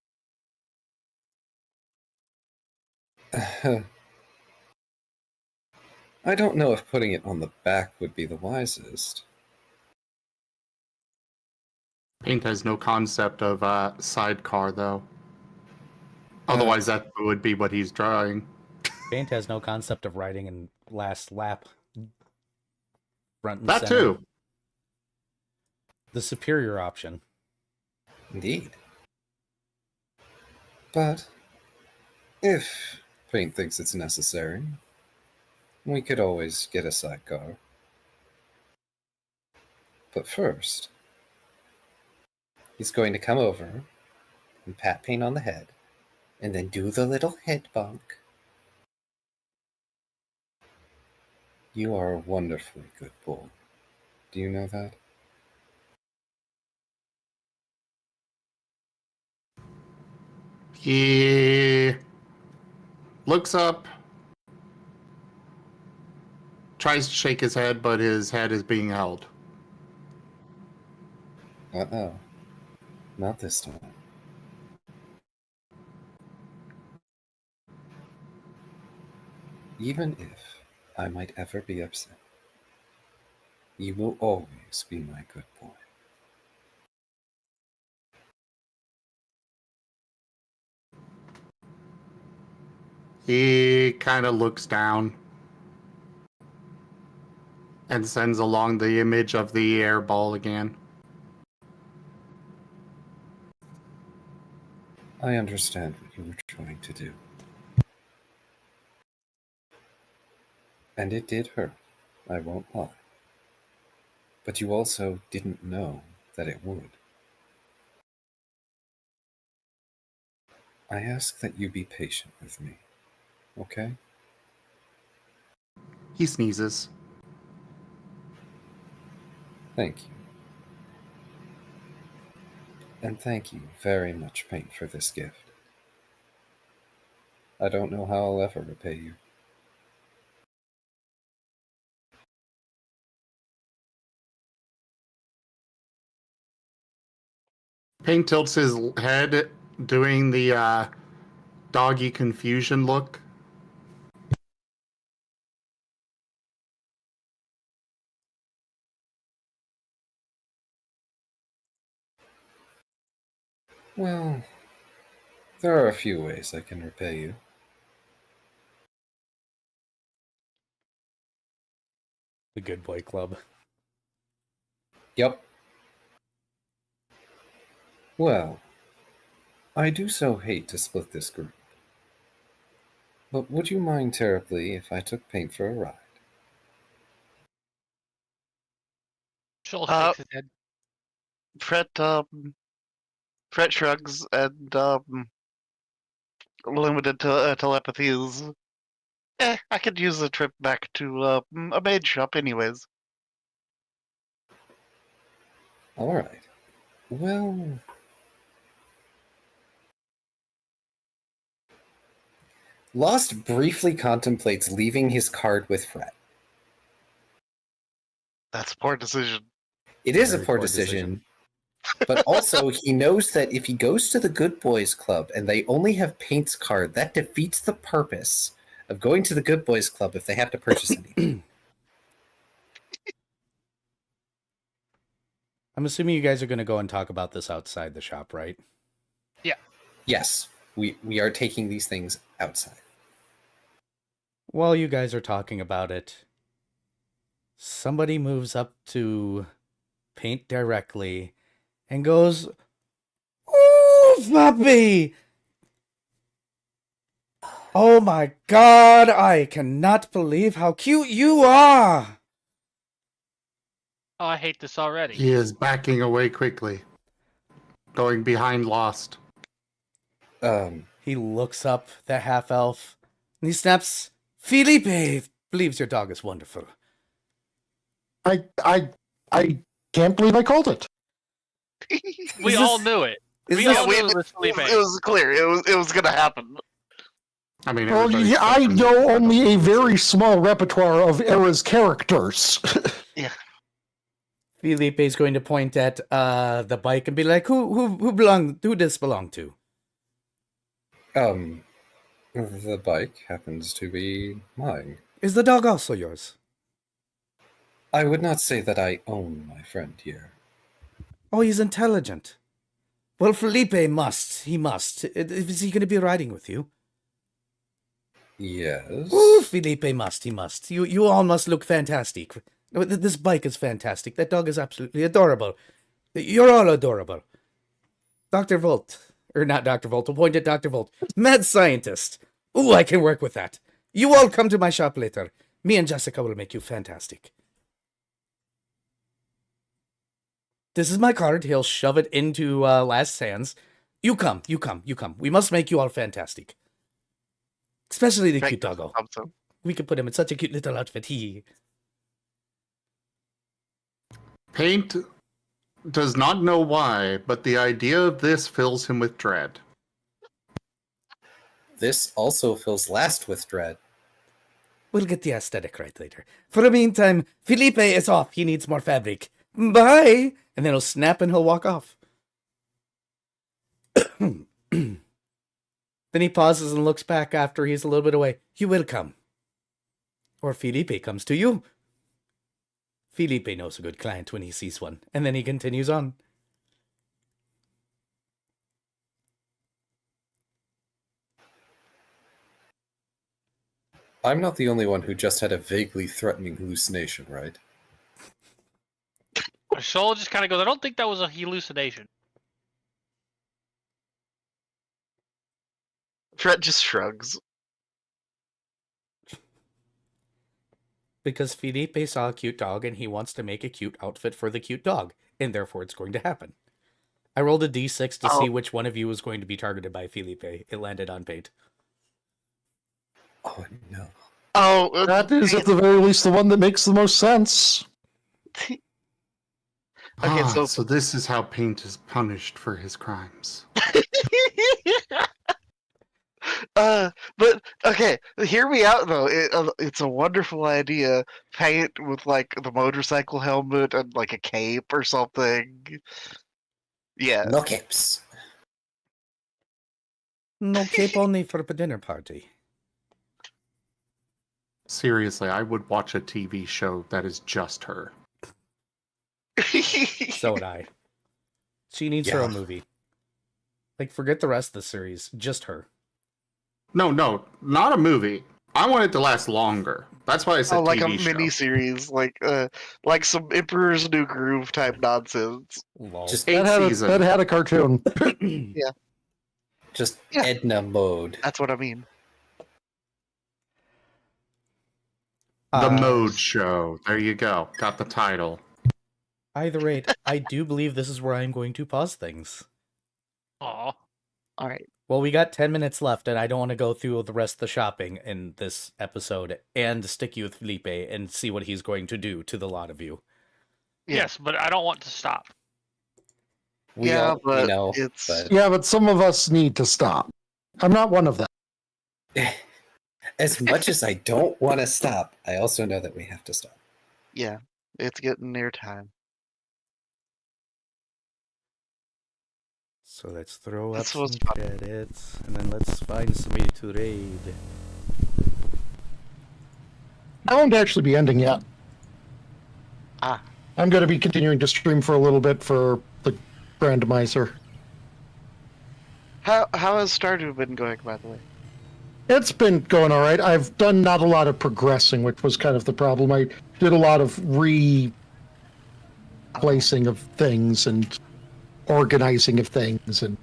Speaker 6: I don't know if putting it on the back would be the wisest.
Speaker 4: Paint has no concept of sidecar, though. Otherwise, that would be what he's drawing.
Speaker 1: Paint has no concept of riding in last lap. Front and
Speaker 4: That
Speaker 1: center.
Speaker 4: too.
Speaker 1: The superior option.
Speaker 6: Indeed. But if Paint thinks it's necessary, we could always get a sidecar. But first, he's going to come over and pat Paint on the head, and then do the little head bonk. You are a wonderfully good boy. Do you know that?
Speaker 4: He looks up, tries to shake his head, but his head is being held.
Speaker 6: Uh-oh. Not this time. Even if I might ever be upset, you will always be my good boy.
Speaker 4: He kind of looks down and sends along the image of the air ball again.
Speaker 6: I understand what you were trying to do. And it did hurt, I won't lie. But you also didn't know that it would. I ask that you be patient with me, okay?
Speaker 4: He sneezes.
Speaker 6: Thank you. And thank you very much, Paint, for this gift. I don't know how I'll ever repay you.
Speaker 4: Paint tilts his head, doing the doggy confusion look.
Speaker 6: Well, there are a few ways I can repay you.
Speaker 1: The Good Boy Club.
Speaker 6: Yep. Well, I do so hate to split this group. But would you mind terribly if I took Paint for a ride?
Speaker 3: Shoal
Speaker 5: Uh,
Speaker 3: shakes his head.
Speaker 5: Fret shrugs and limited telepathy is. I could use a trip back to a maid shop, anyways.
Speaker 6: All right. Well, Lost briefly contemplates leaving his card with Fret.
Speaker 5: That's a poor decision.
Speaker 6: It is
Speaker 1: Very
Speaker 6: a poor
Speaker 1: poor
Speaker 6: decision. But also, he knows that if he goes to the Good Boys Club and they only have Paint's card, that defeats the purpose of going to the Good Boys Club if they have to purchase anything.
Speaker 1: I'm assuming you guys are going to go and talk about this outside the shop, right?
Speaker 6: Yes, we are taking these things outside.
Speaker 1: While you guys are talking about it, somebody moves up to Paint directly and goes, "Ooh, puppy! Oh my god, I cannot believe how cute you are!"
Speaker 3: Oh, I hate this already.
Speaker 4: He is backing away quickly, going behind Lost.
Speaker 1: He looks up, the half-elf, and he snaps, "Felipe believes your dog is wonderful."
Speaker 2: I can't believe I called it.
Speaker 3: We all knew it. We all knew it was Felipe.
Speaker 5: It was clear. It was gonna happen.
Speaker 4: I mean,
Speaker 2: Well,
Speaker 4: everybody's
Speaker 2: yeah, I
Speaker 4: fucking-
Speaker 2: know only a very small repertoire of Era's characters.
Speaker 1: Felipe is going to point at the bike and be like, who this belong to?
Speaker 6: The bike happens to be mine.
Speaker 1: Is the dog also yours?
Speaker 6: I would not say that I own my friend here.
Speaker 1: Oh, he's intelligent. Well, Felipe must. He must. Is he going to be riding with you?
Speaker 6: Yes.
Speaker 1: Ooh, Felipe must. He must. You all must look fantastic. This bike is fantastic. That dog is absolutely adorable. You're all adorable. Dr. Volt. Or not Dr. Volt. I'll point at Dr. Volt. Mad scientist. Ooh, I can work with that. You all come to my shop later. Me and Jessica will make you fantastic. This is my card. He'll shove it into Last's hands. You come. We must make you all fantastic. Especially the cute doggo. We could put him in such a cute little outfit.
Speaker 4: Paint does not know why, but the idea of this fills him with dread.
Speaker 6: This also fills Last with dread.
Speaker 1: We'll get the aesthetic right later. For the meantime, Felipe is off. He needs more fabric. Bye! And then he'll snap and he'll walk off. Then he pauses and looks back after he's a little bit away. You will come. Or Felipe comes to you. Felipe knows a good client when he sees one. And then he continues on.
Speaker 6: I'm not the only one who just had a vaguely threatening hallucination, right?
Speaker 3: Shoal just kind of goes, I don't think that was a hallucination.
Speaker 5: Fred just shrugs.
Speaker 1: Because Felipe saw a cute dog and he wants to make a cute outfit for the cute dog. And therefore it's going to happen. I rolled a d6 to see which one of you was going to be targeted by Felipe. It landed on Paint.
Speaker 6: Oh, no.
Speaker 5: Oh,
Speaker 2: That is at the very least the one that makes the most sense.
Speaker 5: Okay,
Speaker 4: So this is how Paint is punished for his crimes.
Speaker 5: But okay, hear me out though. It's a wonderful idea. Paint with like the motorcycle helmet and like a cape or something. Yeah.
Speaker 6: No capes.
Speaker 1: No cape only for the dinner party.
Speaker 4: Seriously, I would watch a TV show that is just her.
Speaker 1: So would I. She needs her own movie. Like, forget the rest of the series. Just her.
Speaker 4: No, not a movie. I want it to last longer. That's why I said
Speaker 5: like
Speaker 4: TV
Speaker 5: a
Speaker 4: show.
Speaker 5: mini series, like some Emperor's New Groove type nonsense.
Speaker 1: Lol.
Speaker 6: Just
Speaker 4: Eight seasons.
Speaker 2: That had a cartoon.
Speaker 6: Just
Speaker 5: Yeah.
Speaker 6: Edna mode.
Speaker 5: That's what I mean.
Speaker 4: The Mode Show. There you go. Got the title.
Speaker 1: Either rate, I do believe this is where I'm going to pause things.
Speaker 3: Aw.
Speaker 5: All right.
Speaker 1: Well, we got 10 minutes left, and I don't want to go through the rest of the shopping in this episode and stick you with Felipe and see what he's going to do to the lot of you.
Speaker 5: Yeah.
Speaker 3: Yes, but I don't want to stop.
Speaker 6: We
Speaker 5: Yeah,
Speaker 6: all,
Speaker 5: but
Speaker 6: know,
Speaker 5: it's-
Speaker 6: but
Speaker 2: Yeah, but some of us need to stop. I'm not one of them.
Speaker 6: as much as I don't want to stop, I also know that we have to stop.
Speaker 5: Yeah, it's getting near time.
Speaker 1: So let's throw up
Speaker 5: This
Speaker 1: some
Speaker 5: was fun.
Speaker 1: credits, and then let's find somebody to raid.
Speaker 2: I won't actually be ending yet.
Speaker 5: Ah.
Speaker 2: I'm going to be continuing to stream for a little bit for the randomizer.
Speaker 5: How has Stardew been going, by the way?
Speaker 2: It's been going all right. I've done not a lot of progressing, which was kind of the problem. I did a lot of replacing of things and organizing of things. And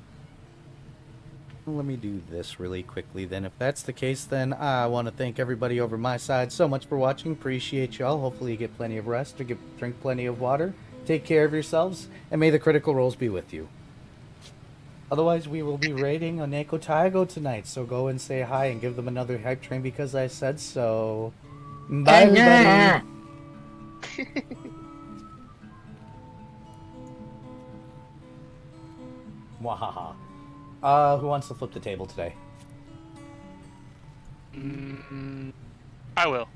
Speaker 1: let me do this really quickly then. If that's the case, then I want to thank everybody over my side so much for watching. Appreciate y'all. Hopefully you get plenty of rest or drink plenty of water. Take care of yourselves, and may the critical rolls be with you. Otherwise, we will be raiding Oneko Taigo tonight, so go and say hi and give them another hype train because I said so. Bye, everybody. Wahaha. Who wants to flip the table today?
Speaker 3: I will.